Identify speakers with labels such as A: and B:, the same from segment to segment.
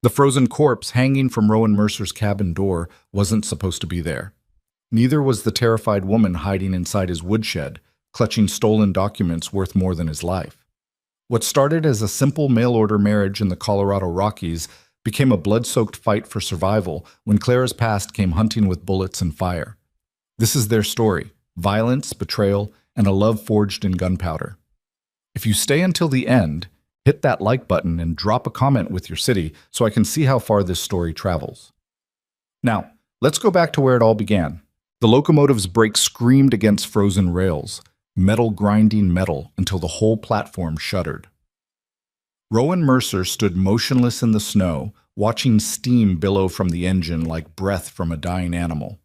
A: The frozen corpse hanging from Rowan Mercer's cabin door wasn't supposed to be there. Neither was the terrified woman hiding inside his woodshed, clutching stolen documents worth more than his life. What started as a simple mail-order marriage in the Colorado Rockies became a blood-soaked fight for survival when Clara's past came hunting with bullets and fire. This is their story: violence, betrayal, and a love forged in gunpowder. If you stay until the end, hit that like button and drop a comment with your city so I can see how far this story travels. Now, let's go back to where it all began. The locomotive's brakes screamed against frozen rails, metal grinding metal until the whole platform shuddered. Rowan Mercer stood motionless in the snow, watching steam billow from the engine like breath from a dying animal.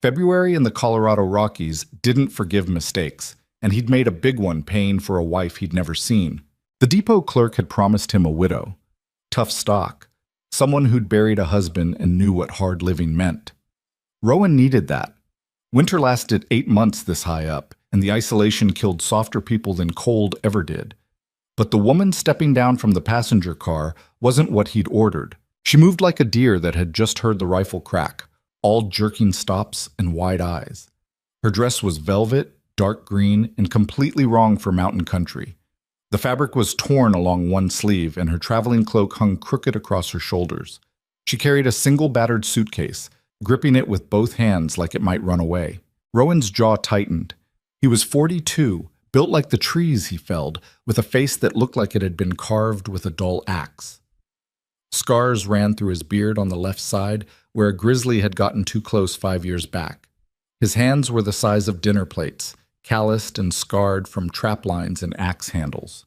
A: February in the Colorado Rockies didn't forgive mistakes, and he'd made a big one paying for a wife he'd never seen. The depot clerk had promised him a widow. Tough stock. Someone who'd buried a husband and knew what hard living meant. Rowan needed that. Winter lasted 8 months this high up, and the isolation killed softer people than cold ever did. But the woman stepping down from the passenger car wasn't what he'd ordered. She moved like a deer that had just heard the rifle crack, all jerking stops and wide eyes. Her dress was velvet, dark green, and completely wrong for mountain country. The fabric was torn along one sleeve, and her traveling cloak hung crooked across her shoulders. She carried a single battered suitcase, gripping it with both hands like it might run away. Rowan's jaw tightened. He was 42, built like the trees he felled, with a face that looked like it had been carved with a dull axe. Scars ran through his beard on the left side, where a grizzly had gotten too close 5 years back. His hands were the size of dinner plates, calloused and scarred from trap lines and axe handles.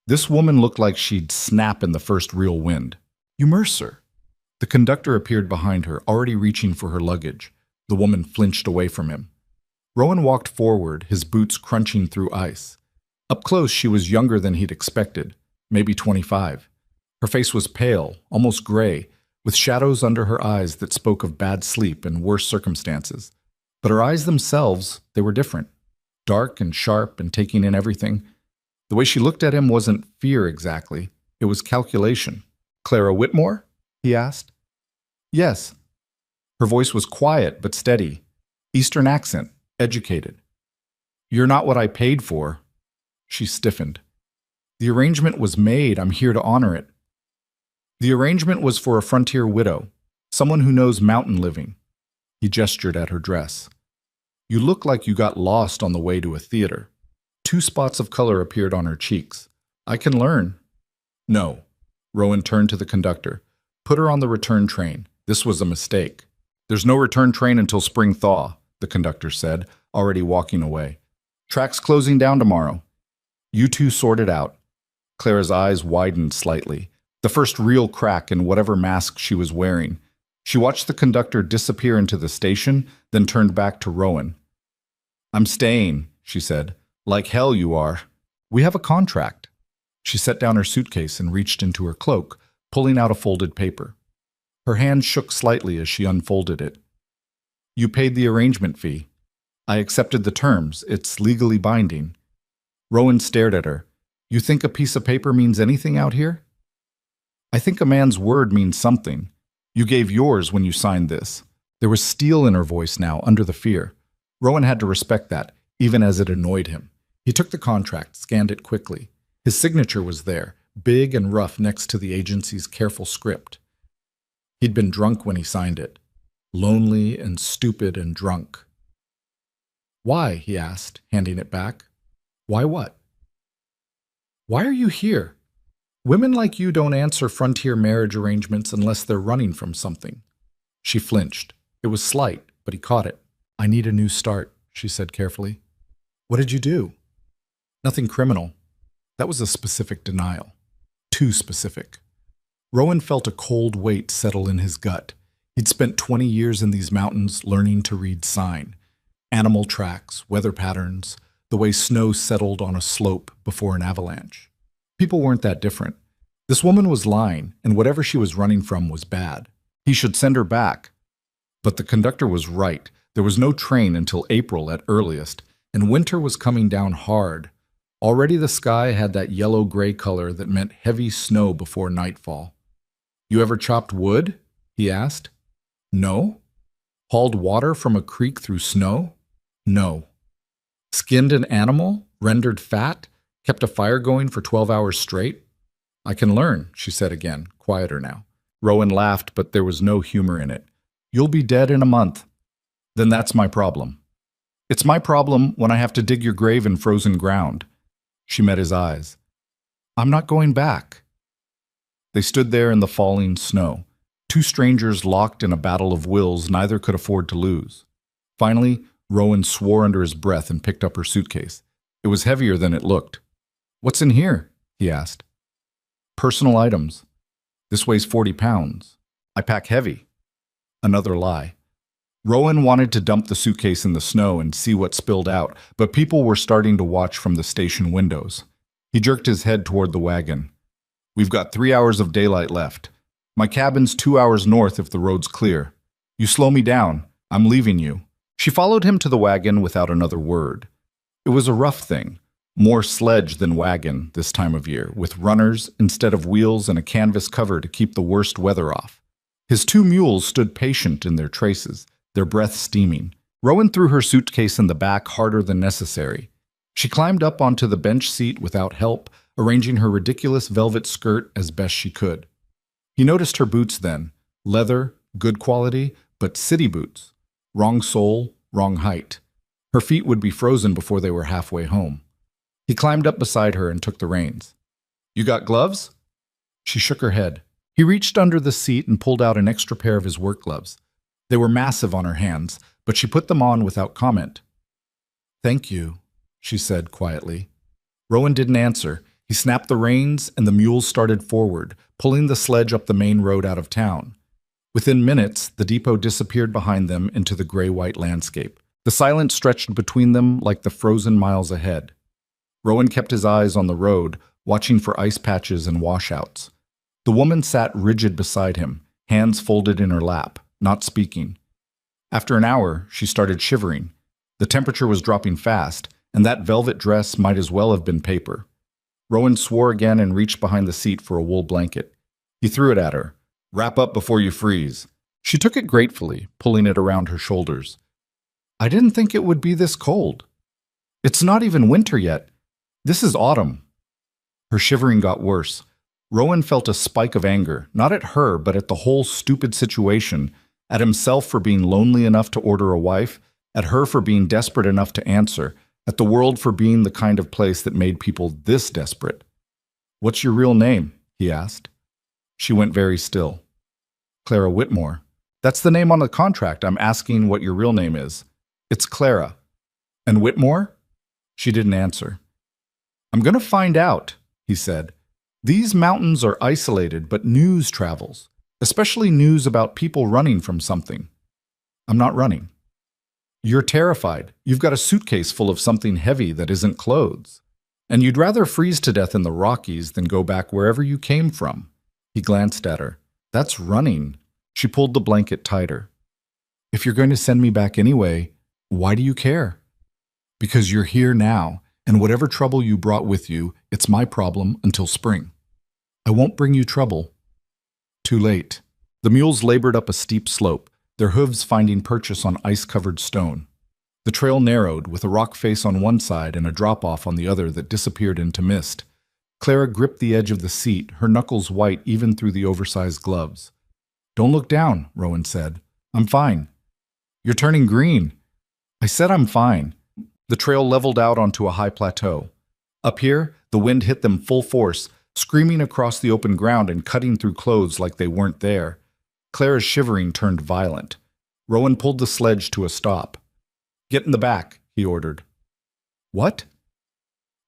A: This woman looked like she'd snap in the first real wind. "You Mercer." The conductor appeared behind her, already reaching for her luggage. The woman flinched away from him. Rowan walked forward, his boots crunching through ice. Up close, she was younger than he'd expected, maybe 25. Her face was pale, almost gray, with shadows under her eyes that spoke of bad sleep and worse circumstances. But her eyes themselves, they were different. Dark and sharp and taking in everything. The way she looked at him wasn't fear exactly. It was calculation. "Clara Whitmore?" he asked. "Yes." Her voice was quiet but steady. Eastern accent, educated. "You're not what I paid for." She stiffened. "The arrangement was made. I'm here to honor it." "The arrangement was for a frontier widow, someone who knows mountain living." He gestured at her dress. "You look like you got lost on the way to a theater." 2 spots of color appeared on her cheeks. "I can learn." "No." Rowan turned to the conductor. "Put her on the return train. This was a mistake." "There's no return train until spring thaw," the conductor said, already walking away. "Track's closing down tomorrow." "You two sort it out." Clara's eyes widened slightly, the first real crack in whatever mask she was wearing. She watched the conductor disappear into the station, then turned back to Rowan. "I'm staying," she said. "Like hell you are. We have a contract." She set down her suitcase and reached into her cloak, pulling out a folded paper. Her hand shook slightly as she unfolded it. "You paid the arrangement fee. I accepted the terms. It's legally binding." Rowan stared at her. "You think a piece of paper means anything out here?" "I think a man's word means something. You gave yours when you signed this." There was steel in her voice now, under the fear. Rowan had to respect that, even as it annoyed him. He took the contract, scanned it quickly. His signature was there, big and rough next to the agency's careful script. He'd been drunk when he signed it. Lonely and stupid and drunk. "Why?" he asked, handing it back. "Why what?" "Why are you here? Women like you don't answer frontier marriage arrangements unless they're running from something." She flinched. It was slight, but he caught it. "I need a new start," she said carefully. "What did you do?" "Nothing criminal." That was a specific denial. Too specific. Rowan felt a cold weight settle in his gut. He'd spent 20 years in these mountains learning to read sign. Animal tracks, weather patterns, the way snow settled on a slope before an avalanche. People weren't that different. This woman was lying, and whatever she was running from was bad. He should send her back. But the conductor was right. There was no train until April at earliest, and winter was coming down hard. Already the sky had that yellow-gray color that meant heavy snow before nightfall. You ever chopped wood? He asked. No. Hauled water from a creek through snow? No. Skinned an animal? Rendered fat? Kept a fire going for 12 hours straight? I can learn, she said again, quieter now. Rowan laughed, but there was no humor in it. You'll be dead in a month. Then that's my problem. It's my problem when I have to dig your grave in frozen ground. She met his eyes. I'm not going back. They stood there in the falling snow, two strangers locked in a battle of wills neither could afford to lose. Finally, Rowan swore under his breath and picked up her suitcase. It was heavier than it looked. What's in here? He asked. Personal items. This weighs 40 pounds. I pack heavy. Another lie. Rowan wanted to dump the suitcase in the snow and see what spilled out, but people were starting to watch from the station windows. He jerked his head toward the wagon. We've got 3 hours of daylight left. My cabin's 2 hours north if the road's clear. You slow me down, I'm leaving you. She followed him to the wagon without another word. It was a rough thing, more sledge than wagon this time of year, with runners instead of wheels and a canvas cover to keep the worst weather off. His two mules stood patient in their traces, their breath steaming. Rowan threw her suitcase in the back harder than necessary. She climbed up onto the bench seat without help, arranging her ridiculous velvet skirt as best she could. He noticed her boots then, leather, good quality, but city boots. Wrong sole, wrong height. Her feet would be frozen before they were halfway home. He climbed up beside her and took the reins. You got gloves? She shook her head. He reached under the seat and pulled out an extra pair of his work gloves. They were massive on her hands, but she put them on without comment. Thank you, she said quietly. Rowan didn't answer. He snapped the reins and the mules started forward, pulling the sledge up the main road out of town. Within minutes, the depot disappeared behind them into the gray-white landscape. The silence stretched between them like the frozen miles ahead. Rowan kept his eyes on the road, watching for ice patches and washouts. The woman sat rigid beside him, hands folded in her lap, not speaking. After an hour, she started shivering. The temperature was dropping fast, and that velvet dress might as well have been paper. Rowan swore again and reached behind the seat for a wool blanket. He threw it at her. Wrap up before you freeze. She took it gratefully, pulling it around her shoulders. I didn't think it would be this cold. It's not even winter yet. This is autumn. Her shivering got worse. Rowan felt a spike of anger, not at her, but at the whole stupid situation, at himself for being lonely enough to order a wife, at her for being desperate enough to answer, at the world for being the kind of place that made people this desperate. What's your real name? He asked. She went very still. Clara Whitmore. That's the name on the contract. I'm asking what your real name is. It's Clara. And Whitmore? She didn't answer. I'm going to find out, he said. These mountains are isolated, but news travels, especially news about people running from something. I'm not running. You're terrified. You've got a suitcase full of something heavy that isn't clothes. And you'd rather freeze to death in the Rockies than go back wherever you came from. He glanced at her. That's running. She pulled the blanket tighter. If you're going to send me back anyway, why do you care? Because you're here now, and whatever trouble you brought with you, it's my problem until spring. I won't bring you trouble. Too late. The mules labored up a steep slope, their hooves finding purchase on ice-covered stone. The trail narrowed, with a rock face on one side and a drop-off on the other that disappeared into mist. Clara gripped the edge of the seat, her knuckles white even through the oversized gloves. Don't look down, Rowan said. I'm fine. You're turning green. I said I'm fine. The trail leveled out onto a high plateau. Up here, the wind hit them full force, screaming across the open ground and cutting through clothes like they weren't there. Clara's shivering turned violent. Rowan pulled the sledge to a stop. Get in the back, he ordered. What?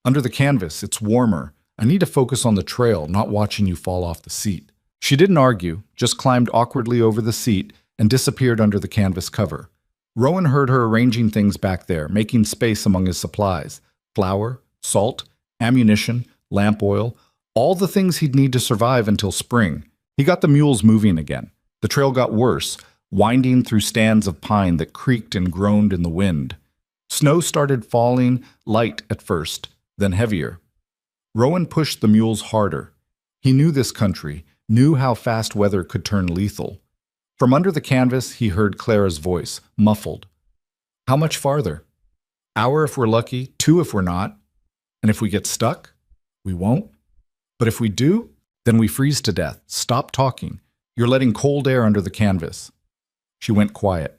A: Under the canvas, it's warmer. I need to focus on the trail, not watching you fall off the seat. She didn't argue, just climbed awkwardly over the seat and disappeared under the canvas cover. Rowan heard her arranging things back there, making space among his supplies. Flour, salt, ammunition, lamp oil, all the things he'd need to survive until spring. He got the mules moving again. The trail got worse, winding through stands of pine that creaked and groaned in the wind. Snow started falling, light at first, then heavier. Rowan pushed the mules harder. He knew this country, knew how fast weather could turn lethal. From under the canvas, he heard Clara's voice, muffled. How much farther? Hour if we're lucky, 2 if we're not. And if we get stuck, we won't. But if we do, then we freeze to death. Stop talking. You're letting cold air under the canvas. She went quiet.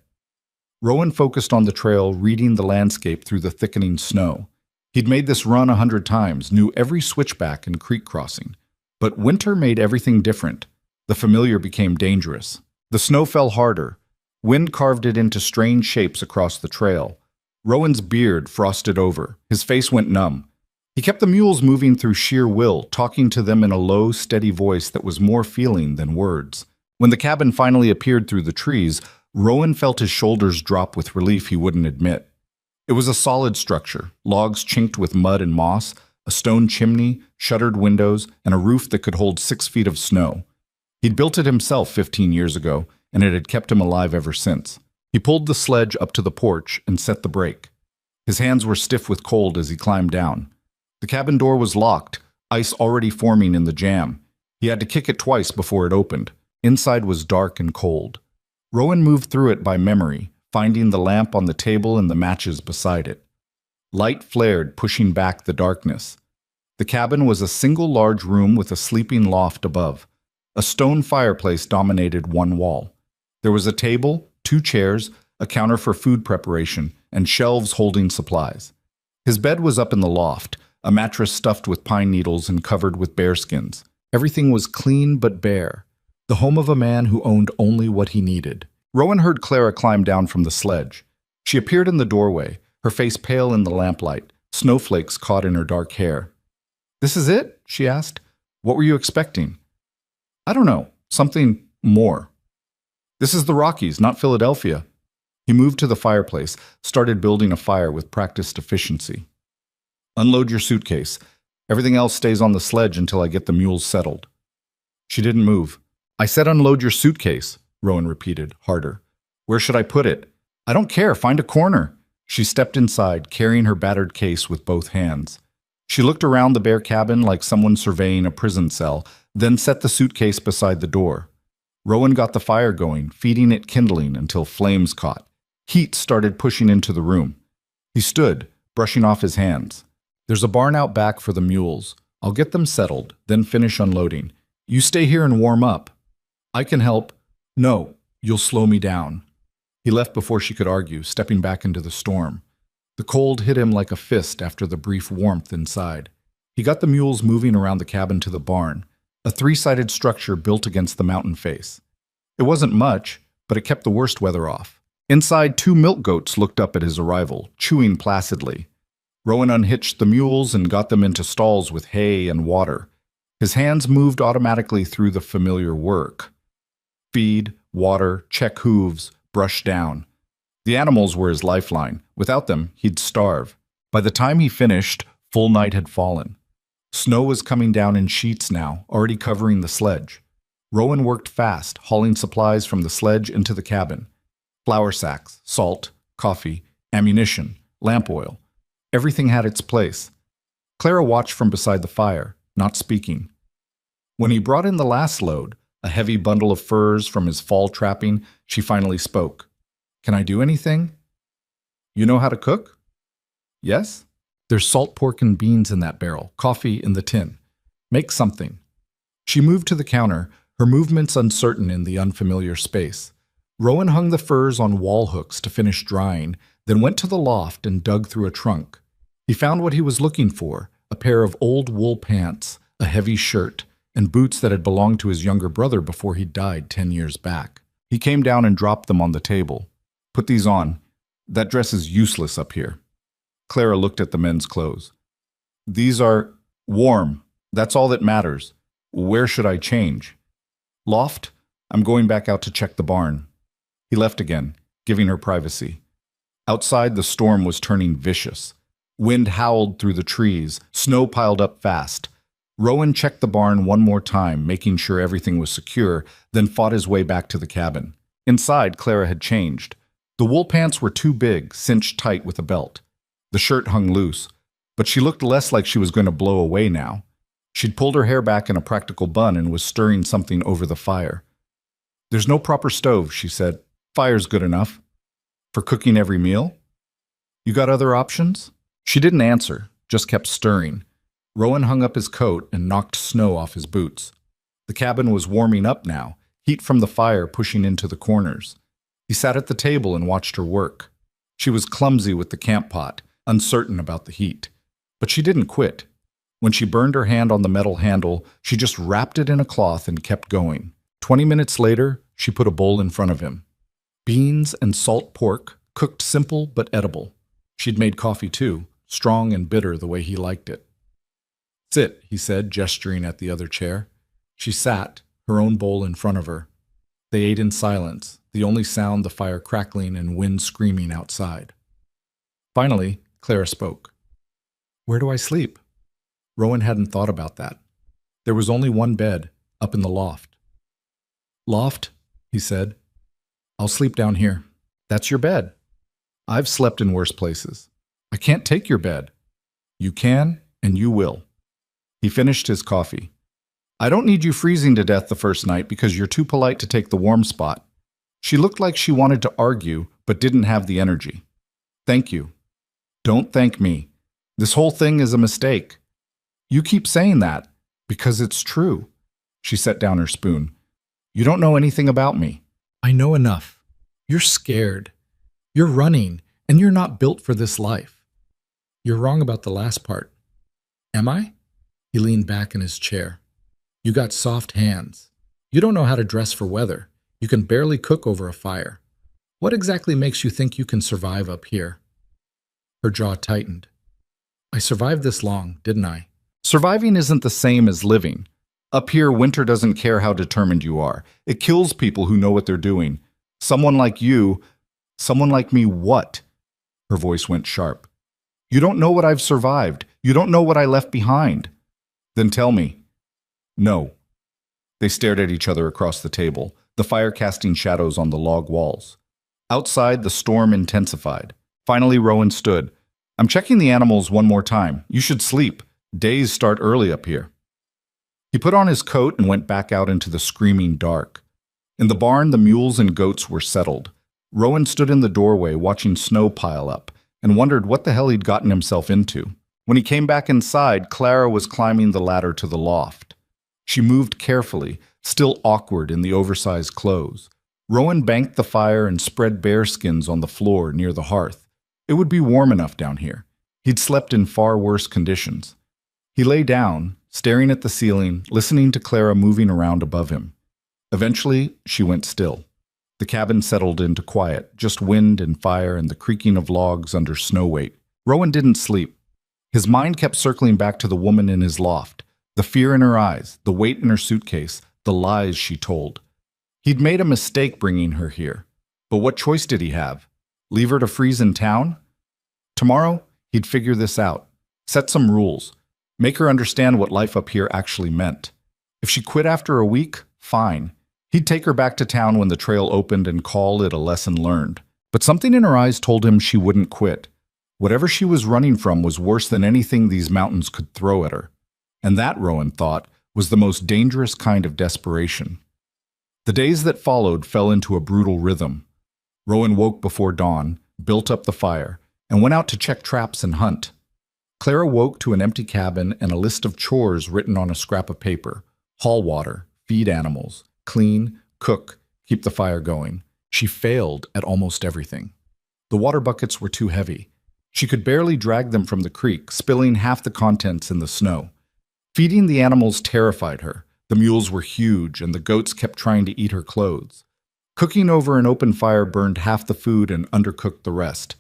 A: Rowan focused on the trail, reading the landscape through the thickening snow. He'd made this run 100 times, knew every switchback and creek crossing. But winter made everything different. The familiar became dangerous. The snow fell harder. Wind carved it into strange shapes across the trail. Rowan's beard frosted over. His face went numb. He kept the mules moving through sheer will, talking to them in a low, steady voice that was more feeling than words. When the cabin finally appeared through the trees, Rowan felt his shoulders drop with relief he wouldn't admit. It was a solid structure, logs chinked with mud and moss, a stone chimney, shuttered windows, and a roof that could hold 6 feet of snow. He'd built it himself 15 years ago, and it had kept him alive ever since. He pulled the sledge up to the porch and set the brake. His hands were stiff with cold as he climbed down. The cabin door was locked, ice already forming in the jamb. He had to kick it twice before it opened. Inside was dark and cold. Rowan moved through it by memory, finding the lamp on the table and the matches beside it. Light flared, pushing back the darkness. The cabin was a single large room with a sleeping loft above. A stone fireplace dominated one wall. There was a table, 2 chairs, a counter for food preparation, and shelves holding supplies. His bed was up in the loft, a mattress stuffed with pine needles and covered with bearskins. Everything was clean but bare, the home of a man who owned only what he needed. Rowan heard Clara climb down from the sledge. She appeared in the doorway, her face pale in the lamplight, snowflakes caught in her dark hair. "This is it?" she asked. "What were you expecting?" "I don't know. Something more." "This is the Rockies, not Philadelphia." He moved to the fireplace, started building a fire with practiced efficiency. "Unload your suitcase. Everything else stays on the sledge until I get the mules settled." She didn't move. "I said unload your suitcase," Rowan repeated, harder. "Where should I put it?" "I don't care. Find a corner." She stepped inside, carrying her battered case with both hands. She looked around the bare cabin like someone surveying a prison cell, then set the suitcase beside the door. Rowan got the fire going, feeding it kindling until flames caught. Heat started pushing into the room. He stood, brushing off his hands. "There's a barn out back for the mules. I'll get them settled, then finish unloading. You stay here and warm up." "I can help." "No, you'll slow me down." He left before she could argue, stepping back into the storm. The cold hit him like a fist after the brief warmth inside. He got the mules moving around the cabin to the barn, a 3-sided structure built against the mountain face. It wasn't much, but it kept the worst weather off. Inside, 2 milk goats looked up at his arrival, chewing placidly. Rowan unhitched the mules and got them into stalls with hay and water. His hands moved automatically through the familiar work. Feed, water, check hooves, brush down. The animals were his lifeline. Without them, he'd starve. By the time he finished, full night had fallen. Snow was coming down in sheets now, already covering the sledge. Rowan worked fast, hauling supplies from the sledge into the cabin. Flour sacks, salt, coffee, ammunition, lamp oil. Everything had its place. Clara watched from beside the fire, not speaking. When he brought in the last load, a heavy bundle of furs from his fall trapping, she finally spoke. "Can I do anything?" "You know how to cook?" "Yes." "There's salt pork and beans in that barrel, coffee in the tin. Make something." She moved to the counter, her movements uncertain in the unfamiliar space. Rowan hung the furs on wall hooks to finish drying, then went to the loft and dug through a trunk. He found what he was looking for, a pair of old wool pants, a heavy shirt, and boots that had belonged to his younger brother before he died 10 years back. He came down and dropped them on the table. "Put these on. That dress is useless up here." Clara looked at the men's clothes. "These are warm. That's all that matters. Where should I change?" "Loft? I'm going back out to check the barn." He left again, giving her privacy. Outside, the storm was turning vicious. Wind howled through the trees, snow piled up fast. Rowan checked the barn one more time, making sure everything was secure, then fought his way back to the cabin. Inside, Clara had changed. The wool pants were too big, cinched tight with a belt. The shirt hung loose, but she looked less like she was going to blow away now. She'd pulled her hair back in a practical bun and was stirring something over the fire. "There's no proper stove," she said. "Fire's good enough." "For cooking every meal?" "You got other options?" She didn't answer, just kept stirring. Rowan hung up his coat and knocked snow off his boots. The cabin was warming up now, heat from the fire pushing into the corners. He sat at the table and watched her work. She was clumsy with the camp pot, uncertain about the heat. But she didn't quit. When she burned her hand on the metal handle, she just wrapped it in a cloth and kept going. 20 minutes later, she put a bowl in front of him. Beans and salt pork, cooked simple but edible. She'd made coffee too, strong and bitter the way he liked it. "Sit," he said, gesturing at the other chair. She sat, her own bowl in front of her. They ate in silence, the only sound the fire crackling and wind screaming outside. Finally, Clara spoke. "Where do I sleep?" Rowan hadn't thought about that. There was only one bed, up in the loft. "Loft?" he said. "I'll sleep down here." "That's your bed." "I've slept in worse places." "I can't take your bed." "You can, and you will." He finished his coffee. "I don't need you freezing to death the first night because you're too polite to take the warm spot." She looked like she wanted to argue, but didn't have the energy. "Thank you." "Don't thank me. This whole thing is a mistake." "You keep saying that, because it's true." She set down her spoon. "You don't know anything about me." "I know enough. You're scared. You're running, and you're not built for this life." "You're wrong about the last part." "Am I?" He leaned back in his chair. "You got soft hands. You don't know how to dress for weather. You can barely cook over a fire. What exactly makes you think you can survive up here?" Her jaw tightened. "I survived this long, didn't I?" "Surviving isn't the same as living. Up here, winter doesn't care how determined you are. It kills people who know what they're doing. Someone like you, someone like me what?" Her voice went sharp. "You don't know what I've survived. You don't know what I left behind." "Then tell me." "No." They stared at each other across the table, the fire casting shadows on the log walls. Outside, the storm intensified. Finally, Rowan stood. "I'm checking the animals one more time. You should sleep. Days start early up here." He put on his coat and went back out into the screaming dark. In the barn, the mules and goats were settled. Rowan stood in the doorway watching snow pile up and wondered what the hell he'd gotten himself into. When he came back inside, Clara was climbing the ladder to the loft. She moved carefully, still awkward in the oversized clothes. Rowan banked the fire and spread bearskins on the floor near the hearth. It would be warm enough down here. He'd slept in far worse conditions. He lay down, staring at the ceiling, listening to Clara moving around above him. Eventually, she went still. The cabin settled into quiet, just wind and fire and the creaking of logs under snow weight. Rowan didn't sleep. His mind kept circling back to the woman in his loft, the fear in her eyes, the weight in her suitcase, the lies she told. He'd made a mistake bringing her here. But what choice did he have? Leave her to freeze in town? Tomorrow, he'd figure this out, set some rules, make her understand what life up here actually meant. If she quit after a week, fine. He'd take her back to town when the trail opened and call it a lesson learned. But something in her eyes told him she wouldn't quit. Whatever she was running from was worse than anything these mountains could throw at her. And that, Rowan thought, was the most dangerous kind of desperation. The days that followed fell into a brutal rhythm. Rowan woke before dawn, built up the fire, and went out to check traps and hunt. Clara woke to an empty cabin and a list of chores written on a scrap of paper. Haul water, feed animals, clean, cook, keep the fire going. She failed at almost everything. The water buckets were too heavy. She could barely drag them from the creek, spilling half the contents in the snow. Feeding the animals terrified her. The mules were huge, and the goats kept trying to eat her clothes. Cooking over an open fire burned half the food and undercooked the rest.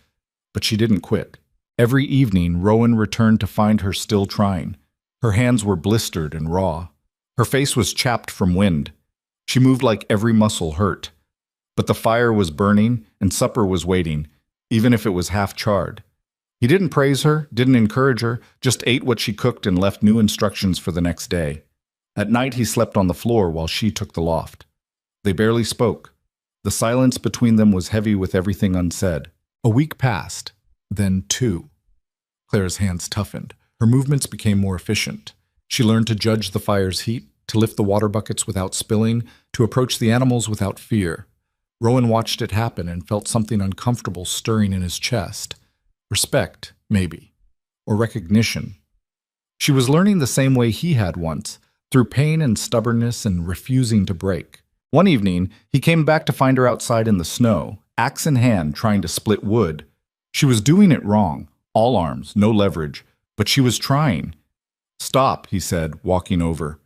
A: But she didn't quit. Every evening, Rowan returned to find her still trying. Her hands were blistered and raw. Her face was chapped from wind. She moved like every muscle hurt. But the fire was burning, and supper was waiting, even if it was half-charred. He didn't praise her, didn't encourage her, just ate what she cooked and left new instructions for the next day. At night, he slept on the floor while she took the loft. They barely spoke. The silence between them was heavy with everything unsaid. A week passed, then 2. Clara's hands toughened. Her movements became more efficient. She learned to judge the fire's heat, to lift the water buckets without spilling, to approach the animals without fear. Rowan watched it happen and felt something uncomfortable stirring in his chest. Respect, maybe. Or recognition. She was learning the same way he had once, through pain and stubbornness and refusing to break. One evening, he came back to find her outside in the snow, axe in hand, trying to split wood. She was doing it wrong, all arms, no leverage, but she was trying. "Stop," he said, walking over.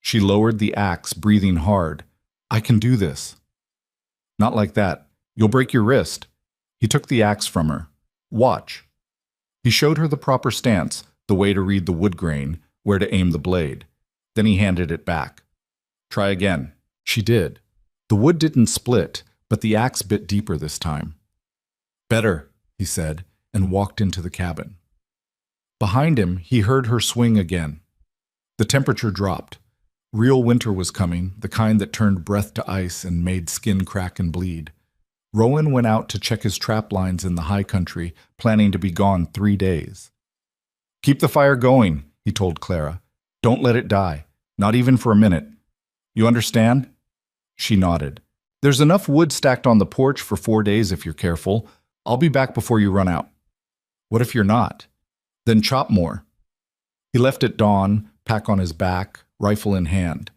A: She lowered the axe, breathing hard. "I can do this." "Not like that. You'll break your wrist." He took the axe from her. "Watch." He showed her the proper stance, the way to read the wood grain, where to aim the blade. Then he handed it back. "Try again." She did. The wood didn't split, but the axe bit deeper this time. "Better," he said, and walked into the cabin. Behind him, he heard her swing again. The temperature dropped. Real winter was coming, the kind that turned breath to ice and made skin crack and bleed. Rowan went out to check his trap lines in the high country, planning to be gone 3 days. "Keep the fire going," he told Clara. "Don't let it die, not even for a minute. You understand?" She nodded. "There's enough wood stacked on the porch for 4 days if you're careful. I'll be back before you run out." "What if you're not?" "Then chop more." He left at dawn, pack on his back, rifle in hand.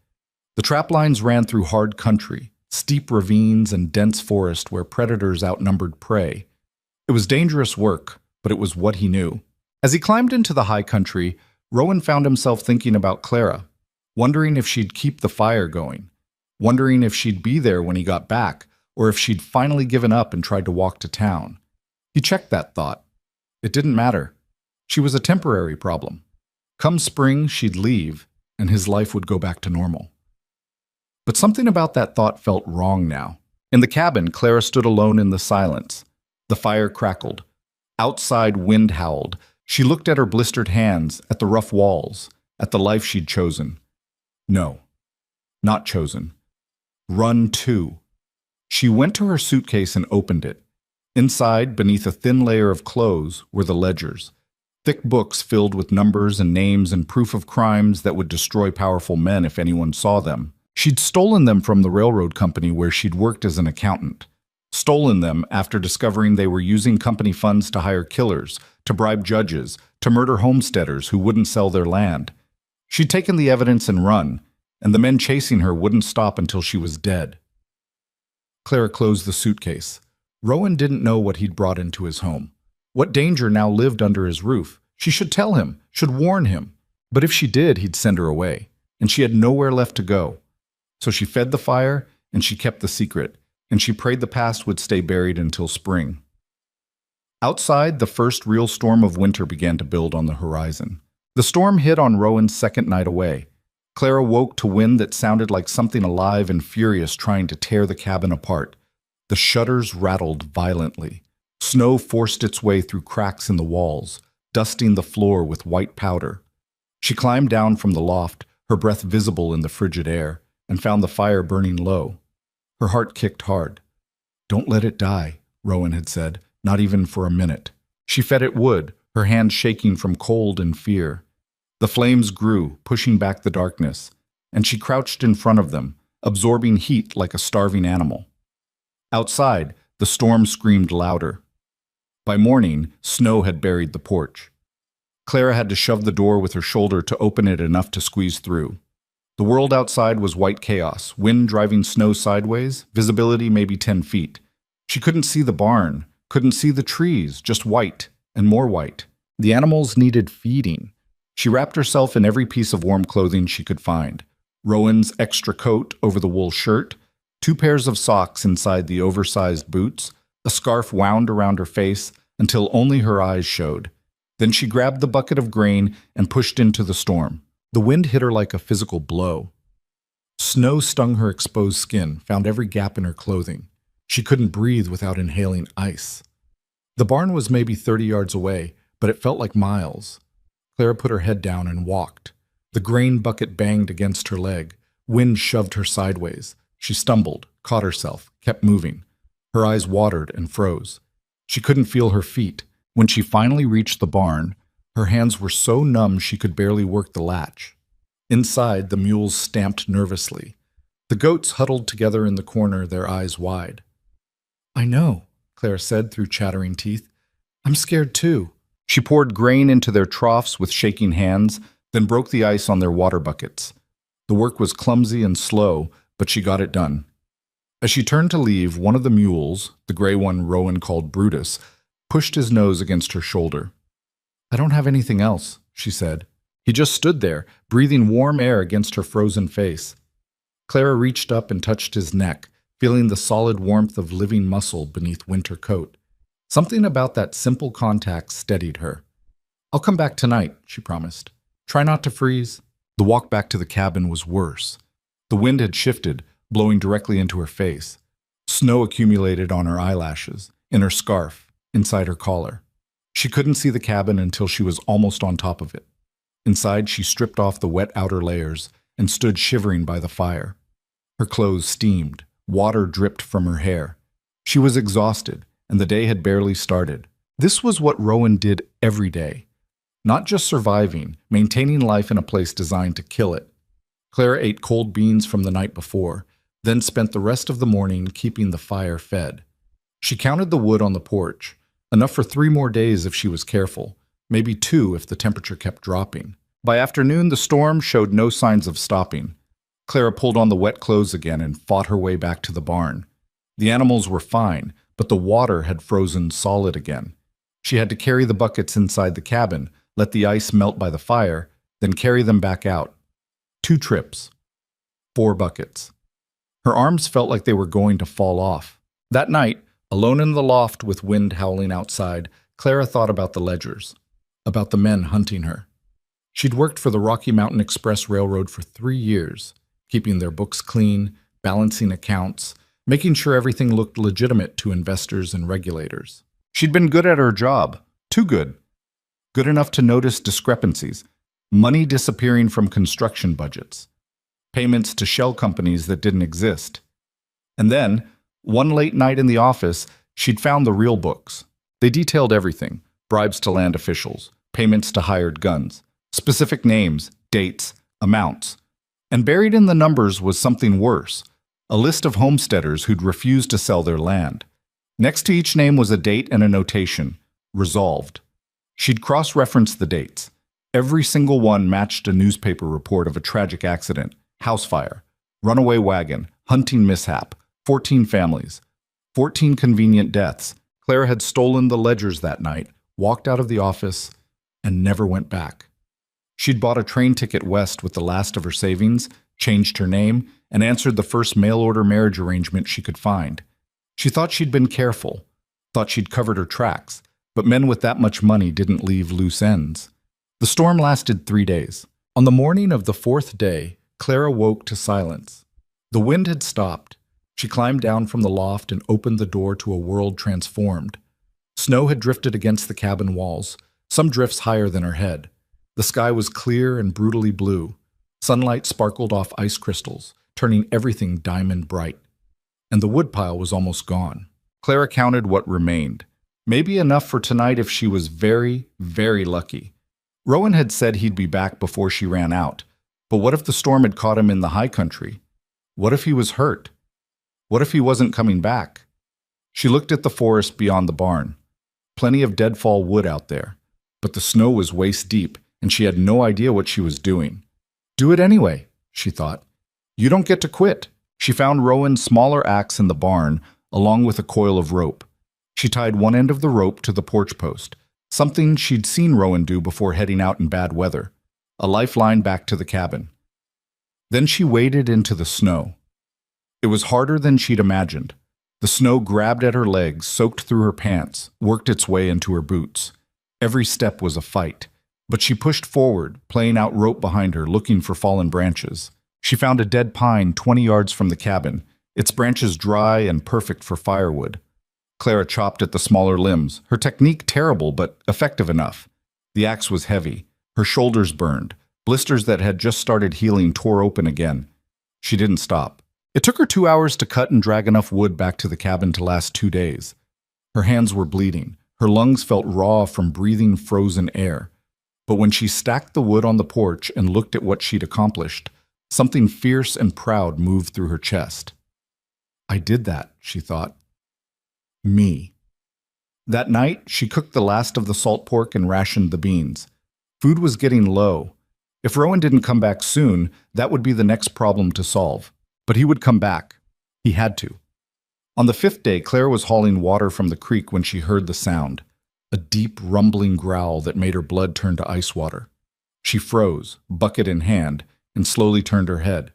A: The trap lines ran through hard country, steep ravines and dense forest where predators outnumbered prey. It was dangerous work, but it was what he knew. As he climbed into the high country, Rowan found himself thinking about Clara, wondering if she'd keep the fire going, wondering if she'd be there when he got back, or if she'd finally given up and tried to walk to town. He checked that thought. It didn't matter. She was a temporary problem. Come spring, she'd leave, and his life would go back to normal. But something about that thought felt wrong now. In the cabin, Clara stood alone in the silence. The fire crackled. Outside, wind howled. She looked at her blistered hands, at the rough walls, at the life she'd chosen. No, not chosen. Run to. She went to her suitcase and opened it. Inside, beneath a thin layer of clothes, were the ledgers. Thick books filled with numbers and names and proof of crimes that would destroy powerful men if anyone saw them. She'd stolen them from the railroad company where she'd worked as an accountant. Stolen them after discovering they were using company funds to hire killers, to bribe judges, to murder homesteaders who wouldn't sell their land. She'd taken the evidence and run, and the men chasing her wouldn't stop until she was dead. Clara closed the suitcase. Rowan didn't know what he'd brought into his home. What danger now lived under his roof? She should tell him, should warn him. But if she did, he'd send her away, and she had nowhere left to go. So she fed the fire, and she kept the secret, and she prayed the past would stay buried until spring. Outside, the first real storm of winter began to build on the horizon. The storm hit on Rowan's second night away. Clara woke to wind that sounded like something alive and furious trying to tear the cabin apart. The shutters rattled violently. Snow forced its way through cracks in the walls, dusting the floor with white powder. She climbed down from the loft, her breath visible in the frigid air, and found the fire burning low. Her heart kicked hard. "Don't let it die," Rowan had said, "not even for a minute." She fed it wood, her hands shaking from cold and fear. The flames grew, pushing back the darkness, and she crouched in front of them, absorbing heat like a starving animal. Outside, the storm screamed louder. By morning, snow had buried the porch. Clara had to shove the door with her shoulder to open it enough to squeeze through. The world outside was white chaos, wind driving snow sideways, visibility maybe 10 feet. She couldn't see the barn, couldn't see the trees, just white and more white. The animals needed feeding. She wrapped herself in every piece of warm clothing she could find. Rowan's extra coat over the wool shirt, 2 pairs of socks inside the oversized boots, a scarf wound around her face until only her eyes showed. Then she grabbed the bucket of grain and pushed into the storm. The wind hit her like a physical blow. Snow stung her exposed skin, found every gap in her clothing. She couldn't breathe without inhaling ice. The barn was maybe 30 yards away, but it felt like miles. Clara put her head down and walked. The grain bucket banged against her leg. Wind shoved her sideways. She stumbled, caught herself, kept moving. Her eyes watered and froze. She couldn't feel her feet. When she finally reached the barn, her hands were so numb she could barely work the latch. Inside, the mules stamped nervously. The goats huddled together in the corner, their eyes wide. "I know," Clara said through chattering teeth. "I'm scared too." She poured grain into their troughs with shaking hands, then broke the ice on their water buckets. The work was clumsy and slow, but she got it done. As she turned to leave, one of the mules, the gray one Rowan called Brutus, pushed his nose against her shoulder. "I don't have anything else," she said. He just stood there, breathing warm air against her frozen face. Clara reached up and touched his neck, feeling the solid warmth of living muscle beneath winter coat. Something about that simple contact steadied her. "I'll come back tonight," she promised. "Try not to freeze." The walk back to the cabin was worse. The wind had shifted, blowing directly into her face. Snow accumulated on her eyelashes, in her scarf, inside her collar. She couldn't see the cabin until she was almost on top of it. Inside, she stripped off the wet outer layers and stood shivering by the fire. Her clothes steamed, water dripped from her hair. She was exhausted, and the day had barely started. This was what Rowan did every day. Not just surviving, maintaining life in a place designed to kill it. Clara ate cold beans from the night before, then spent the rest of the morning keeping the fire fed. She counted the wood on the porch, enough for 3 more days if she was careful, maybe 2 if the temperature kept dropping. By afternoon, the storm showed no signs of stopping. Clara pulled on the wet clothes again and fought her way back to the barn. The animals were fine, but the water had frozen solid again. She had to carry the buckets inside the cabin, let the ice melt by the fire, then carry them back out. 2 trips. 4 buckets. Her arms felt like they were going to fall off. That night, alone in the loft with wind howling outside, Clara thought about the ledgers, about the men hunting her. She'd worked for the Rocky Mountain Express Railroad for 3 years, keeping their books clean, balancing accounts, making sure everything looked legitimate to investors and regulators. She'd been good at her job, too good. Good enough to notice discrepancies, money disappearing from construction budgets, payments to shell companies that didn't exist. And then, one late night in the office, she'd found the real books. They detailed everything: bribes to land officials, payments to hired guns, specific names, dates, amounts. And buried in the numbers was something worse: a list of homesteaders who'd refused to sell their land. Next to each name was a date and a notation: resolved. She'd cross-referenced the dates. Every single one matched a newspaper report of a tragic accident: house fire, runaway wagon, hunting mishap, 14 families, 14 convenient deaths. Clara had stolen the ledgers that night, walked out of the office, and never went back. She'd bought a train ticket west with the last of her savings, changed her name, and answered the first mail-order marriage arrangement she could find. She thought she'd been careful, thought she'd covered her tracks, but men with that much money didn't leave loose ends. The storm lasted 3 days. On the morning of the 4th day, Clara woke to silence. The wind had stopped. She climbed down from the loft and opened the door to a world transformed. Snow had drifted against the cabin walls, some drifts higher than her head. The sky was clear and brutally blue. Sunlight sparkled off ice crystals, turning everything diamond bright. And the woodpile was almost gone. Clara counted what remained. Maybe enough for tonight if she was very, very lucky. Rowan had said he'd be back before she ran out. But what if the storm had caught him in the high country? What if he was hurt? What if he wasn't coming back? She looked at the forest beyond the barn. Plenty of deadfall wood out there. But the snow was waist deep, and she had no idea what she was doing. Do it anyway, she thought. You don't get to quit. She found Rowan's smaller axe in the barn, along with a coil of rope. She tied one end of the rope to the porch post, something she'd seen Rowan do before heading out in bad weather, a lifeline back to the cabin. Then she waded into the snow. It was harder than she'd imagined. The snow grabbed at her legs, soaked through her pants, worked its way into her boots. Every step was a fight. But she pushed forward, playing out rope behind her, looking for fallen branches. She found a dead pine 20 yards from the cabin, its branches dry and perfect for firewood. Clara chopped at the smaller limbs, her technique terrible but effective enough. The axe was heavy. Her shoulders burned. Blisters that had just started healing tore open again. She didn't stop. It took her 2 hours to cut and drag enough wood back to the cabin to last 2 days. Her hands were bleeding. Her lungs felt raw from breathing frozen air. But when she stacked the wood on the porch and looked at what she'd accomplished, something fierce and proud moved through her chest. I did that, she thought. Me. That night, she cooked the last of the salt pork and rationed the beans. Food was getting low. If Rowan didn't come back soon, that would be the next problem to solve. But he would come back. He had to. On the 5th day, Claire was hauling water from the creek when she heard the sound. A deep, rumbling growl that made her blood turn to ice water. She froze, bucket in hand, and slowly turned her head.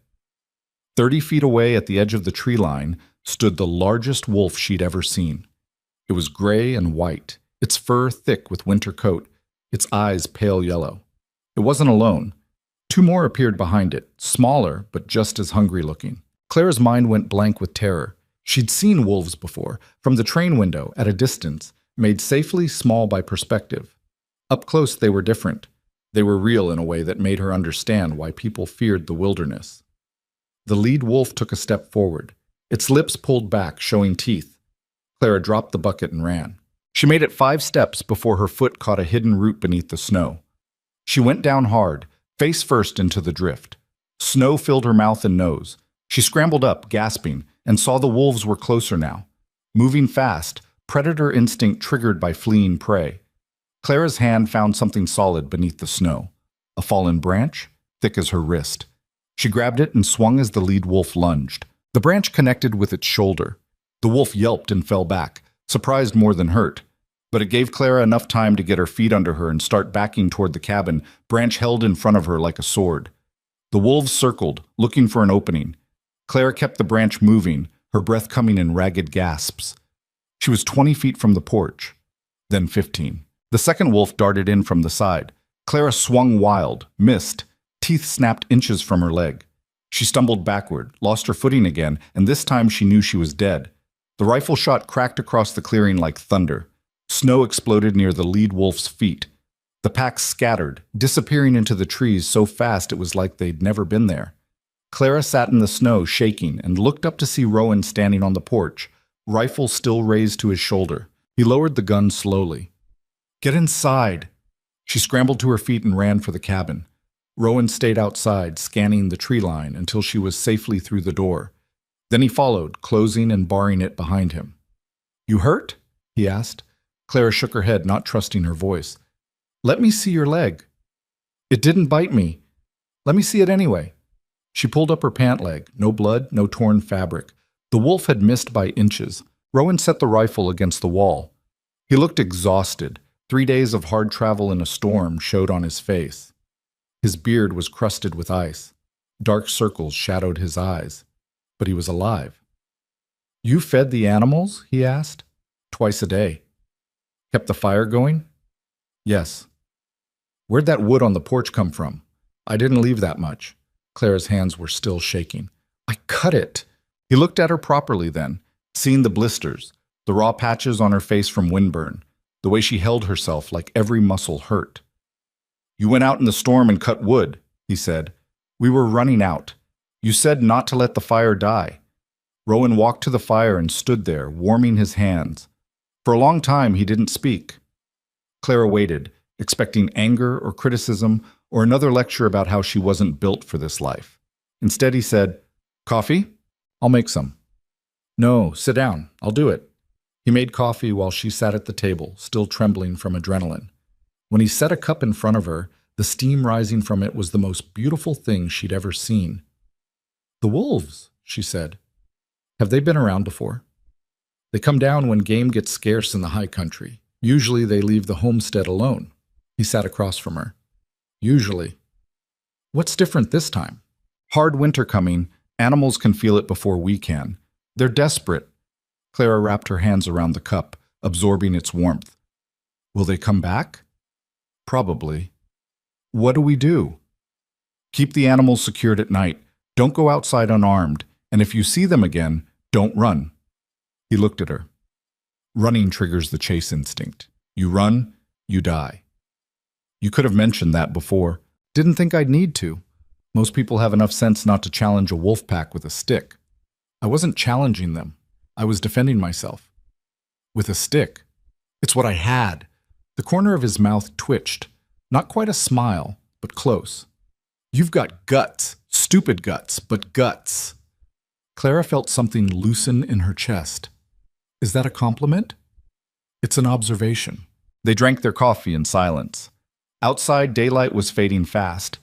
A: 30 feet away at the edge of the tree line stood the largest wolf she'd ever seen. It was gray and white, its fur thick with winter coat, its eyes pale yellow. It wasn't alone. 2 more appeared behind it, smaller but just as hungry looking. Claire's mind went blank with terror. She'd seen wolves before, from the train window, at a distance, made safely small by perspective. Up close they were different. They were real in a way that made her understand why people feared the wilderness. The lead wolf took a step forward. Its lips pulled back, showing teeth. Clara dropped the bucket and ran. She made it 5 steps before her foot caught a hidden root beneath the snow. She went down hard, face first into the drift. Snow filled her mouth and nose. She scrambled up, gasping, and saw the wolves were closer now. Moving fast, predator instinct triggered by fleeing prey. Clara's hand found something solid beneath the snow. A fallen branch, thick as her wrist. She grabbed it and swung as the lead wolf lunged. The branch connected with its shoulder. The wolf yelped and fell back, surprised more than hurt. But it gave Clara enough time to get her feet under her and start backing toward the cabin, branch held in front of her like a sword. The wolves circled, looking for an opening. Clara kept the branch moving, her breath coming in ragged gasps. She was 20 feet from the porch, then 15. The second wolf darted in from the side. Clara swung wild, missed. Teeth snapped inches from her leg. She stumbled backward, lost her footing again, and this time she knew she was dead. The rifle shot cracked across the clearing like thunder. Snow exploded near the lead wolf's feet. The pack scattered, disappearing into the trees so fast it was like they'd never been there. Clara sat in the snow, shaking, and looked up to see Rowan standing on the porch, rifle still raised to his shoulder. He lowered the gun slowly. "Get inside!" She scrambled to her feet and ran for the cabin. Rowan stayed outside, scanning the tree line until she was safely through the door. Then he followed, closing and barring it behind him. "You hurt?" he asked. Clara shook her head, not trusting her voice. "Let me see your leg." "It didn't bite me." "Let me see it anyway." She pulled up her pant leg. No blood, no torn fabric. The wolf had missed by inches. Rowan set the rifle against the wall. He looked exhausted. 3 days of hard travel in a storm showed on his face. His beard was crusted with ice. Dark circles shadowed his eyes. But he was alive. "You fed the animals?" he asked. "Twice a day." "Kept the fire going?" "Yes." "Where'd that wood on the porch come from?" "I didn't leave that much." Clara's hands were still shaking. "I cut it." He looked at her properly then, seeing the blisters, the raw patches on her face from windburn, the way she held herself like every muscle hurt. "You went out in the storm and cut wood," he said. "We were running out. You said not to let the fire die." Rowan walked to the fire and stood there, warming his hands. For a long time he didn't speak. Clara waited, expecting anger or criticism or another lecture about how she wasn't built for this life. Instead he said, "Coffee? I'll make some." "No, sit down. I'll do it." He made coffee while she sat at the table, still trembling from adrenaline. When he set a cup in front of her, the steam rising from it was the most beautiful thing she'd ever seen. "The wolves," she said. "Have they been around before?" "They come down when game gets scarce in the high country. Usually they leave the homestead alone." He sat across from her. "Usually. What's different this time?" "Hard winter coming. Animals can feel it before we can. They're desperate." Clara wrapped her hands around the cup, absorbing its warmth. "Will they come back?" "Probably." "What do we do?" "Keep the animals secured at night. Don't go outside unarmed. And if you see them again, don't run." He looked at her. "Running triggers the chase instinct. You run, you die." "You could have mentioned that before." "Didn't think I'd need to. Most people have enough sense not to challenge a wolf pack with a stick." "I wasn't challenging them. I was defending myself." "With a stick?" "It's what I had." The corner of his mouth twitched. Not quite a smile, but close. You've got guts. Stupid guts, but guts. Clara felt something loosen in her chest. Is that a compliment? It's an observation. They drank their coffee in silence. Outside, daylight was fading fast.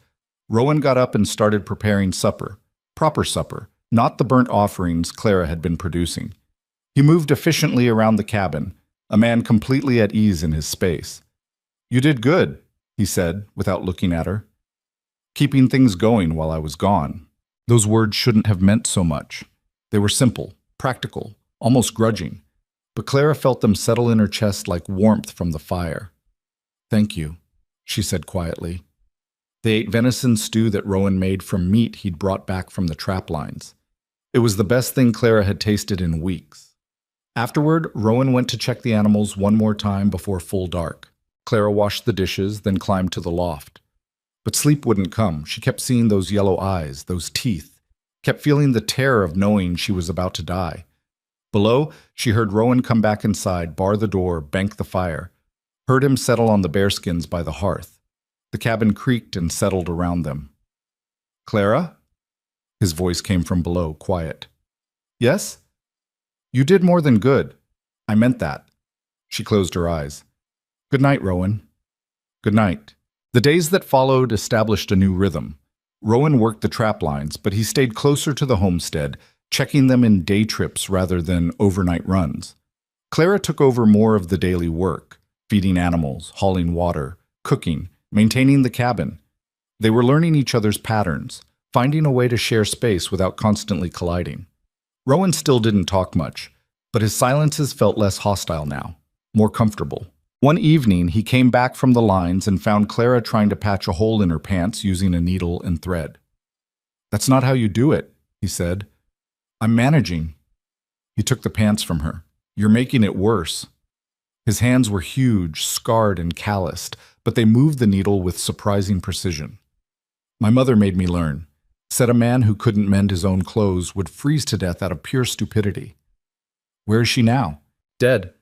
A: Rowan got up and started preparing supper. Proper supper, not the burnt offerings Clara had been producing. He moved efficiently around the cabin, a man completely at ease in his space. You did good, he said, without looking at her. Keeping things going while I was gone. Those words shouldn't have meant so much. They were simple, practical, almost grudging. But Clara felt them settle in her chest like warmth from the fire. Thank you, she said quietly. They ate venison stew that Rowan made from meat he'd brought back from the trap lines. It was the best thing Clara had tasted in weeks. Afterward, Rowan went to check the animals one more time before full dark. Clara washed the dishes, then climbed to the loft. But sleep wouldn't come. She kept seeing those yellow eyes, those teeth, kept feeling the terror of knowing she was about to die. Below, she heard Rowan come back inside, bar the door, bank the fire, heard him settle on the bearskins by the hearth. The cabin creaked and settled around them. Clara? His voice came from below, quiet. Yes? You did more than good. I meant that. She closed her eyes. Good night, Rowan. Good night. The days that followed established a new rhythm. Rowan worked the trap lines, but he stayed closer to the homestead, checking them in day trips rather than overnight runs. Clara took over more of the daily work, feeding animals, hauling water, cooking, maintaining the cabin. They were learning each other's patterns, finding a way to share space without constantly colliding. Rowan still didn't talk much, but his silences felt less hostile now, more comfortable. One evening, he came back from the lines and found Clara trying to patch a hole in her pants using a needle and thread. That's not how you do it, he said. I'm managing. He took the pants from her. You're making it worse. His hands were huge, scarred and calloused, but they moved the needle with surprising precision. My mother made me learn. Said a man who couldn't mend his own clothes would freeze to death out of pure stupidity. Where is she now? Dead.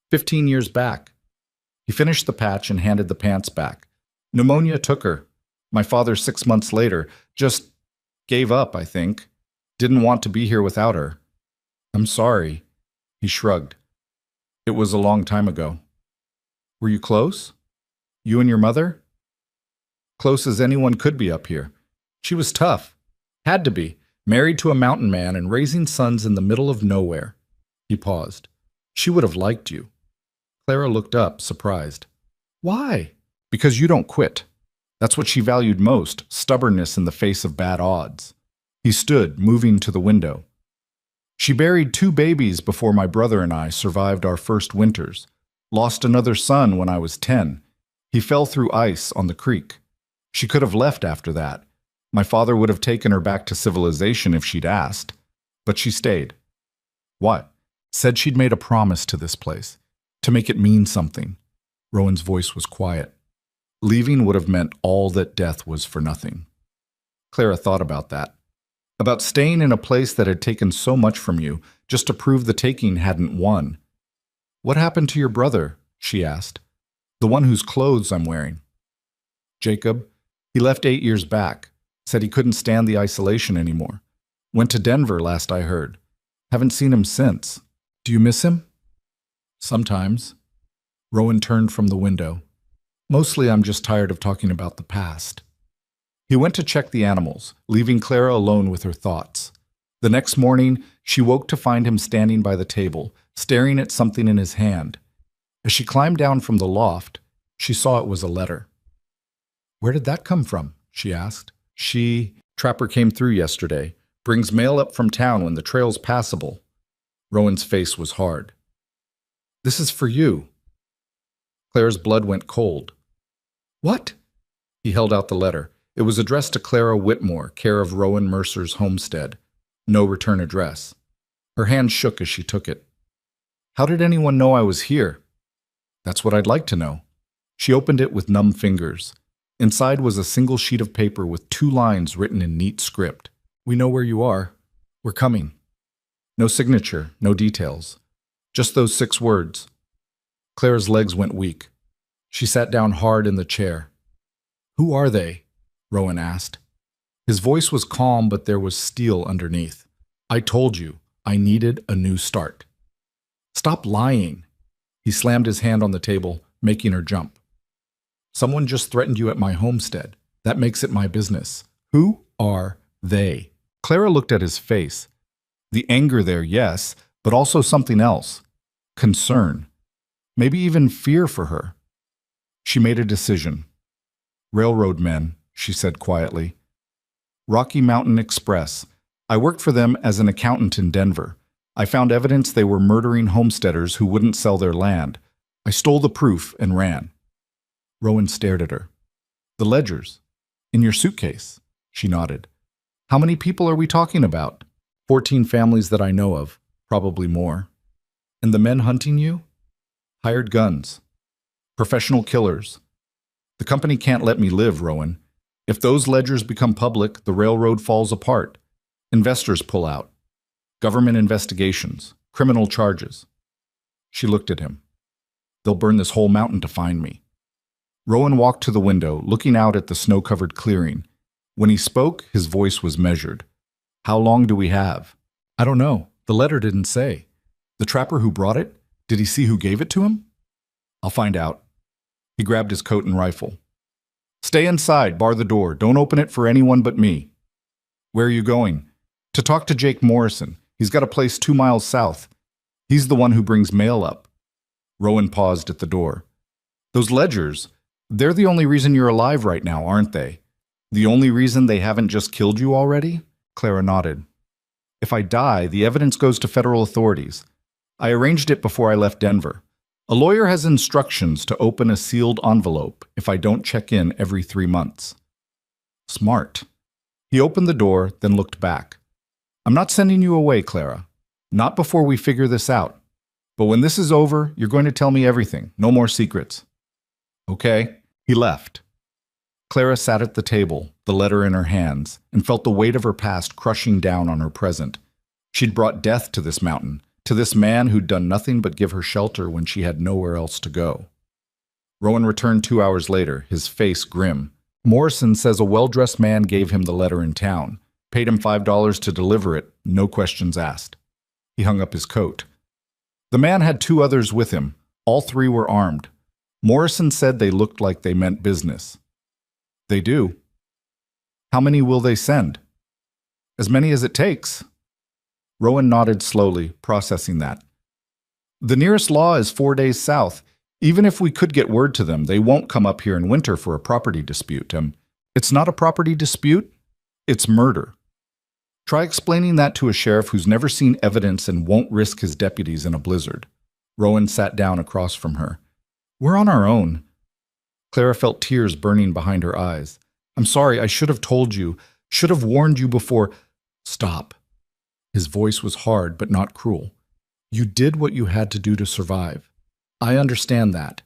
A: 15 years back. He finished the patch and handed the pants back. Pneumonia took her. My father 6 months later just gave up, I think. Didn't want to be here without her. I'm sorry. He shrugged. It was a long time ago. Were you close? You and your mother? Close as anyone could be up here. She was tough. Had to be. Married to a mountain man and raising sons in the middle of nowhere. He paused. She would have liked you. Clara looked up, surprised. Why? Because you don't quit. That's what she valued most, stubbornness in the face of bad odds. He stood, moving to the window. She buried 2 babies before my brother and I survived our first winters. Lost another son when I was 10. He fell through ice on the creek. She could have left after that. My father would have taken her back to civilization if she'd asked. But she stayed. What? Said she'd made a promise to this place. To make it mean something. Rowan's voice was quiet. Leaving would have meant all that death was for nothing. Clara thought about that. About staying in a place that had taken so much from you, just to prove the taking hadn't won. What happened to your brother? She asked. The one whose clothes I'm wearing. Jacob. He left 8 years back. Said he couldn't stand the isolation anymore. Went to Denver last I heard. Haven't seen him since. Do you miss him? Sometimes. Rowan turned from the window. Mostly I'm just tired of talking about the past. He went to check the animals, leaving Clara alone with her thoughts. The next morning, she woke to find him standing by the table, staring at something in his hand. As she climbed down from the loft, she saw it was a letter. Where did that come from? She asked. Trapper came through yesterday. Brings mail up from town when the trail's passable. Rowan's face was hard. This is for you. Clara's blood went cold. What? He held out the letter. It was addressed to Clara Whitmore, care of Rowan Mercer's homestead. No return address. Her hand shook as she took it. How did anyone know I was here? That's what I'd like to know. She opened it with numb fingers. Inside was a single sheet of paper with 2 lines written in neat script. We know where you are. We're coming. No signature, no details. Just those 6 words. Clara's legs went weak. She sat down hard in the chair. Who are they? Rowan asked. His voice was calm, but there was steel underneath. I told you, I needed a new start. Stop lying. He slammed his hand on the table, making her jump. Someone just threatened you at my homestead. That makes it my business. Who are they? Clara looked at his face. The anger there, yes, but also something else. Concern. Maybe even fear for her. She made a decision. Railroad men, she said quietly. Rocky Mountain Express. I worked for them as an accountant in Denver. I found evidence they were murdering homesteaders who wouldn't sell their land. I stole the proof and ran. Rowan stared at her. The ledgers. In your suitcase. She nodded. How many people are we talking about? 14 families that I know of, probably more. And the men hunting you? Hired guns. Professional killers. The company can't let me live, Rowan. If those ledgers become public, the railroad falls apart. Investors pull out. Government investigations. Criminal charges. She looked at him. They'll burn this whole mountain to find me. Rowan walked to the window, looking out at the snow-covered clearing. When he spoke, his voice was measured. How long do we have? I don't know. The letter didn't say. The trapper who brought it? Did he see who gave it to him? I'll find out. He grabbed his coat and rifle. Stay inside, bar the door. Don't open it for anyone but me. Where are you going? To talk to Jake Morrison. He's got a place 2 miles south. He's the one who brings mail up. Rowan paused at the door. Those ledgers, they're the only reason you're alive right now, aren't they? The only reason they haven't just killed you already? Clara nodded. If I die, the evidence goes to federal authorities. I arranged it before I left Denver. A lawyer has instructions to open a sealed envelope if I don't check in every 3 months. Smart. He opened the door, then looked back. I'm not sending you away, Clara. Not before we figure this out. But when this is over, you're going to tell me everything. No more secrets. Okay. He left. Clara sat at the table, the letter in her hands, and felt the weight of her past crushing down on her present. She'd brought death to this mountain, to this man who'd done nothing but give her shelter when she had nowhere else to go. Rowan returned 2 hours later, his face grim. Morrison says a well-dressed man gave him the letter in town, paid him $5 to deliver it, no questions asked. He hung up his coat. The man had 2 others with him. All 3 were armed. Morrison said they looked like they meant business. They do. How many will they send? As many as it takes. Rowan nodded slowly, processing that. The nearest law is 4 days south. Even if we could get word to them, they won't come up here in winter for a property dispute. It's not a property dispute. It's murder. Try explaining that to a sheriff who's never seen evidence and won't risk his deputies in a blizzard. Rowan sat down across from her. We're on our own. Clara felt tears burning behind her eyes. I'm sorry, I should have told you, should have warned you before. Stop. His voice was hard but not cruel. You did what you had to do to survive. I understand that.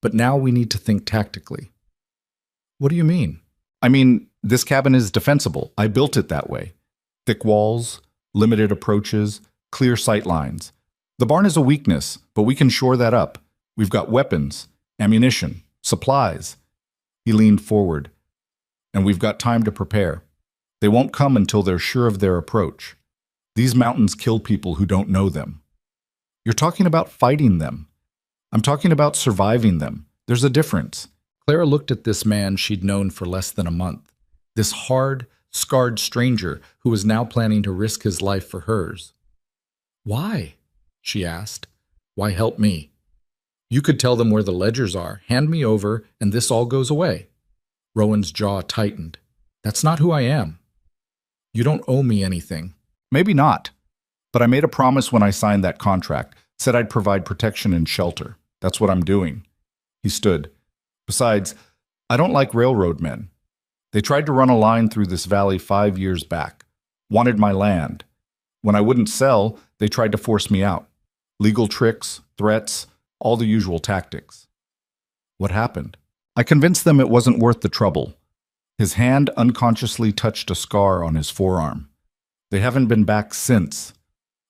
A: But now we need to think tactically. What do you mean? I mean, this cabin is defensible. I built it that way. Thick walls, limited approaches, clear sight lines. The barn is a weakness, but we can shore that up. We've got weapons, ammunition, supplies. He leaned forward. And we've got time to prepare. They won't come until they're sure of their approach. These mountains kill people who don't know them. You're talking about fighting them. I'm talking about surviving them. There's a difference. Clara looked at this man she'd known for less than a month. This hard, scarred stranger who was now planning to risk his life for hers. Why? She asked. Why help me? You could tell them where the ledgers are, hand me over, and this all goes away. Rowan's jaw tightened. That's not who I am. You don't owe me anything. Maybe not. But I made a promise when I signed that contract, said I'd provide protection and shelter. That's what I'm doing. He stood. Besides, I don't like railroad men. They tried to run a line through this valley 5 years back. Wanted my land. When I wouldn't sell, they tried to force me out. Legal tricks, threats, all the usual tactics. What happened? I convinced them it wasn't worth the trouble. His hand unconsciously touched a scar on his forearm. They haven't been back since.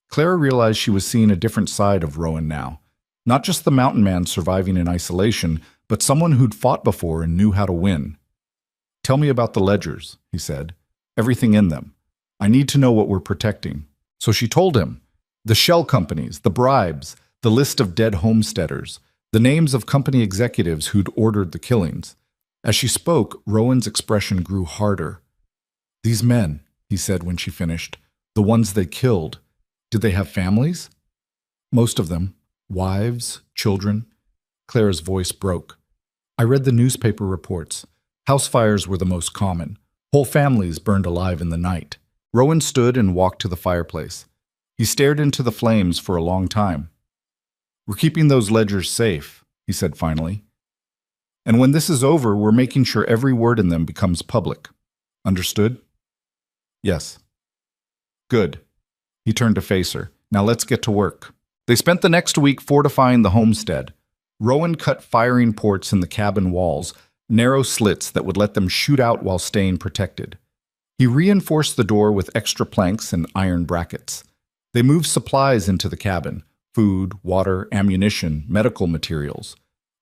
A: Clara realized she was seeing a different side of Rowan now. Not just the mountain man surviving in isolation, but someone who'd fought before and knew how to win. Tell me about the ledgers, he said. Everything in them. I need to know what we're protecting. So she told him. The shell companies, the bribes, the list of dead homesteaders, the names of company executives who'd ordered the killings. As she spoke, Rowan's expression grew harder. These men, he said when she finished, the ones they killed, did they have families? Most of them. Wives, children. Clara's voice broke. I read the newspaper reports. House fires were the most common. Whole families burned alive in the night. Rowan stood and walked to the fireplace. He stared into the flames for a long time. We're keeping those ledgers safe, he said finally. And when this is over, we're making sure every word in them becomes public. Understood? Yes. Good. He turned to face her. Now let's get to work. They spent the next week fortifying the homestead. Rowan cut firing ports in the cabin walls, narrow slits that would let them shoot out while staying protected. He reinforced the door with extra planks and iron brackets. They moved supplies into the cabin: food, water, ammunition, medical materials.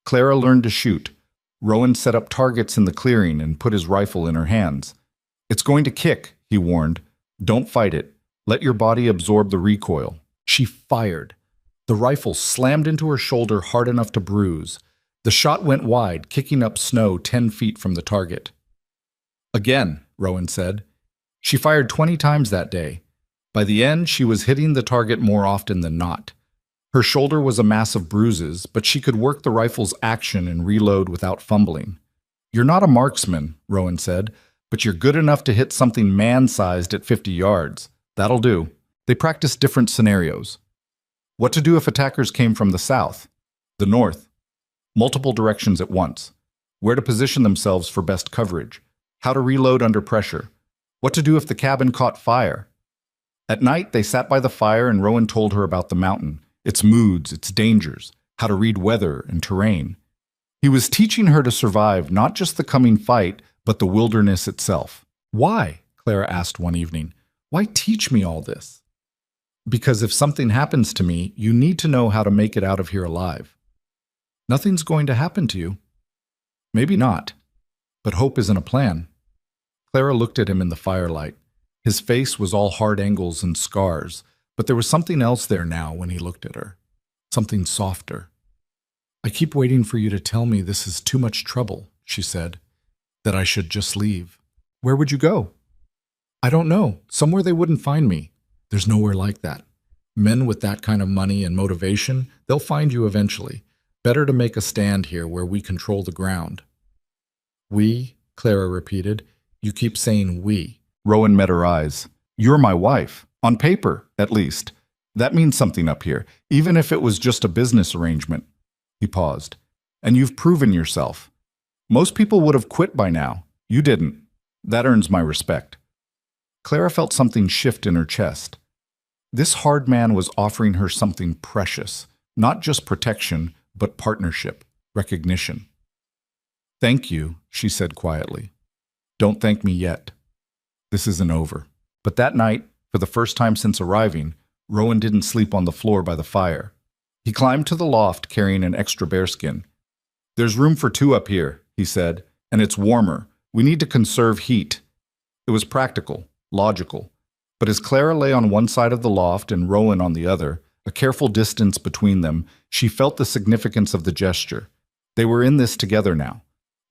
A: Clara learned to shoot. Rowan set up targets in the clearing and put his rifle in her hands. It's going to kick, he warned. Don't fight it. Let your body absorb the recoil. She fired. The rifle slammed into her shoulder hard enough to bruise. The shot went wide, kicking up snow 10 feet from the target. Again, Rowan said. She fired 20 times that day. By the end, she was hitting the target more often than not. Her shoulder was a mass of bruises, but she could work the rifle's action and reload without fumbling. You're not a marksman, Rowan said, but you're good enough to hit something man-sized at 50 yards. That'll do. They practiced different scenarios. What to do if attackers came from the south, the north, multiple directions at once, where to position themselves for best coverage, how to reload under pressure, what to do if the cabin caught fire. At night, they sat by the fire and Rowan told her about the mountain, its moods, its dangers, how to read weather and terrain. He was teaching her to survive not just the coming fight, but the wilderness itself. Why? Clara asked one evening. Why teach me all this? Because if something happens to me, you need to know how to make it out of here alive. Nothing's going to happen to you. Maybe not, but hope isn't a plan. Clara looked at him in the firelight. His face was all hard angles and scars, but there was something else there now when he looked at her. Something softer. I keep waiting for you to tell me this is too much trouble, she said, that I should just leave. Where would you go? I don't know. Somewhere they wouldn't find me. There's nowhere like that. Men with that kind of money and motivation, they'll find you eventually. Better to make a stand here where we control the ground. We, Clara repeated. You keep saying we. Rowan met her eyes. You're my wife. On paper, at least. That means something up here, even if it was just a business arrangement. He paused. And you've proven yourself. Most people would have quit by now. You didn't. That earns my respect. Clara felt something shift in her chest. This hard man was offering her something precious, not just protection, but partnership, recognition. Thank you, she said quietly. Don't thank me yet. This isn't over. But that night, for the first time since arriving, Rowan didn't sleep on the floor by the fire. He climbed to the loft carrying an extra bearskin. There's room for 2 up here, he said, and it's warmer. We need to conserve heat. It was practical, logical. But as Clara lay on one side of the loft and Rowan on the other, a careful distance between them, she felt the significance of the gesture. They were in this together now.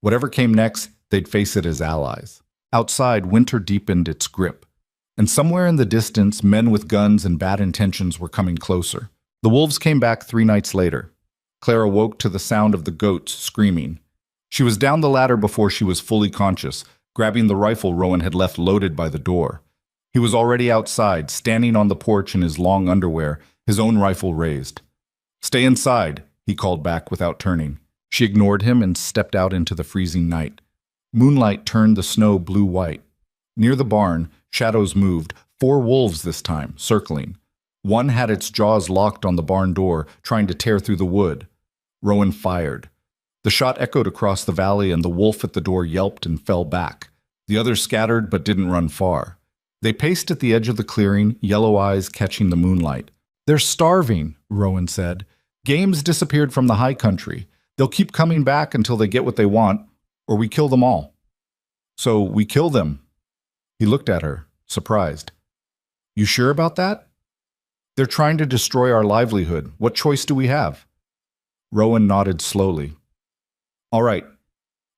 A: Whatever came next, they'd face it as allies. Outside, winter deepened its grip. And somewhere in the distance, men with guns and bad intentions were coming closer. The wolves came back 3 nights later. Clara woke to the sound of the goats screaming. She was down the ladder before she was fully conscious, grabbing the rifle Rowan had left loaded by the door. He was already outside, standing on the porch in his long underwear, his own rifle raised. Stay inside, he called back without turning. She ignored him and stepped out into the freezing night. Moonlight turned the snow blue-white. Near the barn, shadows moved, 4 wolves this time, circling. One had its jaws locked on the barn door, trying to tear through the wood. Rowan fired. The shot echoed across the valley and the wolf at the door yelped and fell back. The others scattered but didn't run far. They paced at the edge of the clearing, yellow eyes catching the moonlight. They're starving, Rowan said. Game's disappeared from the high country. They'll keep coming back until they get what they want, or we kill them all. So we kill them. He looked at her, surprised. You sure about that? They're trying to destroy our livelihood. What choice do we have? Rowan nodded slowly. All right.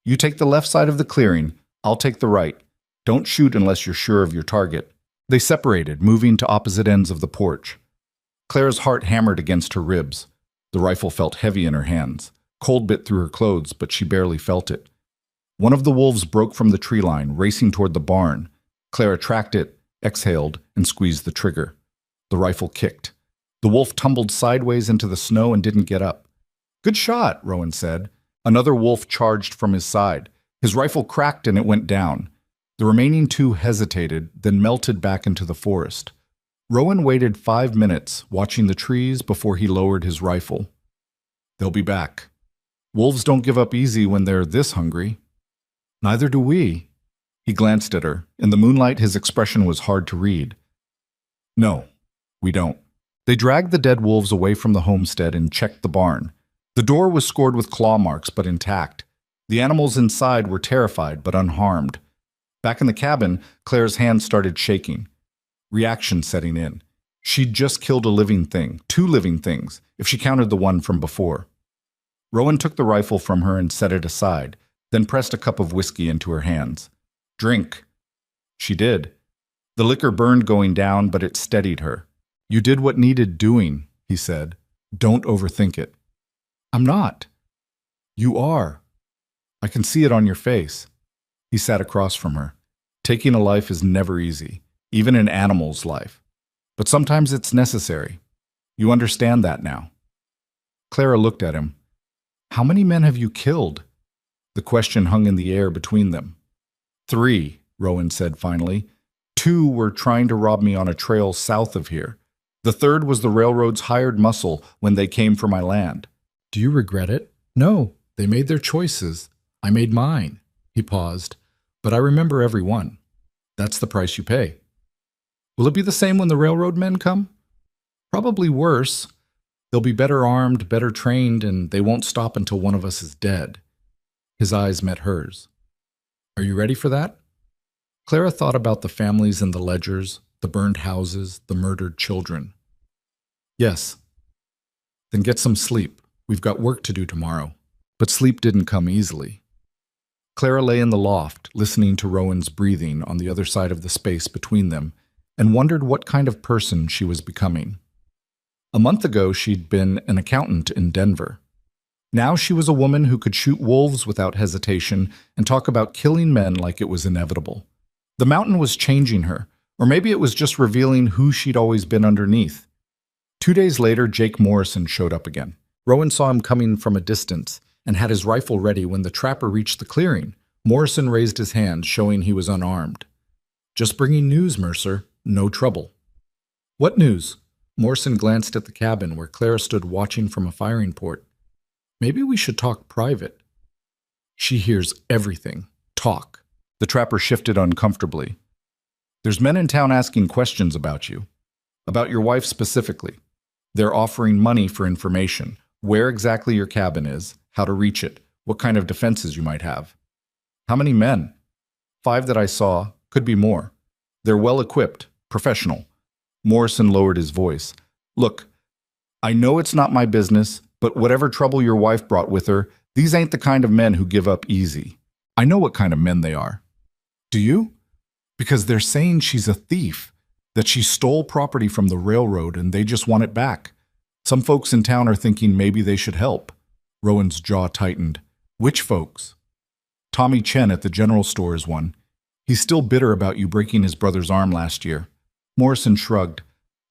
A: You take the left side of the clearing. I'll take the right. Don't shoot unless you're sure of your target. They separated, moving to opposite ends of the porch. Clara's heart hammered against her ribs. The rifle felt heavy in her hands. Cold bit through her clothes, but she barely felt it. One of the wolves broke from the tree line, racing toward the barn. Clara tracked it, exhaled, and squeezed the trigger. The rifle kicked. The wolf tumbled sideways into the snow and didn't get up. Good shot, Rowan said. Another wolf charged from his side. His rifle cracked and it went down. The remaining two hesitated, then melted back into the forest. Rowan waited 5 minutes, watching the trees before he lowered his rifle. They'll be back. Wolves don't give up easy when they're this hungry. Neither do we. He glanced at her. In the moonlight, his expression was hard to read. No, we don't. They dragged the dead wolves away from the homestead and checked the barn. The door was scored with claw marks, but intact. The animals inside were terrified, but unharmed. Back in the cabin, Claire's hands started shaking. Reaction setting in. She'd just killed a living thing, 2 living things, if she counted the one from before. Rowan took the rifle from her and set it aside, then pressed a cup of whiskey into her hands. Drink. She did. The liquor burned going down, but it steadied her. You did what needed doing, he said. Don't overthink it. I'm not. You are. I can see it on your face. He sat across from her. Taking a life is never easy, even an animal's life. But sometimes it's necessary. You understand that now. Clara looked at him. How many men have you killed? The question hung in the air between them. 3, Rowan said finally. 2 were trying to rob me on a trail south of here. The 3rd was the railroad's hired muscle when they came for my land. Do you regret it? No, they made their choices. I made mine. He paused. But I remember every one. That's the price you pay. Will it be the same when the railroad men come? Probably worse. They'll be better armed, better trained, and they won't stop until one of us is dead. His eyes met hers. Are you ready for that? Clara thought about the families in the ledgers, the burned houses, the murdered children. Yes. Then get some sleep. We've got work to do tomorrow. But sleep didn't come easily. Clara lay in the loft, listening to Rowan's breathing on the other side of the space between them, and wondered what kind of person she was becoming. A month ago, she'd been an accountant in Denver. Now she was a woman who could shoot wolves without hesitation and talk about killing men like it was inevitable. The mountain was changing her, or maybe it was just revealing who she'd always been underneath. 2 days later, Jake Morrison showed up again. Rowan saw him coming from a distance and had his rifle ready when the trapper reached the clearing. Morrison raised his hand, showing he was unarmed. Just bringing news, Mercer. No trouble. What news? Morrison glanced at the cabin where Clara stood watching from a firing port. Maybe we should talk private. She hears everything. Talk. The trapper shifted uncomfortably. There's men in town asking questions about you. About your wife specifically. They're offering money for information. Where exactly your cabin is, how to reach it, what kind of defenses you might have. How many men? 5 that I saw, could be more. They're well equipped, professional. Morrison lowered his voice. Look, I know it's not my business, but whatever trouble your wife brought with her, these ain't the kind of men who give up easy. I know what kind of men they are. Do you? Because they're saying she's a thief, that she stole property from the railroad and they just want it back. Some folks in town are thinking maybe they should help. Rowan's jaw tightened. Which folks? Tommy Chen at the general store is one. He's still bitter about you breaking his brother's arm last year. Morrison shrugged.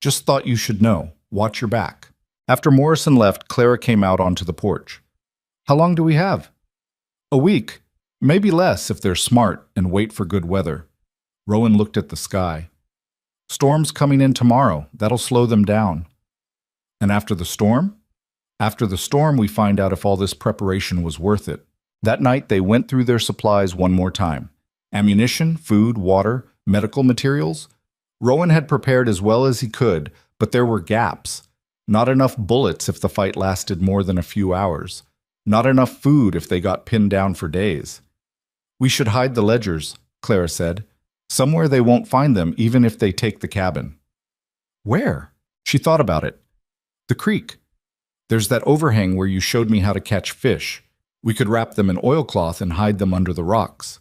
A: Just thought you should know. Watch your back. After Morrison left, Clara came out onto the porch. How long do we have? A week. Maybe less if they're smart and wait for good weather. Rowan looked at the sky. Storm's coming in tomorrow. That'll slow them down. And after the storm? After the storm, we find out if all this preparation was worth it. That night, they went through their supplies one more time. Ammunition, food, water, medical materials. Rowan had prepared as well as he could, but there were gaps. Not enough bullets if the fight lasted more than a few hours. Not enough food if they got pinned down for days. We should hide the ledgers, Clara said. Somewhere they won't find them even if they take the cabin. Where? She thought about it. The creek. There's that overhang where you showed me how to catch fish. We could wrap them in oilcloth and hide them under the rocks.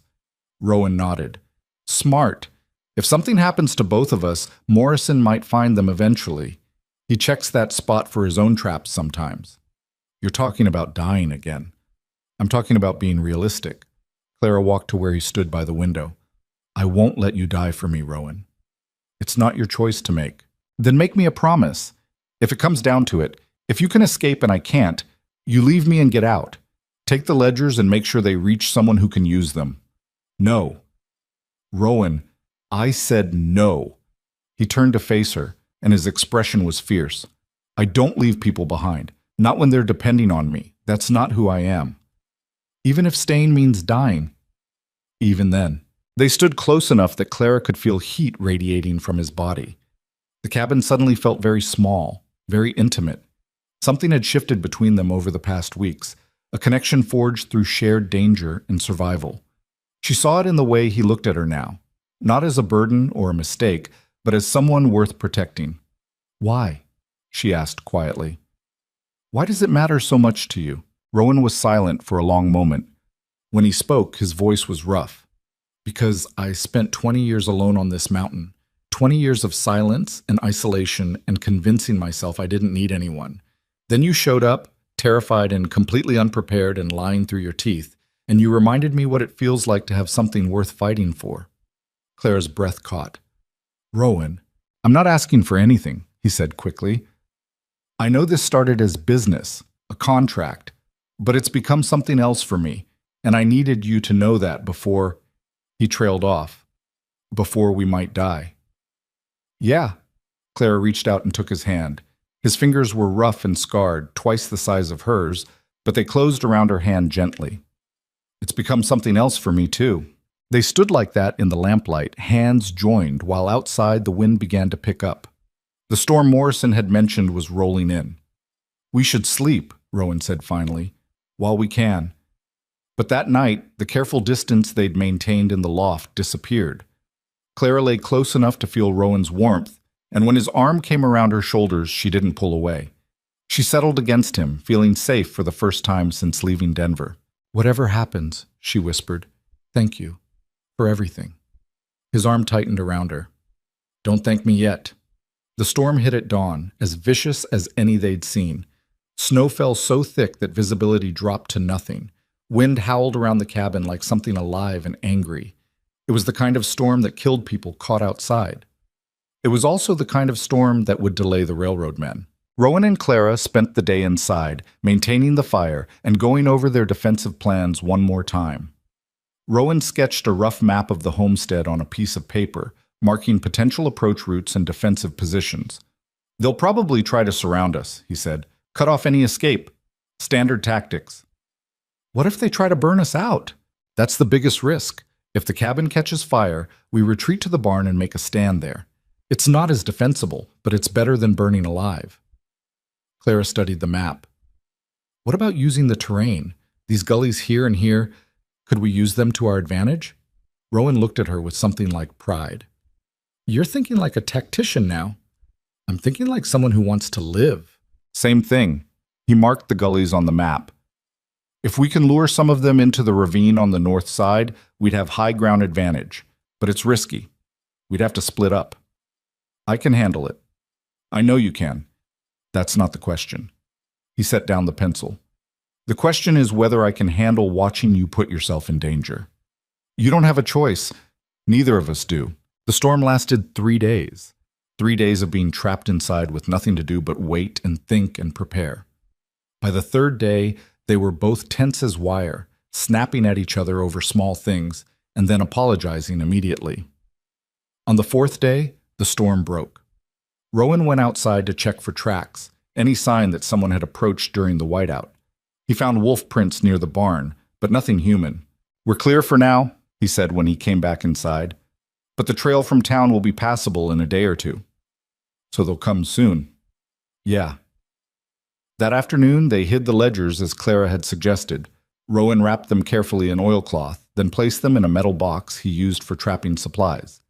A: Rowan nodded. Smart. If something happens to both of us, Morrison might find them eventually. He checks that spot for his own traps sometimes. You're talking about dying again. I'm talking about being realistic. Clara walked to where he stood by the window. I won't let you die for me, Rowan. It's not your choice to make. Then make me a promise. If it comes down to it, if you can escape and I can't, you leave me and get out. Take the ledgers and make sure they reach someone who can use them. No. Rowan, I said no. He turned to face her, and his expression was fierce. I don't leave people behind, not when they're depending on me. That's not who I am. Even if staying means dying. Even then. They stood close enough that Clara could feel heat radiating from his body. The cabin suddenly felt very small, very intimate. Something had shifted between them over the past weeks, a connection forged through shared danger and survival. She saw it in the way he looked at her now, not as a burden or a mistake, but as someone worth protecting. Why? She asked quietly. Why does it matter so much to you? Rowan was silent for a long moment. When he spoke, his voice was rough. Because I spent 20 years alone on this mountain, 20 years of silence and isolation and convincing myself I didn't need anyone. Then you showed up, terrified and completely unprepared and lying through your teeth, and you reminded me what it feels like to have something worth fighting for. Clara's breath caught. Rowan, I'm not asking for anything, he said quickly. I know this started as business, a contract, but it's become something else for me, and I needed you to know that before... He trailed off. Before we might die. Yeah. Clara reached out and took his hand. His fingers were rough and scarred, twice the size of hers, but they closed around her hand gently. It's become something else for me, too. They stood like that in the lamplight, hands joined, while outside the wind began to pick up. The storm Morrison had mentioned was rolling in. We should sleep, Rowan said finally, while we can. But that night, the careful distance they'd maintained in the loft disappeared. Clara lay close enough to feel Rowan's warmth, and when his arm came around her shoulders, she didn't pull away. She settled against him, feeling safe for the first time since leaving Denver. Whatever happens, she whispered, thank you for everything. His arm tightened around her. Don't thank me yet. The storm hit at dawn, as vicious as any they'd seen. Snow fell so thick that visibility dropped to nothing. Wind howled around the cabin like something alive and angry. It was the kind of storm that killed people caught outside. It was also the kind of storm that would delay the railroad men. Rowan and Clara spent the day inside, maintaining the fire and going over their defensive plans one more time. Rowan sketched a rough map of the homestead on a piece of paper, marking potential approach routes and defensive positions. They'll probably try to surround us, he said. Cut off any escape. Standard tactics. What if they try to burn us out? That's the biggest risk. If the cabin catches fire, we retreat to the barn and make a stand there. It's not as defensible, but it's better than burning alive. Clara studied the map. What about using the terrain? These gullies here and here, could we use them to our advantage? Rowan looked at her with something like pride. You're thinking like a tactician now. I'm thinking like someone who wants to live. Same thing. He marked the gullies on the map. If we can lure some of them into the ravine on the north side, we'd have high ground advantage. But it's risky. We'd have to split up. I can handle it. I know you can. That's not the question. He set down the pencil. The question is whether I can handle watching you put yourself in danger. You don't have a choice. Neither of us do. The storm lasted 3 days. 3 days of being trapped inside with nothing to do but wait and think and prepare. By the third day, they were both tense as wire, snapping at each other over small things, and then apologizing immediately. On the fourth day, the storm broke. Rowan went outside to check for tracks, any sign that someone had approached during the whiteout. He found wolf prints near the barn, but nothing human. We're clear for now, he said when he came back inside. But the trail from town will be passable in a day or two. So they'll come soon. Yeah. That afternoon, they hid the ledgers as Clara had suggested. Rowan wrapped them carefully in oilcloth, then placed them in a metal box he used for trapping supplies.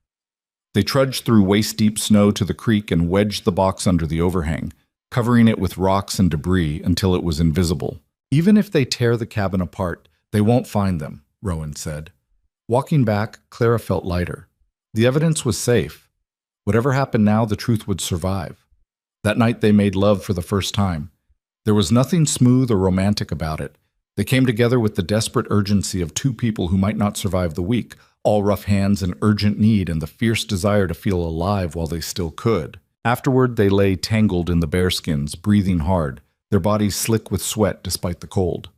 A: They trudged through waist-deep snow to the creek and wedged the box under the overhang, covering it with rocks and debris until it was invisible. "Even if they tear the cabin apart, they won't find them," Rowan said. Walking back, Clara felt lighter. The evidence was safe. Whatever happened now, the truth would survive. That night they made love for the first time. There was nothing smooth or romantic about it. They came together with the desperate urgency of two people who might not survive the week, all rough hands and urgent need and the fierce desire to feel alive while they still could. Afterward, they lay tangled in the bearskins, breathing hard, their bodies slick with sweat despite the cold.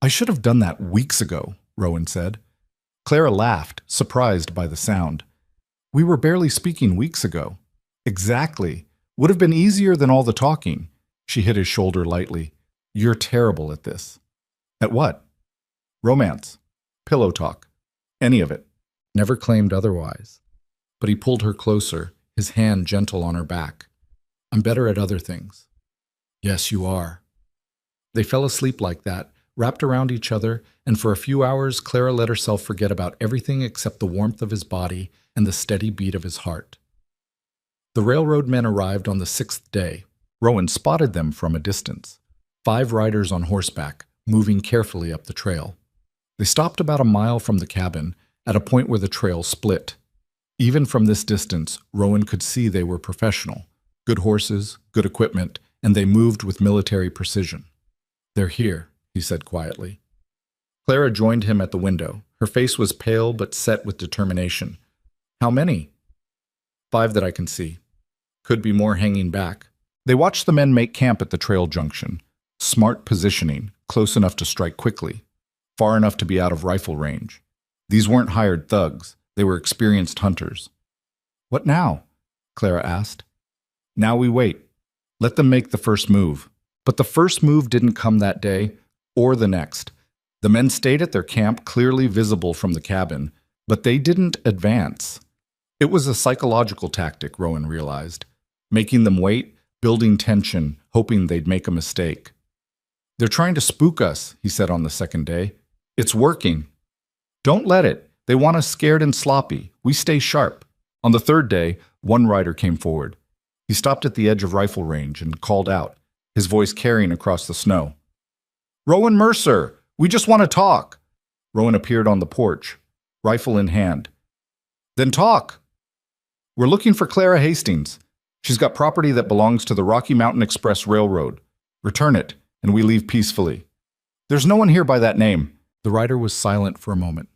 A: "I should have done that weeks ago," Rowan said. Clara laughed, surprised by the sound. "We were barely speaking weeks ago." "Exactly. Would have been easier than all the talking." She hit his shoulder lightly. "You're terrible at this." "At what?" "Romance. Pillow talk. Any of it." Never claimed otherwise. But he pulled her closer, his hand gentle on her back. "I'm better at other things." "Yes, you are." They fell asleep like that, wrapped around each other, and for a few hours Clara let herself forget about everything except the warmth of his body and the steady beat of his heart. The railroad men arrived on the 6th day. Rowan spotted them from a distance. 5 riders on horseback, moving carefully up the trail. They stopped about a mile from the cabin, at a point where the trail split. Even from this distance, Rowan could see they were professional. Good horses, good equipment, and they moved with military precision. "They're here," he said quietly. Clara joined him at the window. Her face was pale but set with determination. "How many?" "5 that I can see. Could be more hanging back." They watched the men make camp at the trail junction. Smart positioning, close enough to strike quickly, far enough to be out of rifle range. These weren't hired thugs. They were experienced hunters. "What now?" Clara asked. "Now we wait. Let them make the first move." But the first move didn't come that day, or the next. The men stayed at their camp, clearly visible from the cabin, but they didn't advance. It was a psychological tactic, Rowan realized. Making them wait, building tension, hoping they'd make a mistake. "They're trying to spook us," he said on the second day. "It's working." "Don't let it. They want us scared and sloppy. We stay sharp." On the third day, one rider came forward. He stopped at the edge of rifle range and called out, his voice carrying across the snow. "Rowan Mercer, we just want to talk." Rowan appeared on the porch, rifle in hand. "Then talk." "We're looking for Clara Hastings. She's got property that belongs to the Rocky Mountain Express Railroad. Return it, and we leave peacefully." "There's no one here by that name." The rider was silent for a moment.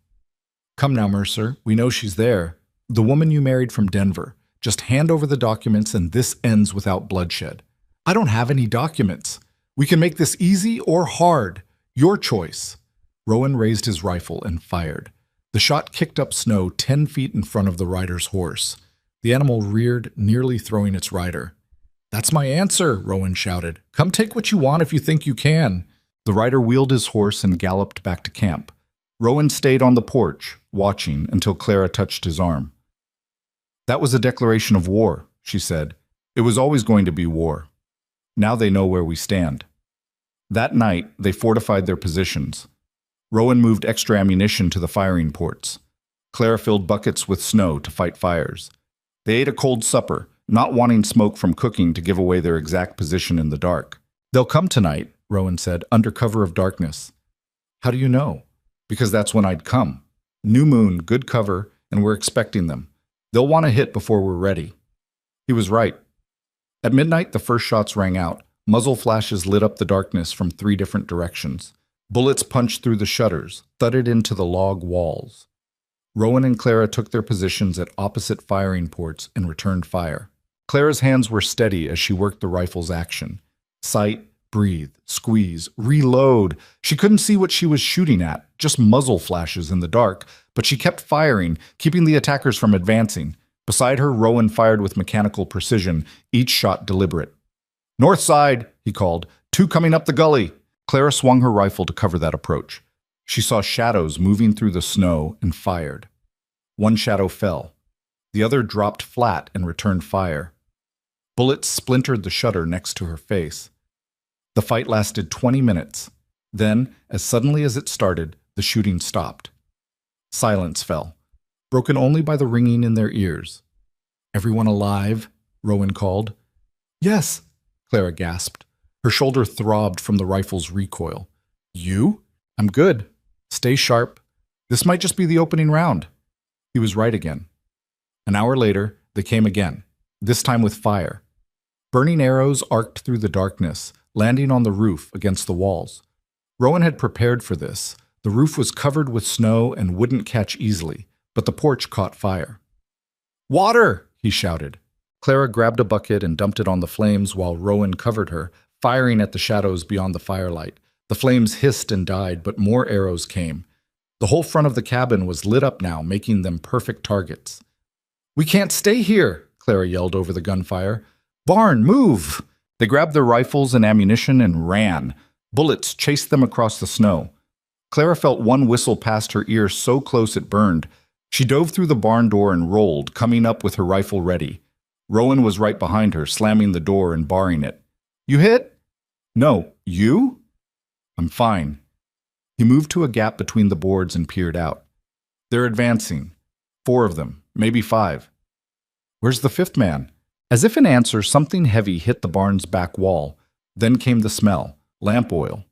A: "Come now, Mercer, we know she's there. The woman you married from Denver. Just hand over the documents and this ends without bloodshed." "I don't have any documents. We can make this easy or hard. Your choice." Rowan raised his rifle and fired. The shot kicked up snow 10 feet in front of the rider's horse. The animal reared, nearly throwing its rider. "That's my answer," Rowan shouted. "Come take what you want if you think you can." The rider wheeled his horse and galloped back to camp. Rowan stayed on the porch, watching until Clara touched his arm. "That was a declaration of war," she said. "It was always going to be war. Now they know where we stand." That night, they fortified their positions. Rowan moved extra ammunition to the firing ports. Clara filled buckets with snow to fight fires. They ate a cold supper, not wanting smoke from cooking to give away their exact position in the dark. "They'll come tonight," Rowan said, "under cover of darkness." "How do you know?" "Because that's when I'd come. New moon, good cover, and we're expecting them. They'll want to hit before we're ready." He was right. At midnight, the first shots rang out. Muzzle flashes lit up the darkness from 3 different directions. Bullets punched through the shutters, thudded into the log walls. Rowan and Clara took their positions at opposite firing ports and returned fire. Clara's hands were steady as she worked the rifle's action. Sight, breathe, squeeze, reload. She couldn't see what she was shooting at, just muzzle flashes in the dark, but she kept firing, keeping the attackers from advancing. Beside her, Rowan fired with mechanical precision, each shot deliberate. "North side," he called. "2 coming up the gully." Clara swung her rifle to cover that approach. She saw shadows moving through the snow and fired. One shadow fell. The other dropped flat and returned fire. Bullets splintered the shutter next to her face. The fight lasted 20 minutes. Then, as suddenly as it started, the shooting stopped. Silence fell, broken only by the ringing in their ears. "Everyone alive?" Rowan called. "Yes," Clara gasped. Her shoulder throbbed from the rifle's recoil. "You?" "I'm good. Stay sharp. This might just be the opening round." He was right again. An hour later, they came again, this time with fire. Burning arrows arced through the darkness, landing on the roof against the walls. Rowan had prepared for this. The roof was covered with snow and wouldn't catch easily, but the porch caught fire. "Water!" he shouted. Clara grabbed a bucket and dumped it on the flames while Rowan covered her, firing at the shadows beyond the firelight. The flames hissed and died, but more arrows came. The whole front of the cabin was lit up now, making them perfect targets. "We can't stay here!" Clara yelled over the gunfire. "Barn, move!" They grabbed their rifles and ammunition and ran. Bullets chased them across the snow. Clara felt one whistle past her ear so close it burned. She dove through the barn door and rolled, coming up with her rifle ready. Rowan was right behind her, slamming the door and barring it. "You hit?" "No. You?" "I'm fine." He moved to a gap between the boards and peered out. "They're advancing. 4 of them, maybe 5. "Where's the 5th man?" As if in answer, something heavy hit the barn's back wall. Then came the smell. Lamp oil.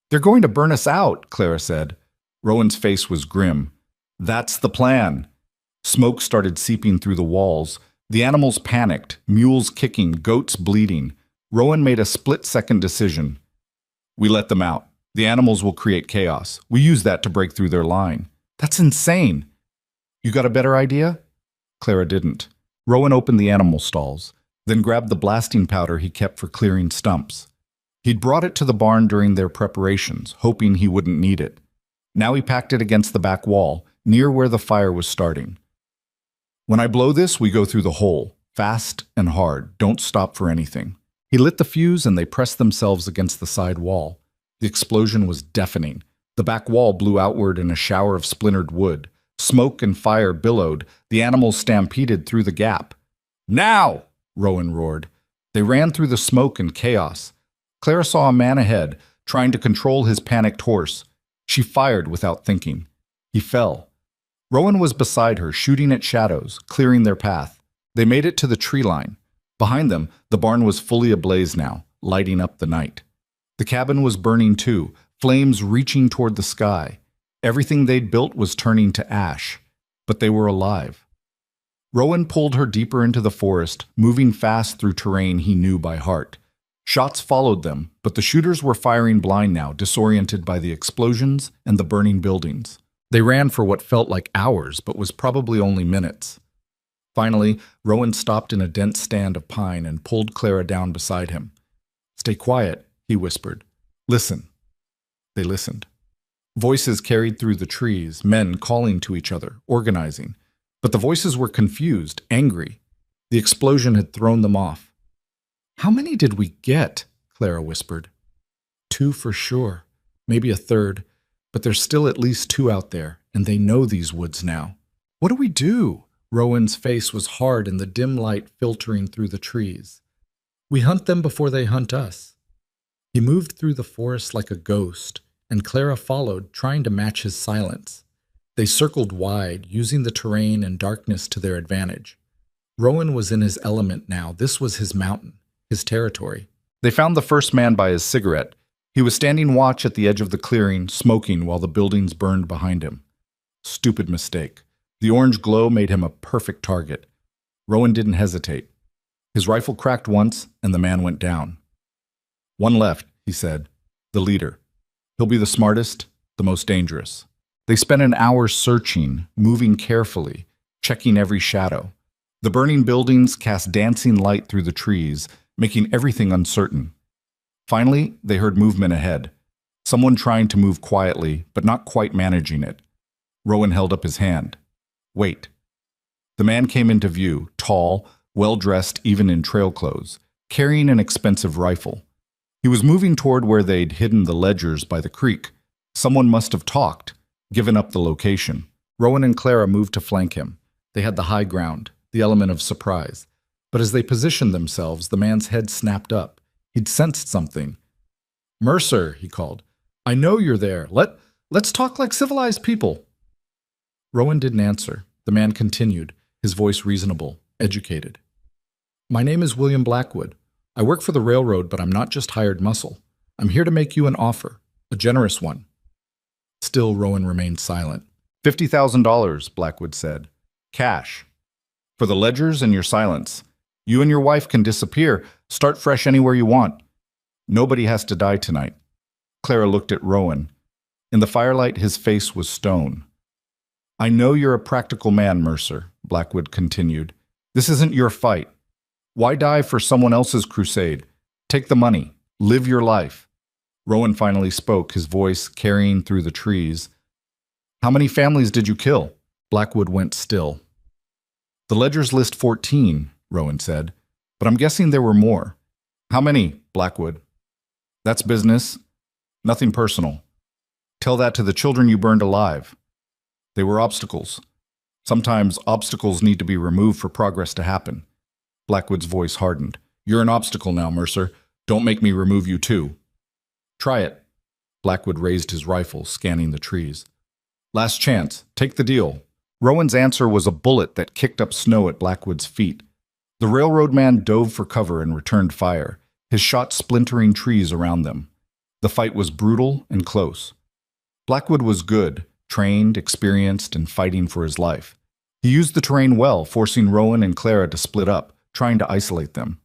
A: "They're going to burn us out," Clara said. Rowan's face was grim. "That's the plan." Smoke started seeping through the walls. The animals panicked, mules kicking, goats bleeding. Rowan made a split-second decision. "We let them out. The animals will create chaos. We use that to break through their line." "That's insane." "You got a better idea?" Clara didn't. Rowan opened the animal stalls, then grabbed the blasting powder he kept for clearing stumps. He'd brought it to the barn during their preparations, hoping he wouldn't need it. Now he packed it against the back wall, near where the fire was starting. "When I blow this, we go through the hole. Fast and hard. Don't stop for anything." He lit the fuse and they pressed themselves against the side wall. The explosion was deafening. The back wall blew outward in a shower of splintered wood. Smoke and fire billowed. The animals stampeded through the gap. "Now!" Rowan roared. They ran through the smoke and chaos. Clara saw a man ahead, trying to control his panicked horse. She fired without thinking. He fell. Rowan was beside her, shooting at shadows, clearing their path. They made it to the tree line. Behind them, the barn was fully ablaze now, lighting up the night. The cabin was burning too, flames reaching toward the sky. Everything they'd built was turning to ash, but they were alive. Rowan pulled her deeper into the forest, moving fast through terrain he knew by heart. Shots followed them, but the shooters were firing blind now, disoriented by the explosions and the burning buildings. They ran for what felt like hours, but was probably only minutes. Finally, Rowan stopped in a dense stand of pine and pulled Clara down beside him. "Stay quiet," he whispered. "Listen." They listened. Voices carried through the trees, men calling to each other, organizing. But the voices were confused, angry. The explosion had thrown them off. "How many did we get?" Clara whispered. 2 for sure, maybe a third, but there's still at least 2 out there, and they know these woods now. "What do we do?" Rowan's face was hard in the dim light filtering through the trees. "We hunt them before they hunt us." He moved through the forest like a ghost, and Clara followed, trying to match his silence. They circled wide, using the terrain and darkness to their advantage. Rowan was in his element now. This was his mountain, his territory. They found the first man by his cigarette. He was standing watch at the edge of the clearing, smoking while the buildings burned behind him. Stupid mistake. The orange glow made him a perfect target. Rowan didn't hesitate. His rifle cracked once, and the man went down. "One left," he said. "The leader. He'll be the smartest, the most dangerous." They spent an hour searching, moving carefully, checking every shadow. The burning buildings cast dancing light through the trees, making everything uncertain. Finally, they heard movement ahead. Someone trying to move quietly, but not quite managing it. Rowan held up his hand. "Wait." The man came into view, tall, well-dressed even in trail clothes, carrying an expensive rifle. He was moving toward where they'd hidden the ledgers by the creek. Someone must have talked, given up the location. Rowan and Clara moved to flank him. They had the high ground, the element of surprise. But as they positioned themselves, the man's head snapped up. He'd sensed something. "Mercer," he called. "I know you're there. Let's talk like civilized people." Rowan didn't answer. The man continued, his voice reasonable, educated. My name is William Blackwood. I work for the railroad, but I'm not just hired muscle. I'm here to make you an offer, a generous one. Still, Rowan remained silent. $50,000, Blackwood said. Cash. For the ledgers and your silence. You and your wife can disappear, start fresh anywhere you want. Nobody has to die tonight. Clara looked at Rowan. In the firelight, his face was stone. I know you're a practical man, Mercer, Blackwood continued. This isn't your fight. Why die for someone else's crusade? Take the money. Live your life. Rowan finally spoke, his voice carrying through the trees. How many families did you kill? Blackwood went still. The ledgers list 14, Rowan said, but I'm guessing there were more. How many, Blackwood? That's business. Nothing personal. Tell that to the children you burned alive. They were obstacles. Sometimes obstacles need to be removed for progress to happen. Blackwood's voice hardened. You're an obstacle now, Mercer. Don't make me remove you too. Try it. Blackwood raised his rifle, scanning the trees. Last chance. Take the deal. Rowan's answer was a bullet that kicked up snow at Blackwood's feet. The railroad man dove for cover and returned fire, his shot splintering trees around them. The fight was brutal and close. Blackwood was good, trained, experienced, and fighting for his life. He used the terrain well, forcing Rowan and Clara to split up, trying to isolate them.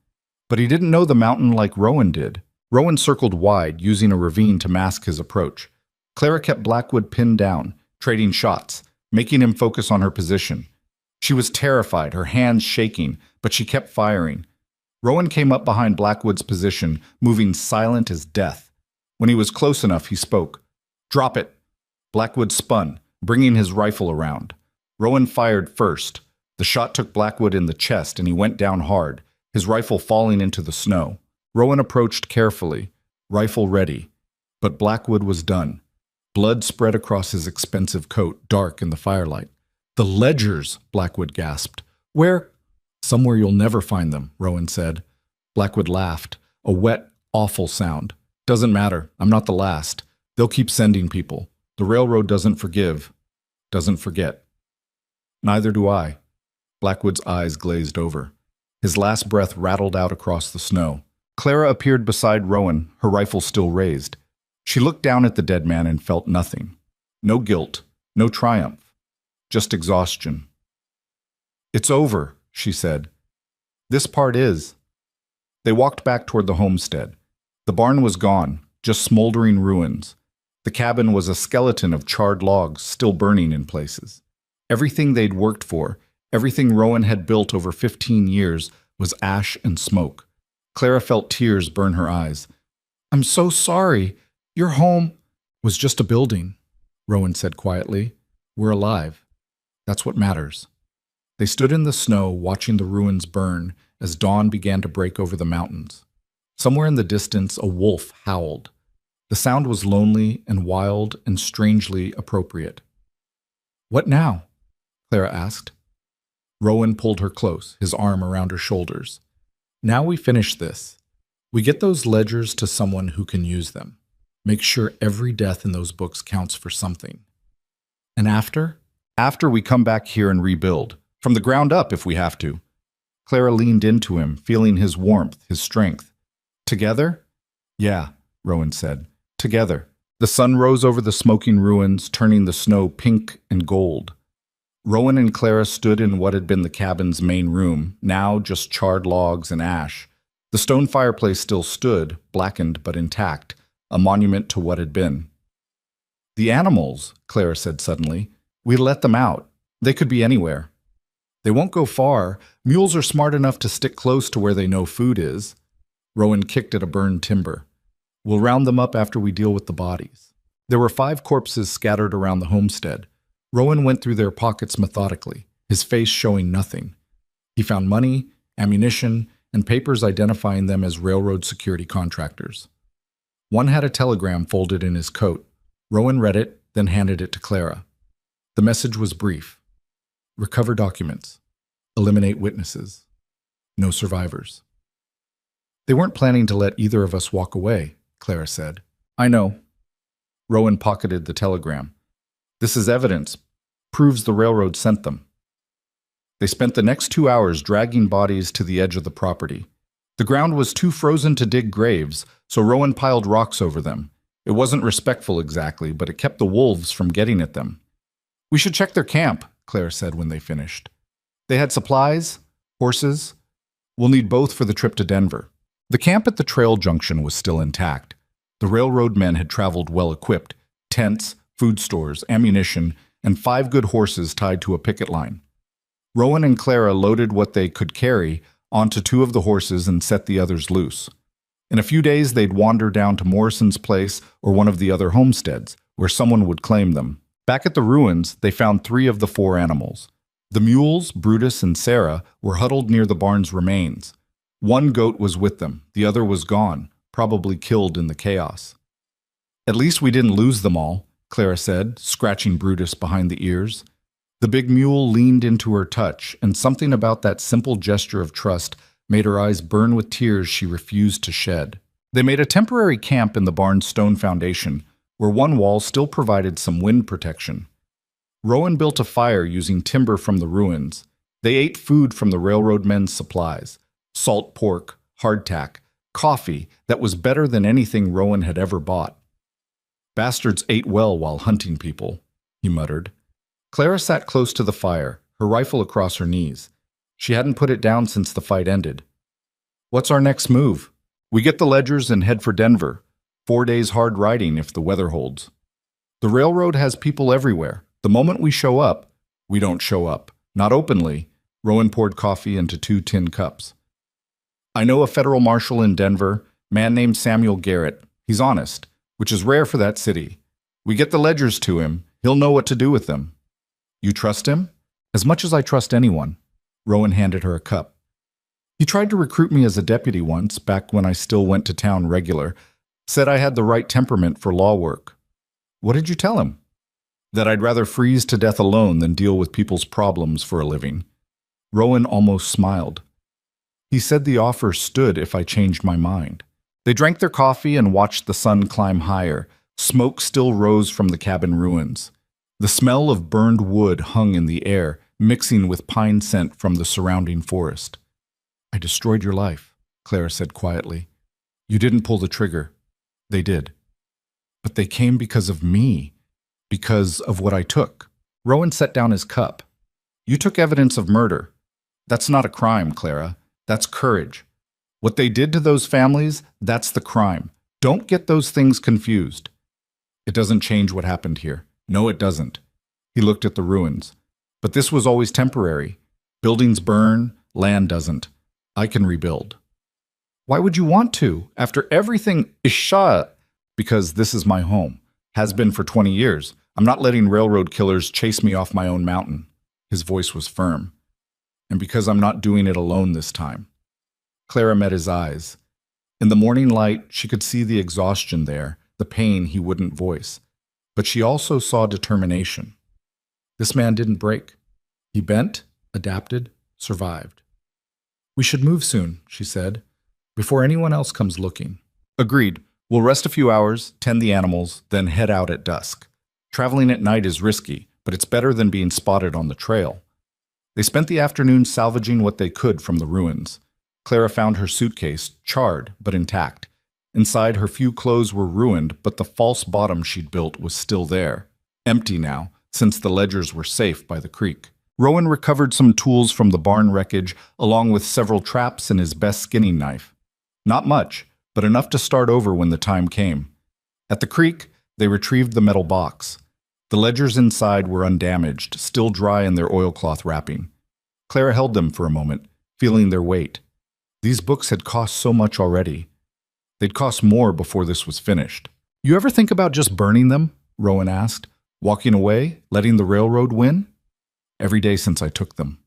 A: But he didn't know the mountain like Rowan did. Rowan circled wide, using a ravine to mask his approach. Clara kept Blackwood pinned down, trading shots, making him focus on her position. She was terrified, her hands shaking, but she kept firing. Rowan came up behind Blackwood's position, moving silent as death. When he was close enough, he spoke. Drop it. Blackwood spun, bringing his rifle around. Rowan fired first. The shot took Blackwood in the chest, and he went down hard, his rifle falling into the snow. Rowan approached carefully, rifle ready. But Blackwood was done. Blood spread across his expensive coat, dark in the firelight. The ledgers, Blackwood gasped. Where? Somewhere you'll never find them, Rowan said. Blackwood laughed, a wet, awful sound. Doesn't matter, I'm not the last. They'll keep sending people. The railroad doesn't forgive, doesn't forget. Neither do I. Blackwood's eyes glazed over. His last breath rattled out across the snow. Clara appeared beside Rowan, her rifle still raised. She looked down at the dead man and felt nothing. No guilt, no triumph, just exhaustion. It's over, she said. This part is. They walked back toward the homestead. The barn was gone, just smoldering ruins. The cabin was a skeleton of charred logs, still burning in places. Everything they'd worked for, everything Rowan had built over 15 years, was ash and smoke. Clara felt tears burn her eyes. I'm so sorry. Your home was just a building, Rowan said quietly. We're alive. That's what matters. They stood in the snow, watching the ruins burn as dawn began to break over the mountains. Somewhere in the distance, a wolf howled. The sound was lonely and wild and strangely appropriate. What now? Clara asked. Rowan pulled her close, his arm around her shoulders. Now we finish this. We get those ledgers to someone who can use them. Make sure every death in those books counts for something. And after? After we come back here and rebuild. From the ground up if we have to. Clara leaned into him, feeling his warmth, his strength. Together? Yeah, Rowan said. Together. The sun rose over the smoking ruins, turning the snow pink and gold. Rowan and Clara stood in what had been the cabin's main room, now just charred logs and ash. The stone fireplace still stood, blackened but intact, a monument to what had been. The animals, Clara said suddenly. We let them out. They could be anywhere. They won't go far. Mules are smart enough to stick close to where they know food is. Rowan kicked at a burned timber. We'll round them up after we deal with the bodies. There were 5 corpses scattered around the homestead. Rowan went through their pockets methodically, his face showing nothing. He found money, ammunition, and papers identifying them as railroad security contractors. One had a telegram folded in his coat. Rowan read it, then handed it to Clara. The message was brief. Recover documents. Eliminate witnesses. No survivors. They weren't planning to let either of us walk away, Clara said. I know. Rowan pocketed the telegram. This is evidence. Proves the railroad sent them. They spent the next 2 hours dragging bodies to the edge of the property. The ground was too frozen to dig graves, so Rowan piled rocks over them. It wasn't respectful exactly, but it kept the wolves from getting at them. "We should check their camp," Claire said when they finished. "They had supplies, horses. We'll need both for the trip to Denver." The camp at the trail junction was still intact. The railroad men had traveled well equipped: tents, food stores, ammunition, and 5 good horses tied to a picket line. Rowan and Clara loaded what they could carry onto 2 of the horses and set the others loose. In a few days, they'd wander down to Morrison's place or one of the other homesteads, where someone would claim them. Back at the ruins, they found 3 of the 4 animals. The mules, Brutus and Sarah, were huddled near the barn's remains. 1 goat was with them, the other was gone, probably killed in the chaos. "At least we didn't lose them all," Clara said, scratching Brutus behind the ears. The big mule leaned into her touch, and something about that simple gesture of trust made her eyes burn with tears she refused to shed. They made a temporary camp in the barn's stone foundation, where one wall still provided some wind protection. Rowan built a fire using timber from the ruins. They ate food from the railroad men's supplies: salt pork, hardtack, coffee that was better than anything Rowan had ever bought. "Bastards ate well while hunting people," he muttered. Clara sat close to the fire, her rifle across her knees. She hadn't put it down since the fight ended. "What's our next move?" "We get the ledgers and head for Denver. 4 days hard riding if the weather holds. The railroad has people everywhere. The moment we show up, we don't show up. Not openly." Rowan poured coffee into 2 tin cups. "I know a federal marshal in Denver, man named Samuel Garrett. He's honest, which is rare for that city. We get the ledgers to him. He'll know what to do with them." "You trust him?" "As much as I trust anyone." Rowan handed her a cup. "He tried to recruit me as a deputy once, back when I still went to town regular. Said I had the right temperament for law work." "What did you tell him?" "That I'd rather freeze to death alone than deal with people's problems for a living." Rowan almost smiled. "He said the offer stood if I changed my mind." They drank their coffee and watched the sun climb higher. Smoke still rose from the cabin ruins. The smell of burned wood hung in the air, mixing with pine scent from the surrounding forest. "I destroyed your life," Clara said quietly. "You didn't pull the trigger. They did. But they came because of me, because of what I took." Rowan set down his cup. "You took evidence of murder. That's not a crime, Clara. That's courage. What they did to those families, that's the crime. Don't get those things confused. It doesn't change what happened here. No, it doesn't." He looked at the ruins. "But this was always temporary. Buildings burn, land doesn't. I can rebuild." "Why would you want to, after everything is shot?" "Because this is my home. Has been for 20 years. I'm not letting railroad killers chase me off my own mountain." His voice was firm. "And because I'm not doing it alone this time." Clara met his eyes. In the morning light, she could see the exhaustion there, the pain he wouldn't voice. But she also saw determination. This man didn't break. He bent, adapted, survived. "We should move soon," she said, "before anyone else comes looking." "Agreed. We'll rest a few hours, tend the animals, then head out at dusk. Traveling at night is risky, but it's better than being spotted on the trail." They spent the afternoon salvaging what they could from the ruins. Clara found her suitcase, charred but intact. Inside, her few clothes were ruined, but the false bottom she'd built was still there. Empty now, since the ledgers were safe by the creek. Rowan recovered some tools from the barn wreckage, along with several traps and his best skinning knife. Not much, but enough to start over when the time came. At the creek, they retrieved the metal box. The ledgers inside were undamaged, still dry in their oilcloth wrapping. Clara held them for a moment, feeling their weight. These books had cost so much already. They'd cost more before this was finished. "You ever think about just burning them?" Rowan asked. "Walking away, letting the railroad win?" "Every day since I took them."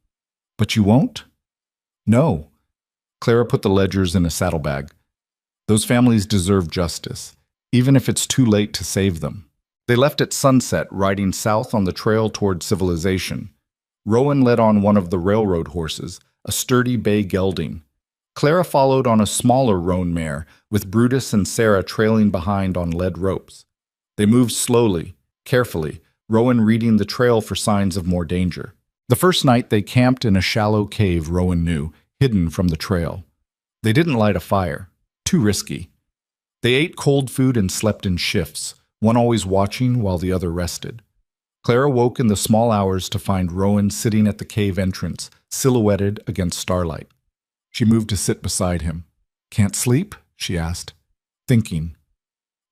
A: "But you won't?" "No." Clara put the ledgers in a saddlebag. "Those families deserve justice, even if it's too late to save them." They left at sunset, riding south on the trail toward civilization. Rowan led on one of the railroad horses, a sturdy bay gelding. Clara followed on a smaller roan mare, with Brutus and Sarah trailing behind on lead ropes. They moved slowly, carefully, Rowan reading the trail for signs of more danger. The first night they camped in a shallow cave Rowan knew, hidden from the trail. They didn't light a fire. Too risky. They ate cold food and slept in shifts, one always watching while the other rested. Clara woke in the small hours to find Rowan sitting at the cave entrance, silhouetted against starlight. She moved to sit beside him. "Can't sleep?" she asked. "Thinking."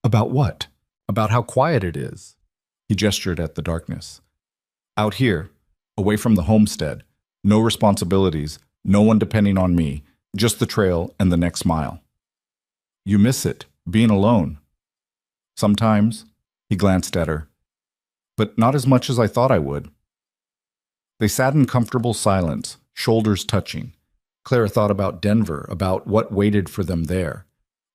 A: "About what?" "About how quiet it is." He gestured at the darkness. "Out here, away from the homestead, no responsibilities, no one depending on me, just the trail and the next mile." "You miss it, being alone." "Sometimes," he glanced at her, "but not as much as I thought I would." They sat in comfortable silence, shoulders touching. Clara thought about Denver, about what waited for them there.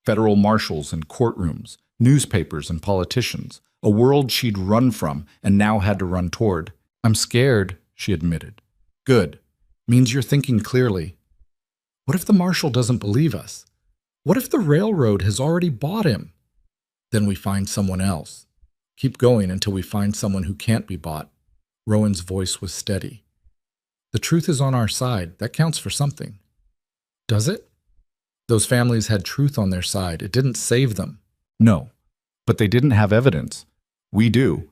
A: Federal marshals and courtrooms, newspapers and politicians, a world she'd run from and now had to run toward. "I'm scared," she admitted. "Good. Means you're thinking clearly." "What if the marshal doesn't believe us? What if the railroad has already bought him?" "Then we find someone else. Keep going until we find someone who can't be bought." Rowan's voice was steady. "The truth is on our side. That counts for something." "Does it?" "Those families had truth on their side. It didn't save them." "No, but they didn't have evidence. We do."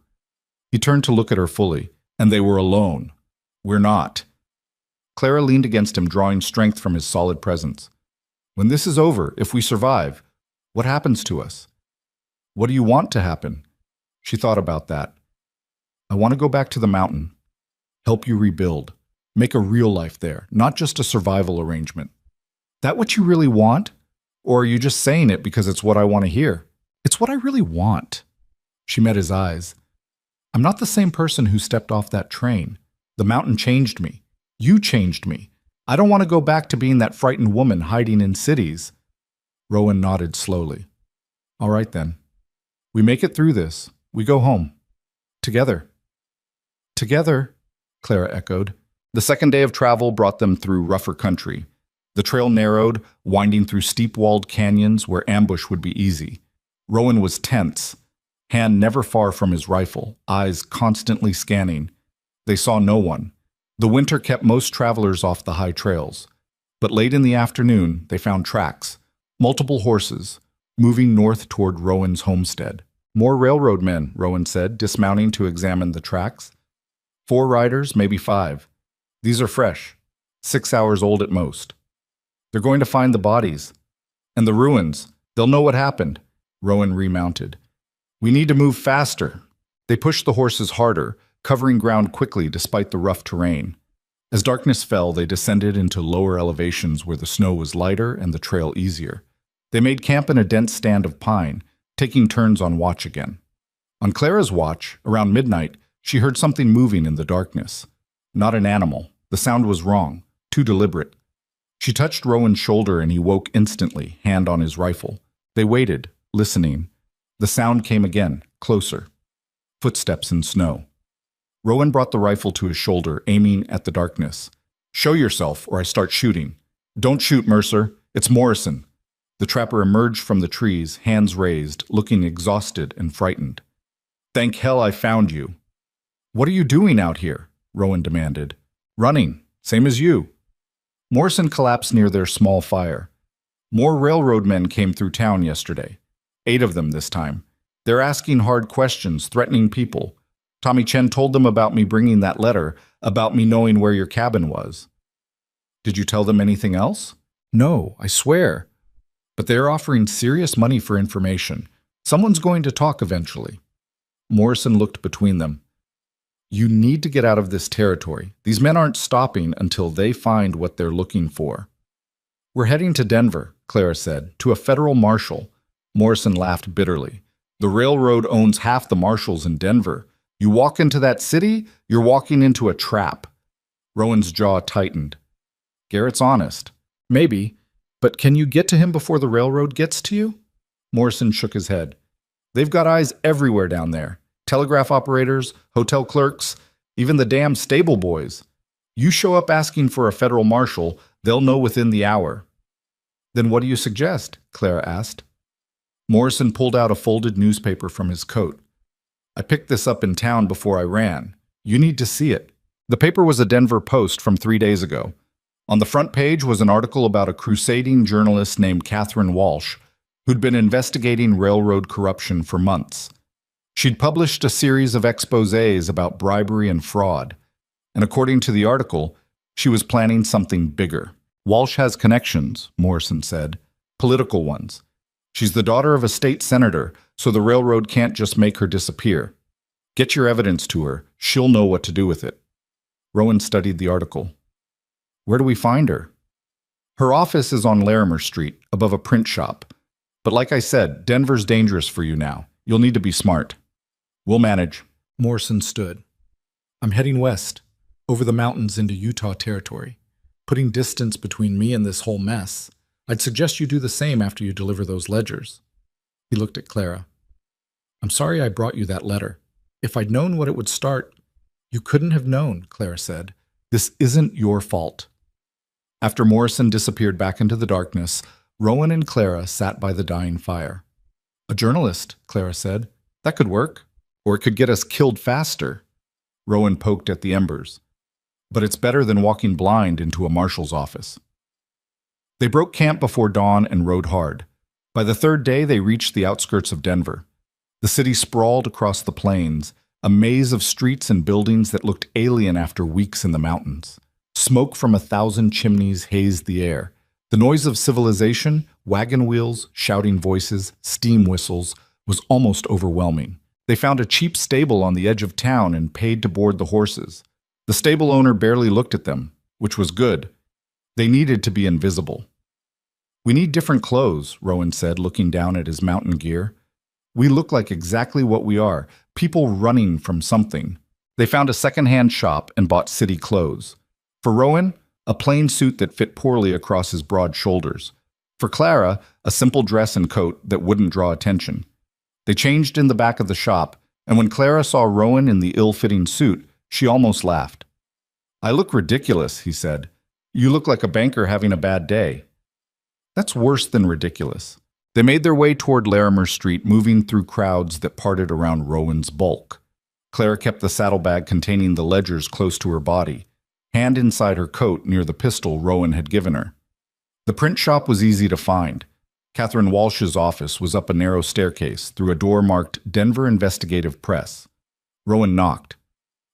A: He turned to look at her fully, and they were alone. "We're not." Clara leaned against him, drawing strength from his solid presence. "When this is over, if we survive, what happens to us? What do you want to happen?" She thought about that. "I want to go back to the mountain. Help you rebuild. Make a real life there, not just a survival arrangement." "That what you really want? Or are you just saying it because it's what I want to hear?" "It's what I really want." She met his eyes. "I'm not the same person who stepped off that train. The mountain changed me. You changed me. I don't want to go back to being that frightened woman hiding in cities." Rowan nodded slowly. "All right then. We make it through this. We go home. Together." "Together," Clara echoed. The second day of travel brought them through rougher country. The trail narrowed, winding through steep-walled canyons where ambush would be easy. Rowan was tense, hand never far from his rifle, eyes constantly scanning. They saw no one. The winter kept most travelers off the high trails. But late in the afternoon, they found tracks, multiple horses, moving north toward Rowan's homestead. "More railroad men," Rowan said, dismounting to examine the tracks. "4 riders, maybe 5. These are fresh, 6 hours old at most. They're going to find the bodies. And the ruins. They'll know what happened." Rowan remounted. "We need to move faster." They pushed the horses harder, covering ground quickly despite the rough terrain. As darkness fell, they descended into lower elevations where the snow was lighter and the trail easier. They made camp in a dense stand of pine, taking turns on watch again. On Clara's watch, around midnight, she heard something moving in the darkness. Not an animal. The sound was wrong, too deliberate. She touched Rowan's shoulder and he woke instantly, hand on his rifle. They waited, listening. The sound came again, closer. Footsteps in snow. Rowan brought the rifle to his shoulder, aiming at the darkness. "Show yourself, or I start shooting." "Don't shoot, Mercer. It's Morrison." The trapper emerged from the trees, hands raised, looking exhausted and frightened. "Thank hell I found you." "What are you doing out here?" Rowan demanded. "Running, same as you." Morrison collapsed near their small fire. "More railroad men came through town yesterday. 8 of them this time. They're asking hard questions, threatening people. Tommy Chen told them about me bringing that letter, about me knowing where your cabin was." "Did you tell them anything else?" "No, I swear. But they're offering serious money for information. Someone's going to talk eventually." Morrison looked between them. "You need to get out of this territory. These men aren't stopping until they find what they're looking for." "We're heading to Denver," Clara said, "to a federal marshal." Morrison laughed bitterly. "The railroad owns half the marshals in Denver. You walk into that city, you're walking into a trap." Rowan's jaw tightened. "Garrett's honest." "Maybe, but can you get to him before the railroad gets to you?" Morrison shook his head. "They've got eyes everywhere down there. Telegraph operators, hotel clerks, even the damn stable boys. You show up asking for a federal marshal, they'll know within the hour." "Then what do you suggest?" Clara asked. Morrison pulled out a folded newspaper from his coat. I picked this up in town before I ran. You need to see it. The paper was a Denver Post from 3 days ago. On the front page was an article about a crusading journalist named Catherine Walsh, who'd been investigating railroad corruption for months. She'd published a series of exposés about bribery and fraud, and according to the article, she was planning something bigger. Walsh has connections, Morrison said, political ones. She's the daughter of a state senator, so the railroad can't just make her disappear. Get your evidence to her. She'll know what to do with it. Rowan studied the article. Where do we find her? Her office is on Larimer Street, above a print shop. But like I said, Denver's dangerous for you now. You'll need to be smart. We'll manage. Morrison stood. I'm heading west, over the mountains into Utah territory, putting distance between me and this whole mess. I'd suggest you do the same after you deliver those ledgers. He looked at Clara. I'm sorry I brought you that letter. If I'd known what it would start... You couldn't have known, Clara said. This isn't your fault. After Morrison disappeared back into the darkness, Rowan and Clara sat by the dying fire. A journalist, Clara said. That could work. Or it could get us killed faster. Rowan poked at the embers. But it's better than walking blind into a marshal's office. They broke camp before dawn and rode hard. By the third day, they reached the outskirts of Denver. The city sprawled across the plains, a maze of streets and buildings that looked alien after weeks in the mountains. Smoke from 1,000 chimneys hazed the air. The noise of civilization, wagon wheels, shouting voices, steam whistles, was almost overwhelming. They found a cheap stable on the edge of town and paid to board the horses. The stable owner barely looked at them, which was good. They needed to be invisible. We need different clothes, Rowan said, looking down at his mountain gear. We look like exactly what we are, people running from something. They found a second-hand shop and bought city clothes. For Rowan, a plain suit that fit poorly across his broad shoulders. For Clara, a simple dress and coat that wouldn't draw attention. They changed in the back of the shop, and when Clara saw Rowan in the ill-fitting suit, she almost laughed. I look ridiculous, he said. You look like a banker having a bad day. That's worse than ridiculous. They made their way toward Larimer Street, moving through crowds that parted around Rowan's bulk. Clara kept the saddlebag containing the ledgers close to her body, hand inside her coat near the pistol Rowan had given her. The print shop was easy to find. Catherine Walsh's office was up a narrow staircase through a door marked Denver Investigative Press. Rowan knocked.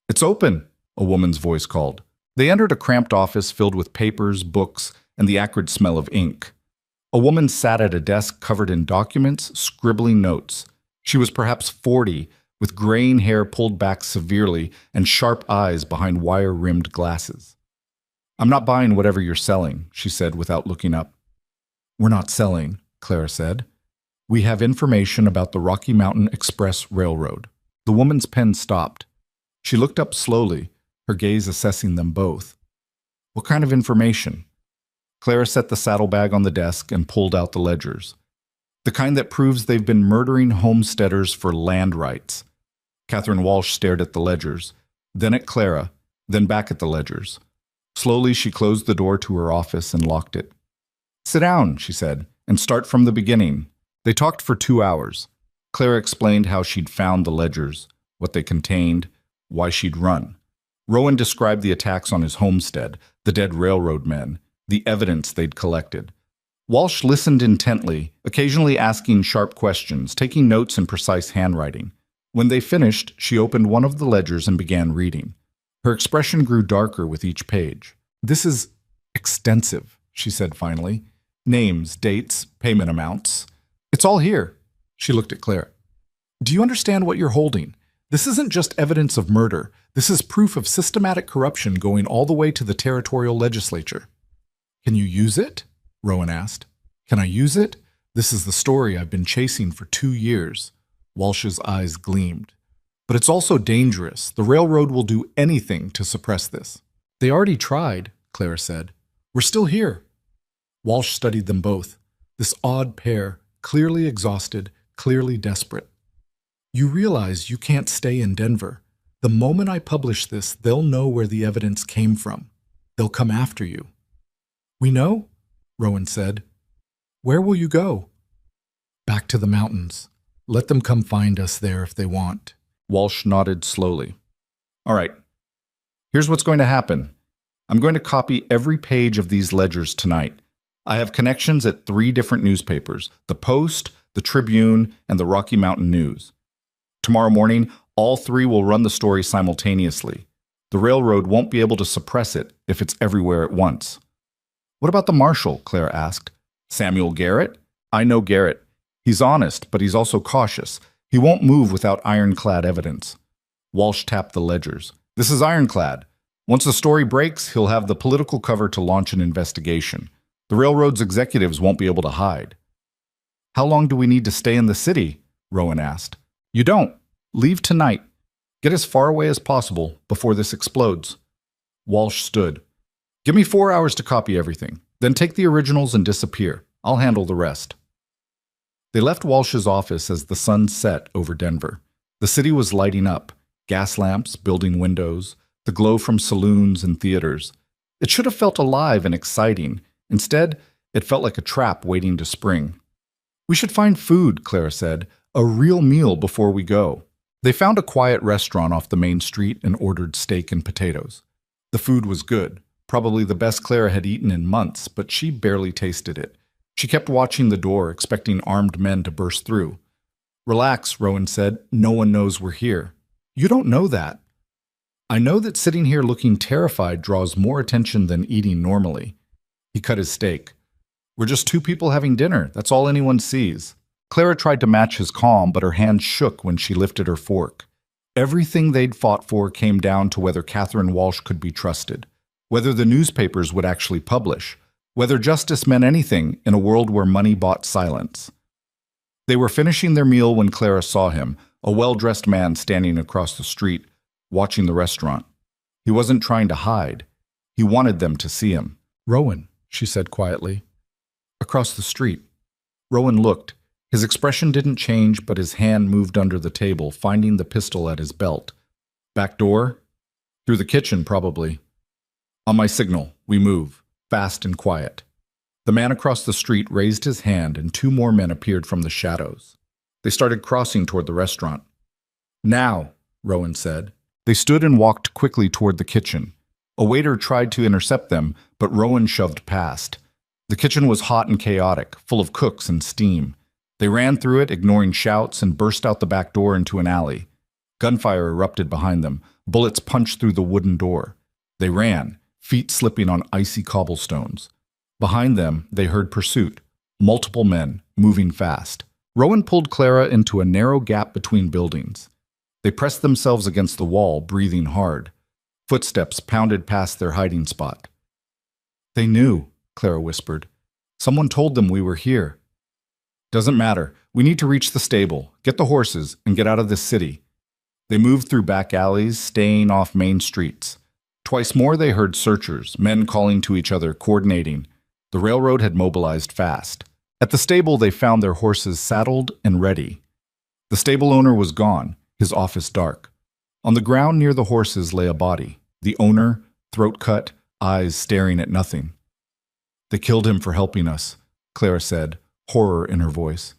A: It's open, a woman's voice called. They entered a cramped office filled with papers, books, and the acrid smell of ink. A woman sat at a desk covered in documents, scribbling notes. She was perhaps 40, with graying hair pulled back severely and sharp eyes behind wire-rimmed glasses. I'm not buying whatever you're selling, she said without looking up. We're not selling, Clara said. We have information about the Rocky Mountain Express Railroad. The woman's pen stopped. She looked up slowly, her gaze assessing them both. What kind of information? Clara set the saddlebag on the desk and pulled out the ledgers. The kind that proves they've been murdering homesteaders for land rights. Catherine Walsh stared at the ledgers, then at Clara, then back at the ledgers. Slowly, she closed the door to her office and locked it. Sit down, she said, and start from the beginning. They talked for 2 hours. Clara explained how she'd found the ledgers, what they contained, why she'd run. Rowan described the attacks on his homestead, the dead railroad men, the evidence they'd collected. Walsh listened intently, occasionally asking sharp questions, taking notes in precise handwriting. When they finished, she opened one of the ledgers and began reading. Her expression grew darker with each page. This is extensive, she said finally. Names, dates, payment amounts. It's all here. She looked at Claire. Do you understand what you're holding? This isn't just evidence of murder. This is proof of systematic corruption going all the way to the territorial legislature. Can you use it? Rowan asked. Can I use it? This is the story I've been chasing for 2 years. Walsh's eyes gleamed. But it's also dangerous. The railroad will do anything to suppress this. They already tried, Clara said. We're still here. Walsh studied them both. This odd pair, clearly exhausted, clearly desperate. You realize you can't stay in Denver. The moment I publish this, they'll know where the evidence came from. They'll come after you. We know, Rowan said. Where will you go? Back to the mountains. Let them come find us there if they want. Walsh nodded slowly. All right, here's what's going to happen. I'm going to copy every page of these ledgers tonight. I have connections at 3 different newspapers, the Post, the Tribune, and the Rocky Mountain News. Tomorrow morning, all 3 will run the story simultaneously. The railroad won't be able to suppress it if it's everywhere at once. What about the marshal? Claire asked. Samuel Garrett? I know Garrett. He's honest, but he's also cautious. He won't move without ironclad evidence. Walsh tapped the ledgers. This is ironclad. Once the story breaks, he'll have the political cover to launch an investigation. The railroad's executives won't be able to hide. How long do we need to stay in the city? Rowan asked. You don't. Leave tonight. Get as far away as possible before this explodes. Walsh stood. Give me 4 hours to copy everything. Then take the originals and disappear. I'll handle the rest. They left Walsh's office as the sun set over Denver. The city was lighting up. Gas lamps, building windows, the glow from saloons and theaters. It should have felt alive and exciting. Instead, it felt like a trap waiting to spring. We should find food, Clara said, a real meal before we go. They found a quiet restaurant off the main street and ordered steak and potatoes. The food was good, probably the best Clara had eaten in months, but she barely tasted it. She kept watching the door, expecting armed men to burst through. Relax, Rowan said. No one knows we're here. You don't know that. I know that sitting here looking terrified draws more attention than eating normally. He cut his steak. We're just 2 people having dinner. That's all anyone sees. Clara tried to match his calm, but her hand shook when she lifted her fork. Everything they'd fought for came down to whether Catherine Walsh could be trusted, whether the newspapers would actually publish, whether justice meant anything in a world where money bought silence. They were finishing their meal when Clara saw him, a well-dressed man standing across the street, watching the restaurant. He wasn't trying to hide. He wanted them to see him. Rowan, she said quietly. Across the street. Rowan looked. His expression didn't change, but his hand moved under the table, finding the pistol at his belt. Back door? Through the kitchen, probably. On my signal, we move, fast and quiet. The man across the street raised his hand, and 2 more men appeared from the shadows. They started crossing toward the restaurant. Now, Rowan said. They stood and walked quickly toward the kitchen. A waiter tried to intercept them, but Rowan shoved past. The kitchen was hot and chaotic, full of cooks and steam. They ran through it, ignoring shouts, and burst out the back door into an alley. Gunfire erupted behind them. Bullets punched through the wooden door. They ran, feet slipping on icy cobblestones. Behind them, they heard pursuit. Multiple men, moving fast. Rowan pulled Clara into a narrow gap between buildings. They pressed themselves against the wall, breathing hard. Footsteps pounded past their hiding spot. They knew, Clara whispered. Someone told them we were here. Doesn't matter. We need to reach the stable, get the horses, and get out of this city. They moved through back alleys, staying off main streets. Twice more they heard searchers, men calling to each other, coordinating. The railroad had mobilized fast. At the stable, they found their horses saddled and ready. The stable owner was gone, his office dark. On the ground near the horses lay a body. The owner, throat cut, eyes staring at nothing. They killed him for helping us, Clara said, horror in her voice.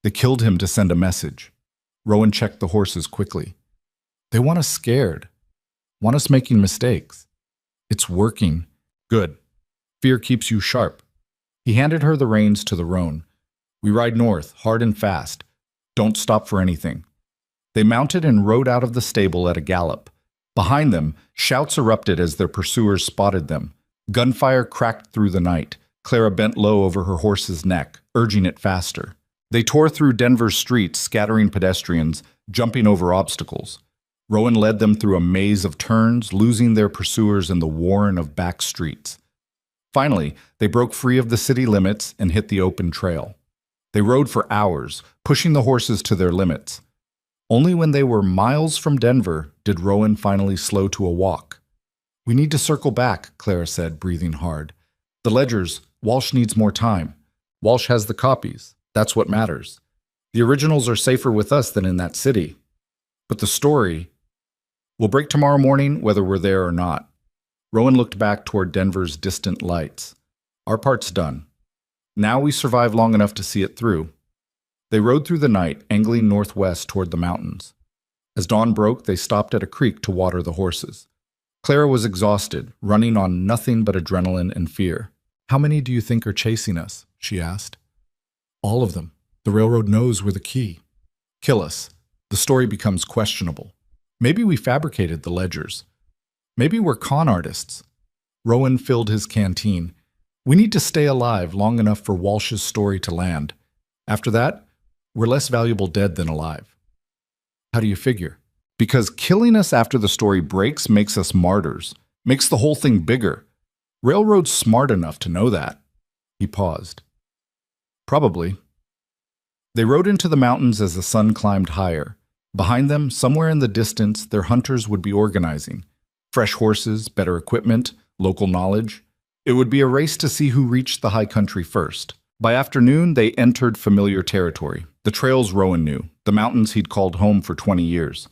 A: They killed him to send a message. Rowan checked the horses quickly. They want us scared. Want us making mistakes. It's working. Good. Fear keeps you sharp. He handed her the reins to the roan. We ride north, hard and fast. Don't stop for anything. They mounted and rode out of the stable at a gallop. Behind them, shouts erupted as their pursuers spotted them. Gunfire cracked through the night. Clara bent low over her horse's neck, urging it faster. They tore through Denver's streets, scattering pedestrians, jumping over obstacles. Rowan led them through a maze of turns, losing their pursuers in the warren of back streets. Finally, they broke free of the city limits and hit the open trail. They rode for hours, pushing the horses to their limits. Only when they were miles from Denver did Rowan finally slow to a walk. We need to circle back, Clara said, breathing hard. The ledgers, Walsh needs more time. Walsh has the copies. That's what matters. The originals are safer with us than in that city. But the story will break tomorrow morning, whether we're there or not. Rowan looked back toward Denver's distant lights. Our part's done. Now we survive long enough to see it through. They rode through the night, angling northwest toward the mountains. As dawn broke, they stopped at a creek to water the horses. Clara was exhausted, running on nothing but adrenaline and fear. "How many do you think are chasing us?" she asked. "All of them. The railroad knows we're the key." "Kill us." The story becomes questionable. Maybe we fabricated the ledgers. Maybe we're con artists. Rowan filled his canteen. "We need to stay alive long enough for Walsh's story to land. After that, we're less valuable dead than alive." "How do you figure?" "Because killing us after the story breaks makes us martyrs, makes the whole thing bigger. Railroad's smart enough to know that." He paused. "Probably." They rode into the mountains as the sun climbed higher. Behind them, somewhere in the distance, their hunters would be organizing. Fresh horses, better equipment, local knowledge. It would be a race to see who reached the high country first. By afternoon, they entered familiar territory. The trails Rowan knew, the mountains he'd called home for 20 years.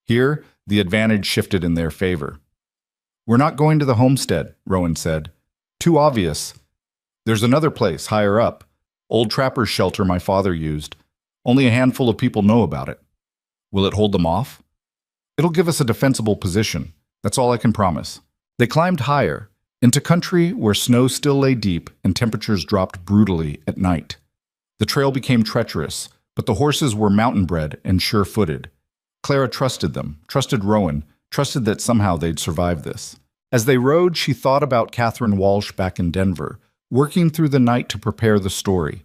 A: Here, the advantage shifted in their favor. "We're not going to the homestead," Rowan said. "Too obvious. There's another place, higher up. Old trapper's shelter my father used. Only a handful of people know about it." "Will it hold them off?" "It'll give us a defensible position. That's all I can promise." They climbed higher, into country where snow still lay deep and temperatures dropped brutally at night. The trail became treacherous, but the horses were mountain-bred and sure-footed. Clara trusted them, trusted Rowan, trusted that somehow they'd survive this. As they rode, she thought about Catherine Walsh back in Denver, working through the night to prepare the story.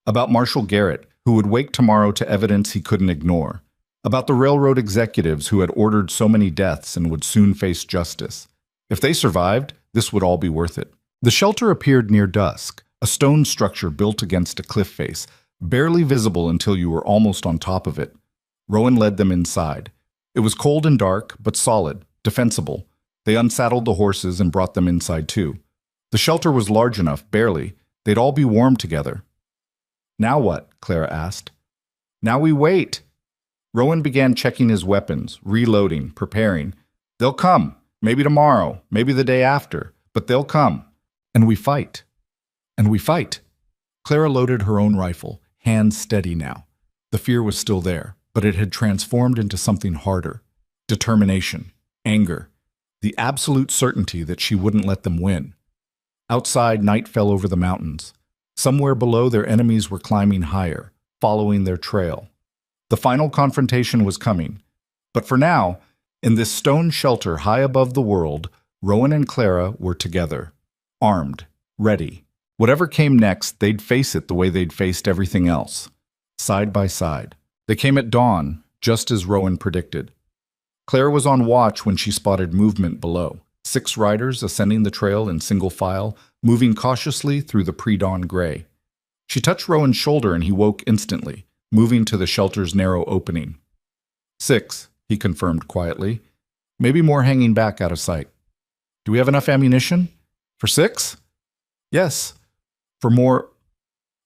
A: About Marshall Garrett, who would wake tomorrow to evidence he couldn't ignore. About the railroad executives who had ordered so many deaths and would soon face justice. If they survived, this would all be worth it. The shelter appeared near dusk, a stone structure built against a cliff face, barely visible until you were almost on top of it. Rowan led them inside. It was cold and dark, but solid, defensible. They unsaddled the horses and brought them inside too. The shelter was large enough, barely. They'd all be warm together. "Now what?" Clara asked. "Now we wait." Rowan began checking his weapons, reloading, preparing. "They'll come. Maybe tomorrow, maybe the day after, but they'll come. And we fight. And we fight." Clara loaded her own rifle, hands steady now. The fear was still there, but it had transformed into something harder. Determination, anger, the absolute certainty that she wouldn't let them win. Outside, night fell over the mountains. Somewhere below, their enemies were climbing higher, following their trail. The final confrontation was coming. But for now, in this stone shelter high above the world, Rowan and Clara were together, armed, ready. Whatever came next, they'd face it the way they'd faced everything else, side by side. They came at dawn, just as Rowan predicted. Clara was on watch when she spotted movement below. 6 riders ascending the trail in single file, moving cautiously through the pre-dawn gray. She touched Rowan's shoulder and he woke instantly, moving to the shelter's narrow opening. 6, he confirmed quietly. "Maybe more hanging back out of sight." "Do we have enough ammunition?" "For 6? "Yes. For more—"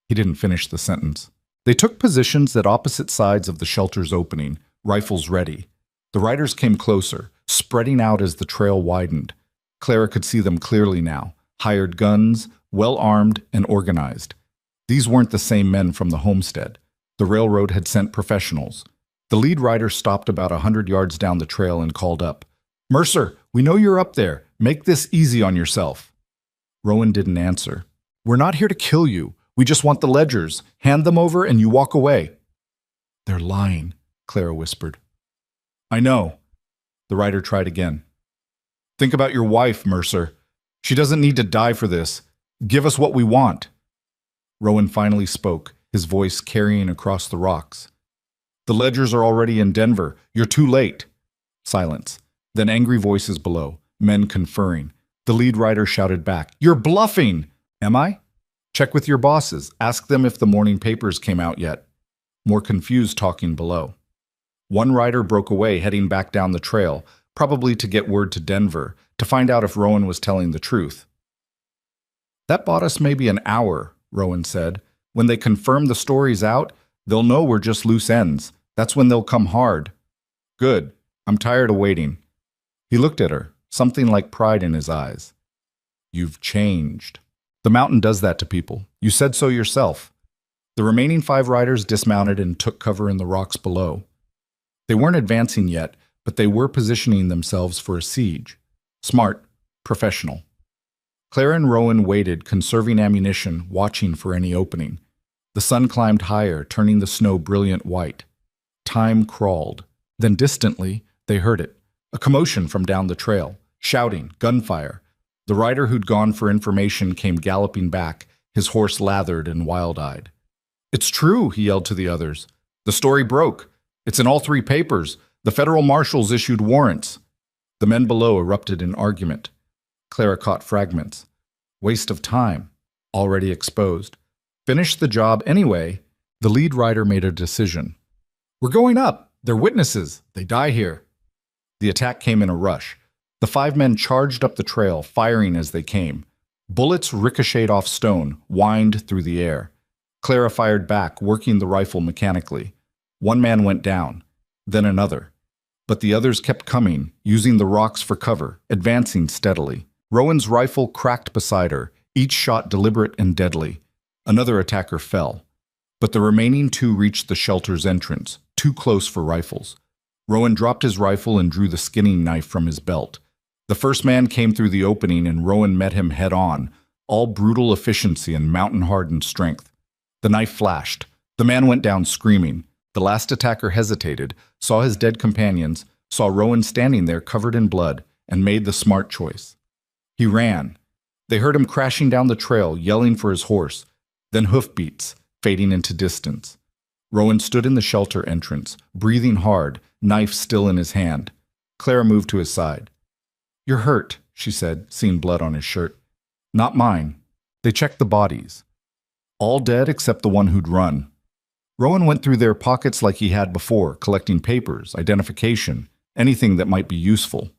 A: He didn't finish the sentence. They took positions at opposite sides of the shelter's opening, rifles ready. The riders came closer, spreading out as the trail widened. Clara could see them clearly now, hired guns, well-armed and organized. These weren't the same men from the homestead. The railroad had sent professionals. The lead rider stopped about 100 yards down the trail and called up, "Mercer, we know you're up there. Make this easy on yourself." Rowan didn't answer. "We're not here to kill you. We just want the ledgers. Hand them over and you walk away." "They're lying," Clara whispered. "I know." The rider tried again. "Think about your wife, Mercer. She doesn't need to die for this. Give us what we want." Rowan finally spoke, his voice carrying across the rocks. "The ledgers are already in Denver. You're too late." Silence. Then angry voices below, men conferring. The lead rider shouted back, "You're bluffing!" "Am I?" "Check with your bosses. Ask them if the morning papers came out yet." More confused talking below. One rider broke away, heading back down the trail, probably to get word to Denver, to find out if Rowan was telling the truth. "That bought us maybe an hour," Rowan said. "When they confirm the story's out, they'll know we're just loose ends. That's when they'll come hard." "Good. I'm tired of waiting." He looked at her, something like pride in his eyes. "You've changed. The mountain does that to people. You said so yourself." The remaining 5 riders dismounted and took cover in the rocks below. They weren't advancing yet, but they were positioning themselves for a siege. Smart, professional. Clara and Rowan waited, conserving ammunition, watching for any opening. The sun climbed higher, turning the snow brilliant white. Time crawled. Then distantly, they heard it. A commotion from down the trail. Shouting, gunfire. The rider who'd gone for information came galloping back, his horse lathered and wild-eyed. "It's true," he yelled to the others. "The story broke. It's in all 3 papers. The federal marshals issued warrants." The men below erupted in argument. Clara caught fragments. Waste of time. Already exposed. Finish the job anyway. The lead rider made a decision. "We're going up. They're witnesses. They die here." The attack came in a rush. The 5 men charged up the trail, firing as they came. Bullets ricocheted off stone, whined through the air. Clara fired back, working the rifle mechanically. One man went down, then another. But the others kept coming, using the rocks for cover, advancing steadily. Rowan's rifle cracked beside her, each shot deliberate and deadly. Another attacker fell. But the remaining 2 reached the shelter's entrance, too close for rifles. Rowan dropped his rifle and drew the skinning knife from his belt. The first man came through the opening and Rowan met him head-on, all brutal efficiency and mountain-hardened strength. The knife flashed. The man went down screaming. The last attacker hesitated, saw his dead companions, saw Rowan standing there covered in blood, and made the smart choice. He ran. They heard him crashing down the trail, yelling for his horse, then hoofbeats, fading into distance. Rowan stood in the shelter entrance, breathing hard, knife still in his hand. Clara moved to his side. "You're hurt," she said, seeing blood on his shirt. "Not mine." They checked the bodies. All dead except the one who'd run. Rowan went through their pockets like he had before, collecting papers, identification, anything that might be useful.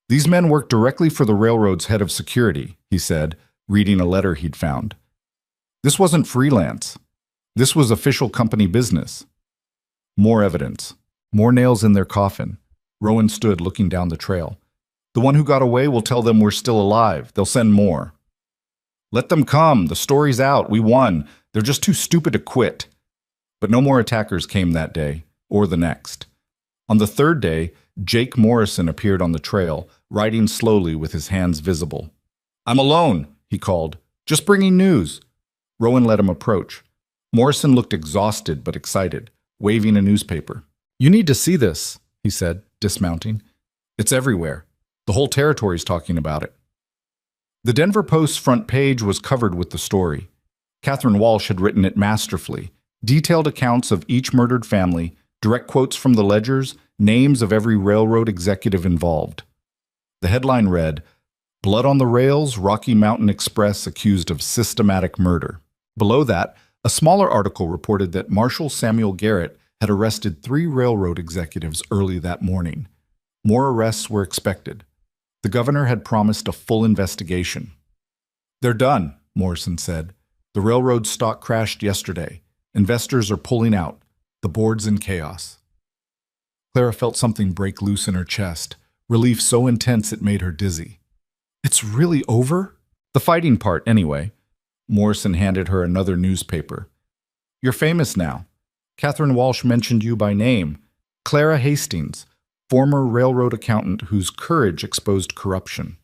A: "These men work directly for the railroad's head of security," he said, reading a letter he'd found. "This wasn't freelance. This was official company business." More evidence. More nails in their coffin. Rowan stood looking down the trail. "The one who got away will tell them we're still alive. They'll send more." "Let them come. The story's out. We won. They're just too stupid to quit." But no more attackers came that day, or the next. On the 3rd day, Jake Morrison appeared on the trail, riding slowly with his hands visible. "I'm alone," he called. "Just bringing news." Rowan let him approach. Morrison looked exhausted but excited, waving a newspaper. "You need to see this," he said, dismounting. "It's everywhere. The whole territory's talking about it." The Denver Post's front page was covered with the story. Catherine Walsh had written it masterfully. Detailed accounts of each murdered family, direct quotes from the ledgers, names of every railroad executive involved. The headline read, "Blood on the Rails, Rocky Mountain Express accused of systematic murder." Below that, a smaller article reported that Marshal Samuel Garrett had arrested 3 railroad executives early that morning. More arrests were expected. The governor had promised a full investigation. "They're done," Morrison said. "The railroad stock crashed yesterday. Investors are pulling out. The board's in chaos." Clara felt something break loose in her chest, relief so intense it made her dizzy. "It's really over?" "The fighting part, anyway." Morrison handed her another newspaper. "You're famous now. Catherine Walsh mentioned you by name. Clara Hastings, former railroad accountant whose courage exposed corruption.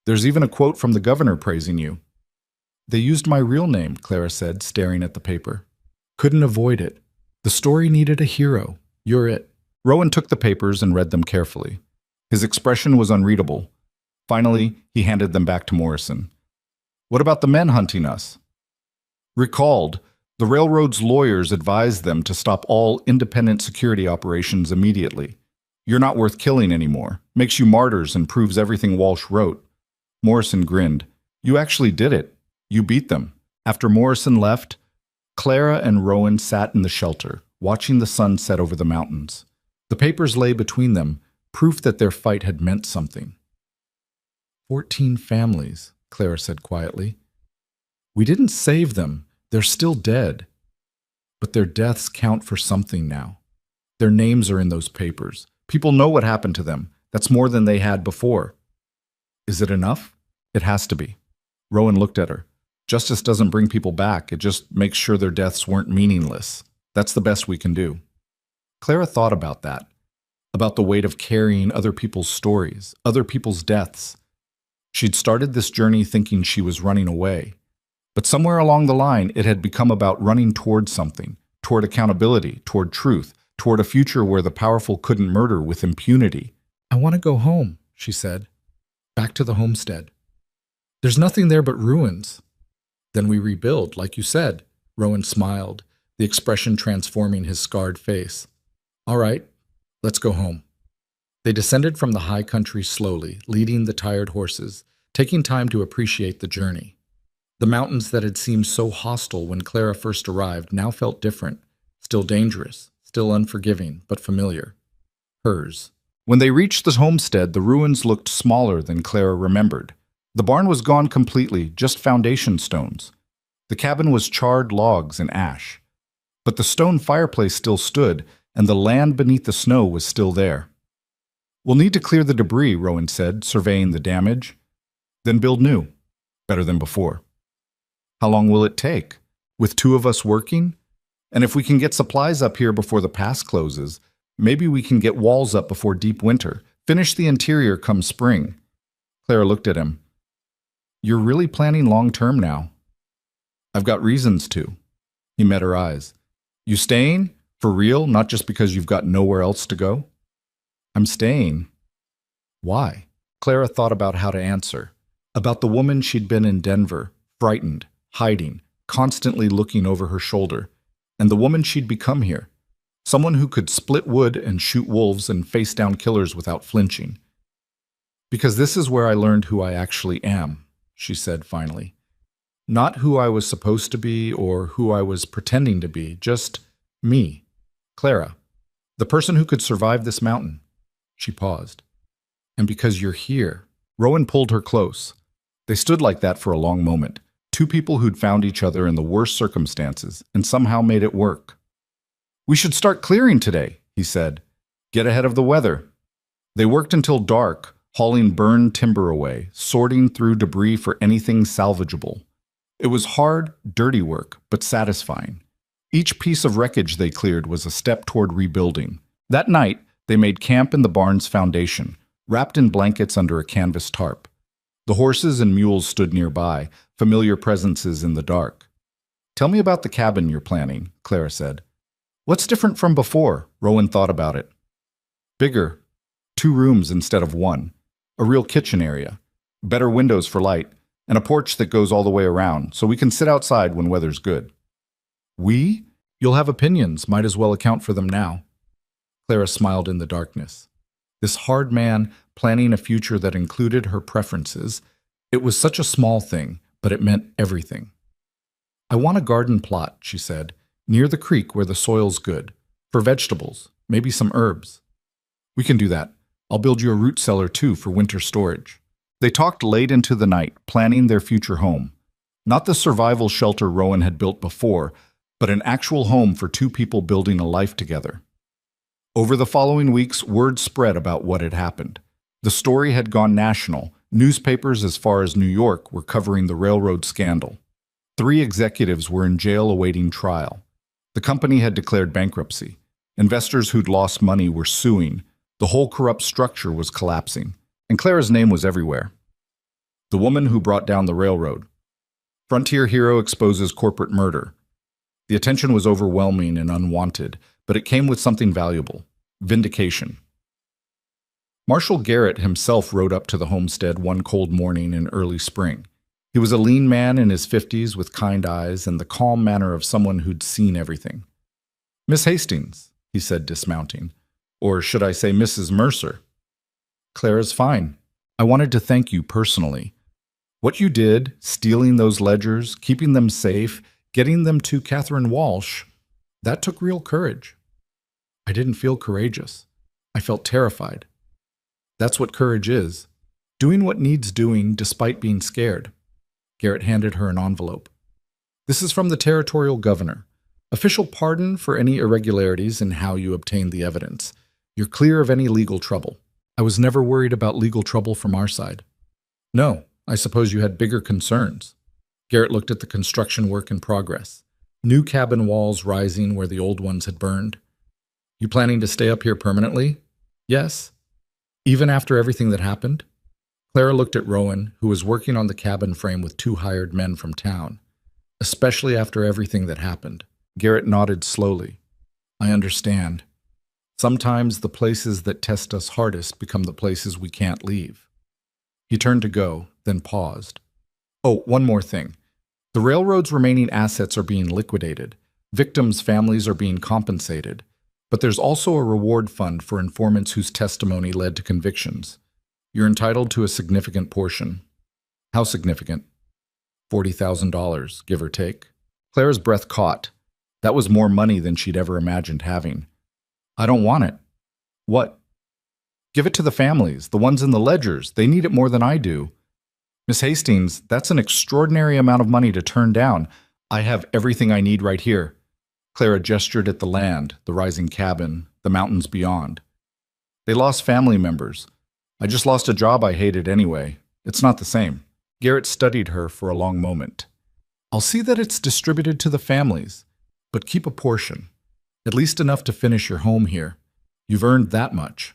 A: There's even a quote from the governor praising you." "They used my real name," Clara said, staring at the paper. "Couldn't avoid it. The story needed a hero. You're it." Rowan took the papers and read them carefully. His expression was unreadable. Finally, he handed them back to Morrison. "What about the men hunting us?" "Recalled. The railroad's lawyers advised them to stop all independent security operations immediately. You're not worth killing anymore. Makes you martyrs and proves everything Walsh wrote." Morrison grinned. "You actually did it. You beat them." After Morrison left, Clara and Rowan sat in the shelter, watching the sun set over the mountains. The papers lay between them, proof that their fight had meant something. 14 families, Clara said quietly. "We didn't save them. They're still dead. But their deaths count for something now. Their names are in those papers. People know what happened to them. That's more than they had before." "Is it enough?" "It has to be." Rowan looked at her. "Justice doesn't bring people back. It just makes sure their deaths weren't meaningless. That's the best we can do." Clara thought about that, about the weight of carrying other people's stories, other people's deaths. She'd started this journey thinking she was running away. But somewhere along the line, it had become about running toward something, toward accountability, toward truth, toward a future where the powerful couldn't murder with impunity. "I want to go home," she said. "Back to the homestead. There's nothing there but ruins." "Then we rebuild, like you said." Rowan smiled, the expression transforming his scarred face. "All right, let's go home." They descended from the high country slowly, leading the tired horses, taking time to appreciate the journey. The mountains that had seemed so hostile when Clara first arrived now felt different, still dangerous, still unforgiving, but familiar. Hers. When they reached the homestead, the ruins looked smaller than Clara remembered. The barn was gone completely, just foundation stones. The cabin was charred logs and ash. But the stone fireplace still stood, and the land beneath the snow was still there. "We'll need to clear the debris," Rowan said, surveying the damage. "Then build new. Better than before." "How long will it take? With two of us working? And if we can get supplies up here before the pass closes, maybe we can get walls up before deep winter, finish the interior come spring." Clara looked at him. "You're really planning long-term now." "I've got reasons to." He met her eyes. "You staying? For real? Not just because you've got nowhere else to go?" "I'm staying." "Why?" Clara thought about how to answer. About the woman she'd been in Denver, frightened, hiding, constantly looking over her shoulder, and the woman she'd become here. Someone who could split wood and shoot wolves and face down killers without flinching. "Because this is where I learned who I actually am," she said finally. "Not who I was supposed to be or who I was pretending to be, just me, Clara, the person who could survive this mountain." She paused. "And because you're here." Rowan pulled her close. They stood like that for a long moment, two people who'd found each other in the worst circumstances and somehow made it work. "We should start clearing today," he said. "Get ahead of the weather." They worked until dark, hauling burned timber away, sorting through debris for anything salvageable. It was hard, dirty work, but satisfying. Each piece of wreckage they cleared was a step toward rebuilding. That night, they made camp in the barn's foundation, wrapped in blankets under a canvas tarp. The horses and mules stood nearby, familiar presences in the dark. "Tell me about the cabin you're planning," Clara said. "What's different from before?" Rowan thought about it. "Bigger. 2 rooms instead of 1. A real kitchen area. Better windows for light. And a porch that goes all the way around, so we can sit outside when weather's good." "We? You'll have opinions. Might as well account for them now." Clara smiled in the darkness. This hard man planning a future that included her preferences. It was such a small thing, but it meant everything. "I want a garden plot," she said, "near the creek where the soil's good. For vegetables, maybe some herbs." "We can do that. I'll build you a root cellar too for winter storage." They talked late into the night, planning their future home. Not the survival shelter Rowan had built before, but an actual home for 2 people building a life together. Over the following weeks, word spread about what had happened. The story had gone national. Newspapers as far as New York were covering the railroad scandal. 3 executives were in jail awaiting trial. The company had declared bankruptcy. Investors who'd lost money were suing. The whole corrupt structure was collapsing. And Clara's name was everywhere. The woman who brought down the railroad. Frontier hero exposes corporate murder. The attention was overwhelming and unwanted, but it came with something valuable: vindication. Marshall Garrett himself rode up to the homestead one cold morning in early spring. He was a lean man in his 50s with kind eyes and the calm manner of someone who'd seen everything. "Miss Hastings," he said, dismounting. "Or should I say Mrs. Mercer?" "Clara's fine. I wanted to thank you personally. What you did, stealing those ledgers, keeping them safe, getting them to Catherine Walsh, that took real courage." "I didn't feel courageous. I felt terrified. That's what courage is. Doing what needs doing despite being scared." Garrett handed her an envelope. "This is from the territorial governor. Official pardon for any irregularities in how you obtained the evidence. You're clear of any legal trouble." "I was never worried about legal trouble from our side." "No, I suppose you had bigger concerns." Garrett looked at the construction work in progress. New cabin walls rising where the old ones had burned. You planning to stay up here permanently? Yes. Even after everything that happened? Clara looked at Rowan, who was working on the cabin frame with two hired men from town. Especially after everything that happened. Garrett nodded slowly. I understand. Sometimes the places that test us hardest become the places we can't leave. He turned to go, then paused. Oh, one more thing. The railroad's remaining assets are being liquidated. Victims' families are being compensated. But there's also a reward fund for informants whose testimony led to convictions. You're entitled to a significant portion. How significant? $40,000, give or take. Clara's breath caught. That was more money than she'd ever imagined having. I don't want it. What? Give it to the families, the ones in the ledgers. They need it more than I do. Miss Hastings, that's an extraordinary amount of money to turn down. I have everything I need right here. Clara gestured at the land, the rising cabin, the mountains beyond. They lost family members. I just lost a job I hated anyway. It's not the same. Garrett studied her for a long moment. I'll see that it's distributed to the families, but keep a portion. At least enough to finish your home here. You've earned that much.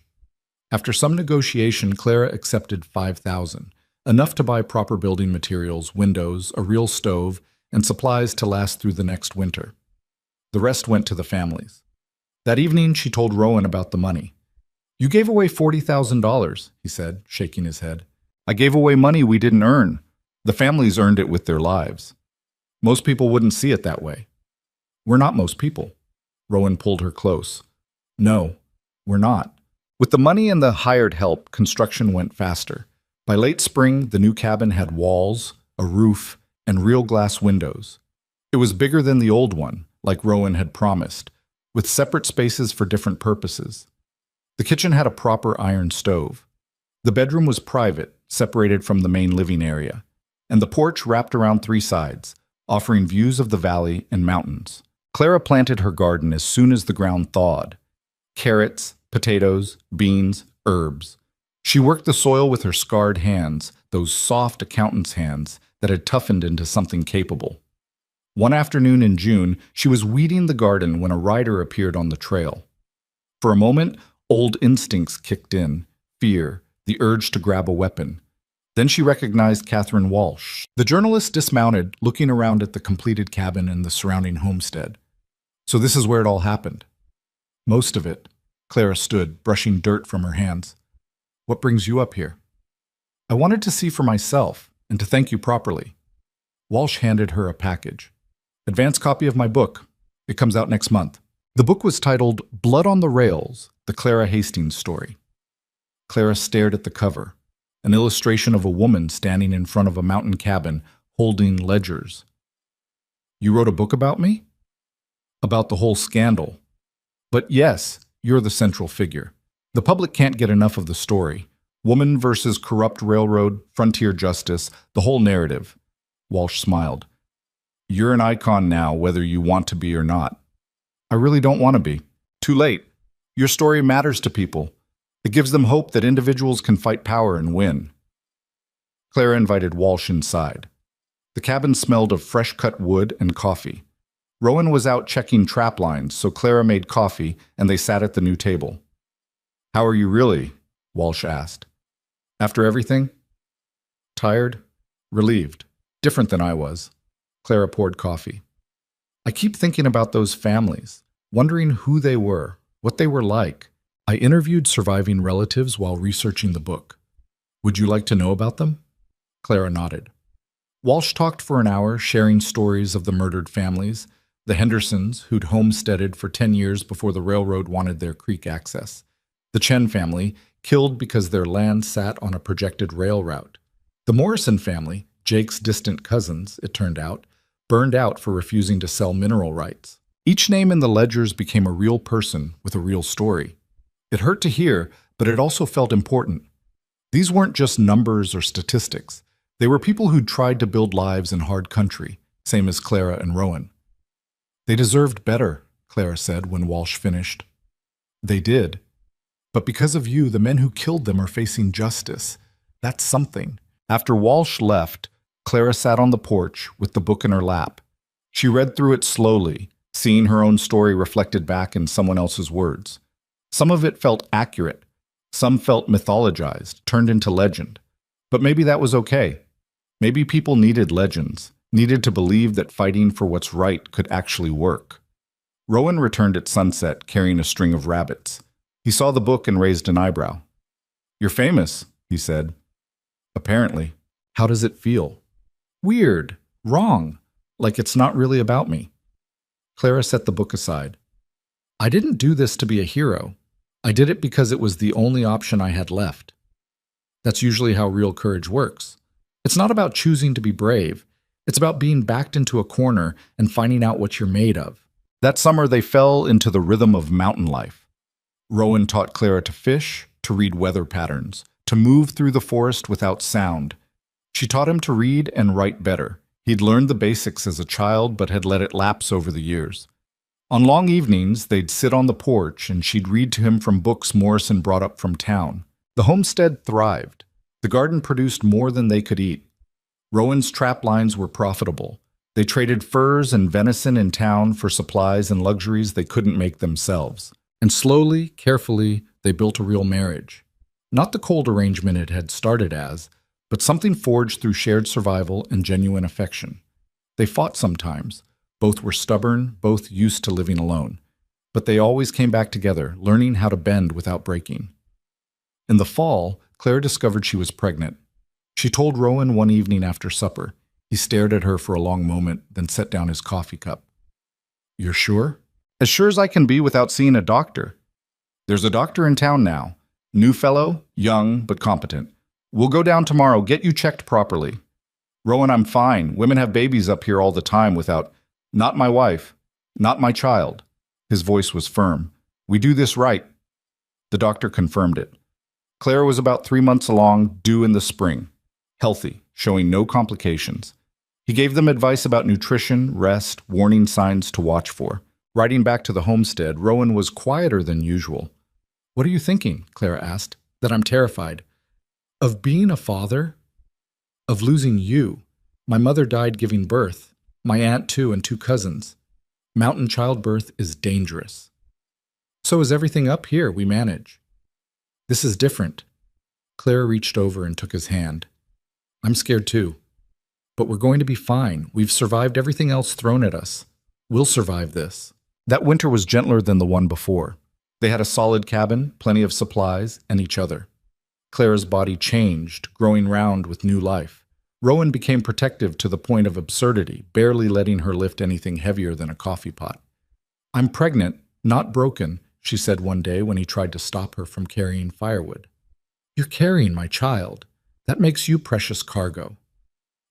A: After some negotiation, Clara accepted $5,000, enough to buy proper building materials, windows, a real stove, and supplies to last through the next winter. The rest went to the families. That evening, she told Rowan about the money. You gave away $40,000, he said, shaking his head. I gave away money we didn't earn. The families earned it with their lives. Most people wouldn't see it that way. We're not most people. Rowan pulled her close. No, we're not. With the money and the hired help, construction went faster. By late spring, the new cabin had walls, a roof, and real glass windows. It was bigger than the old one, like Rowan had promised, with separate spaces for different purposes. The kitchen had a proper iron stove. The bedroom was private, separated from the main living area, and the porch wrapped around three sides, offering views of the valley and mountains. Clara planted her garden as soon as the ground thawed. Carrots, potatoes, beans, herbs. She worked the soil with her scarred hands, those soft accountant's hands that had toughened into something capable. One afternoon in June, she was weeding the garden when a rider appeared on the trail. For a moment, old instincts kicked in, fear, the urge to grab a weapon. Then she recognized Catherine Walsh. The journalist dismounted, looking around at the completed cabin and the surrounding homestead. So this is where it all happened. Most of it. Clara stood, brushing dirt from her hands. What brings you up here? I wanted to see for myself, and to thank you properly. Walsh handed her a package. Advance copy of my book. It comes out next month. The book was titled Blood on the Rails, the Clara Hastings story. Clara stared at the cover, an illustration of a woman standing in front of a mountain cabin holding ledgers. You wrote a book about me? About the whole scandal. But yes, you're the central figure. The public can't get enough of the story. Woman versus corrupt railroad, frontier justice, the whole narrative. Walsh smiled. You're an icon now, whether you want to be or not. I really don't want to be. Too late. Your story matters to people. It gives them hope that individuals can fight power and win. Clara invited Walsh inside. The cabin smelled of fresh-cut wood and coffee. Rowan was out checking trap lines, so Clara made coffee, and they sat at the new table. How are you really? Walsh asked. After everything? Tired? Relieved. Different than I was. Clara poured coffee. I keep thinking about those families, wondering who they were, what they were like. I interviewed surviving relatives while researching the book. Would you like to know about them? Clara nodded. Walsh talked for an hour, sharing stories of the murdered families, the Hendersons, who'd homesteaded for 10 years before the railroad wanted their creek access, the Chen family, killed because their land sat on a projected rail route, the Morrison family, Jake's distant cousins, it turned out, burned out for refusing to sell mineral rights. Each name in the ledgers became a real person with a real story. It hurt to hear, but it also felt important. These weren't just numbers or statistics. They were people who'd tried to build lives in hard country, same as Clara and Rowan. They deserved better, Clara said when Walsh finished. They did. But because of you, the men who killed them are facing justice. That's something. After Walsh left, Clara sat on the porch with the book in her lap. She read through it slowly, seeing her own story reflected back in someone else's words. Some of it felt accurate, some felt mythologized, turned into legend. But maybe that was okay. Maybe people needed legends, needed to believe that fighting for what's right could actually work. Rowan returned at sunset carrying a string of rabbits. He saw the book and raised an eyebrow. "You're famous," he said. "Apparently. How does it feel?" "Weird. Wrong. Like it's not really about me." Clara set the book aside. "I didn't do this to be a hero. I did it because it was the only option I had left." That's usually how real courage works. It's not about choosing to be brave. It's about being backed into a corner and finding out what you're made of. That summer, they fell into the rhythm of mountain life. Rowan taught Clara to fish, to read weather patterns, to move through the forest without sound. She taught him to read and write better. He'd learned the basics as a child, but had let it lapse over the years. On long evenings, they'd sit on the porch, and she'd read to him from books Morrison brought up from town. The homestead thrived. The garden produced more than they could eat. Rowan's trap lines were profitable. They traded furs and venison in town for supplies and luxuries they couldn't make themselves. And slowly, carefully, they built a real marriage. Not the cold arrangement it had started as, but something forged through shared survival and genuine affection. They fought sometimes. Both were stubborn, both used to living alone. But they always came back together, learning how to bend without breaking. In the fall, Claire discovered she was pregnant. She told Rowan one evening after supper. He stared at her for a long moment, then set down his coffee cup. "You're sure?" "As sure as I can be without seeing a doctor." "There's a doctor in town now. New fellow, young but competent. We'll go down tomorrow, get you checked properly." "Rowan, I'm fine. Women have babies up here all the time without—" "Not my wife. Not my child." His voice was firm. "We do this right." The doctor confirmed it. Claire was about 3 months along, due in the spring. Healthy, showing no complications. He gave them advice about nutrition, rest, warning signs to watch for. Riding back to the homestead, Rowan was quieter than usual. "What are you thinking?" Clara asked. "That I'm terrified." "Of being a father? Of losing you. My mother died giving birth. My aunt too, and 2 cousins. Mountain childbirth is dangerous. So is everything up here we manage. This is different." Clara reached over and took his hand. "I'm scared too. But we're going to be fine. We've survived everything else thrown at us. We'll survive this." That winter was gentler than the one before. They had a solid cabin, plenty of supplies, and each other. Clara's body changed, growing round with new life. Rowan became protective to the point of absurdity, barely letting her lift anything heavier than a coffee pot. "I'm pregnant, not broken," she said one day when he tried to stop her from carrying firewood. "You're carrying my child. That makes you precious cargo."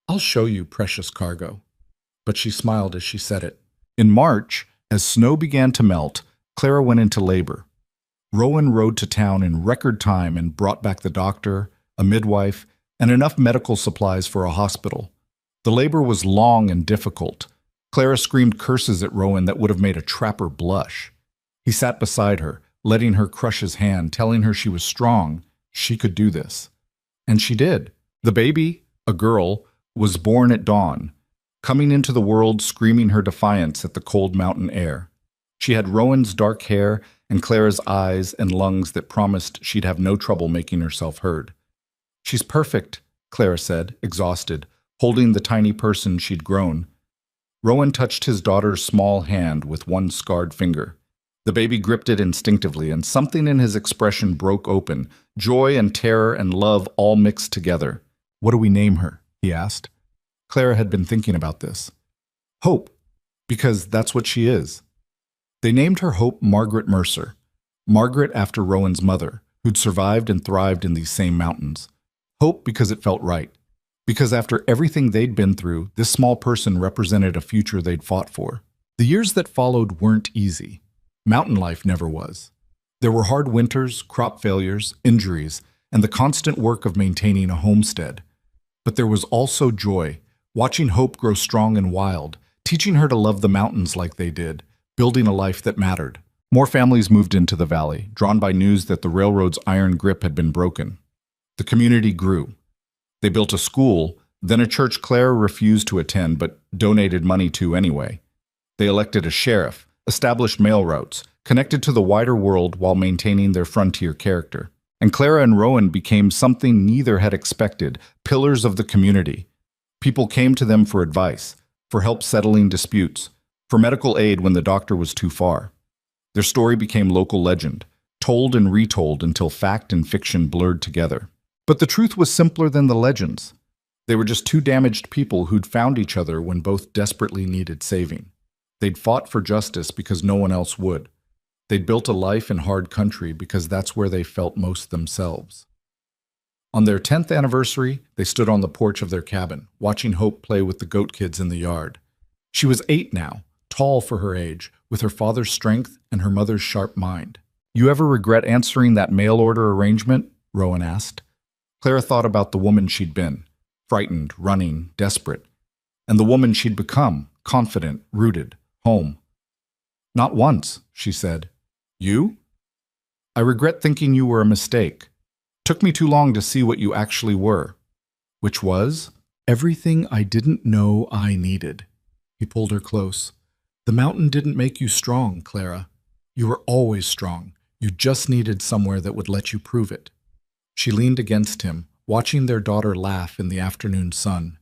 A: "I'll show you precious cargo." But she smiled as she said it. In March, as snow began to melt, Clara went into labor. Rowan rode to town in record time and brought back the doctor, a midwife, and enough medical supplies for a hospital. The labor was long and difficult. Clara screamed curses at Rowan that would have made a trapper blush. He sat beside her, letting her crush his hand, telling her she was strong. She could do this. And she did. The baby, a girl, was born at dawn, coming into the world screaming her defiance at the cold mountain air. She had Rowan's dark hair and Clara's eyes and lungs that promised she'd have no trouble making herself heard. "She's perfect," Clara said, exhausted, holding the tiny person she'd grown. Rowan touched his daughter's small hand with one scarred finger. The baby gripped it instinctively, and something in his expression broke open, joy and terror and love all mixed together. "What do we name her?" he asked. Clara had been thinking about this. "Hope, because that's what she is." They named her Hope Margaret Mercer, Margaret after Rowan's mother, who'd survived and thrived in these same mountains. Hope because it felt right, because after everything they'd been through, this small person represented a future they'd fought for. The years that followed weren't easy. Mountain life never was. There were hard winters, crop failures, injuries, and the constant work of maintaining a homestead. But there was also joy, watching Hope grow strong and wild, teaching her to love the mountains like they did, building a life that mattered. More families moved into the valley, drawn by news that the railroad's iron grip had been broken. The community grew. They built a school, then a church Clara refused to attend but donated money to anyway. They elected a sheriff, established mail routes, connected to the wider world while maintaining their frontier character. And Clara and Rowan became something neither had expected, pillars of the community. People came to them for advice, for help settling disputes, for medical aid when the doctor was too far. Their story became local legend, told and retold until fact and fiction blurred together. But the truth was simpler than the legends. They were just two damaged people who'd found each other when both desperately needed saving. They'd fought for justice because no one else would. They'd built a life in hard country because that's where they felt most themselves. On their 10th anniversary, they stood on the porch of their cabin, watching Hope play with the goat kids in the yard. She was 8 now, tall for her age, with her father's strength and her mother's sharp mind. "You ever regret answering that mail order arrangement?" Rowan asked. Clara thought about the woman she'd been, frightened, running, desperate, and the woman she'd become, confident, rooted, home. "Not once," she said. "You?" "I regret thinking you were a mistake. Took me too long to see what you actually were." "Which was?" "Everything I didn't know I needed." He pulled her close. "The mountain didn't make you strong, Clara. You were always strong. You just needed somewhere that would let you prove it." She leaned against him, watching their daughter laugh in the afternoon sun.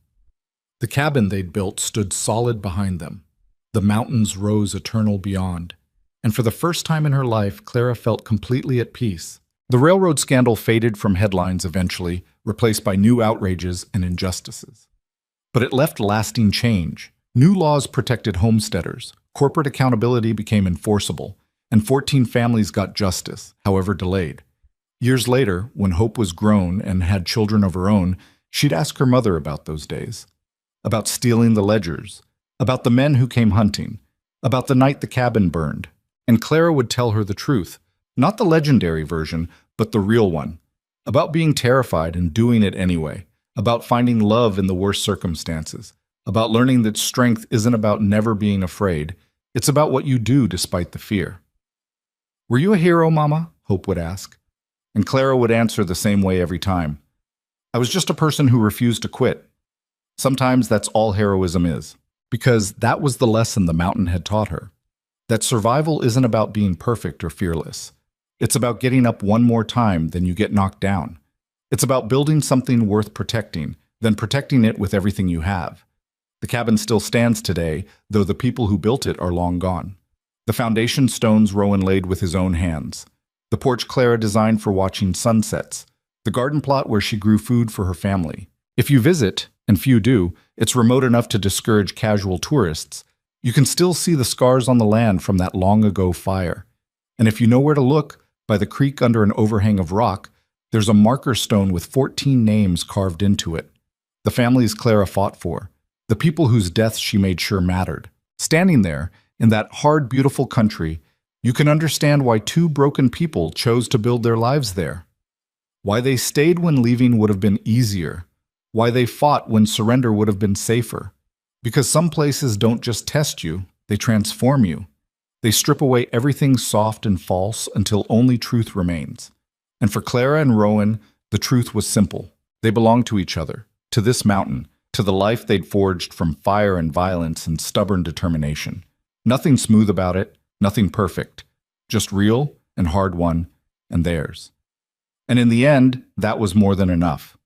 A: The cabin they'd built stood solid behind them. The mountains rose eternal beyond. And for the first time in her life, Clara felt completely at peace. The railroad scandal faded from headlines eventually, replaced by new outrages and injustices. But it left lasting change. New laws protected homesteaders, corporate accountability became enforceable, and 14 families got justice, however delayed. Years later, when Hope was grown and had children of her own, she'd ask her mother about those days. About stealing the ledgers, about the men who came hunting, about the night the cabin burned. And Clara would tell her the truth, not the legendary version, but the real one. About being terrified and doing it anyway, about finding love in the worst circumstances, about learning that strength isn't about never being afraid, it's about what you do despite the fear. "Were you a hero, Mama?" Hope would ask. And Clara would answer the same way every time. "I was just a person who refused to quit." Sometimes that's all heroism is, because that was the lesson the mountain had taught her. That survival isn't about being perfect or fearless. It's about getting up one more time than you get knocked down. It's about building something worth protecting, then protecting it with everything you have. The cabin still stands today, though the people who built it are long gone. The foundation stones Rowan laid with his own hands. The porch Clara designed for watching sunsets. The garden plot where she grew food for her family. If you visit, and few do, it's remote enough to discourage casual tourists. You can still see the scars on the land from that long-ago fire. And if you know where to look, by the creek under an overhang of rock, there's a marker stone with 14 names carved into it. The families Clara fought for. The people whose deaths she made sure mattered. Standing there, in that hard, beautiful country, you can understand why two broken people chose to build their lives there. Why they stayed when leaving would have been easier. Why they fought when surrender would have been safer. Because some places don't just test you, they transform you. They strip away everything soft and false until only truth remains. And for Clara and Rowan, the truth was simple. They belonged to each other, to this mountain, to the life they'd forged from fire and violence and stubborn determination. Nothing smooth about it, nothing perfect, just real and hard-won, and theirs. And in the end, that was more than enough.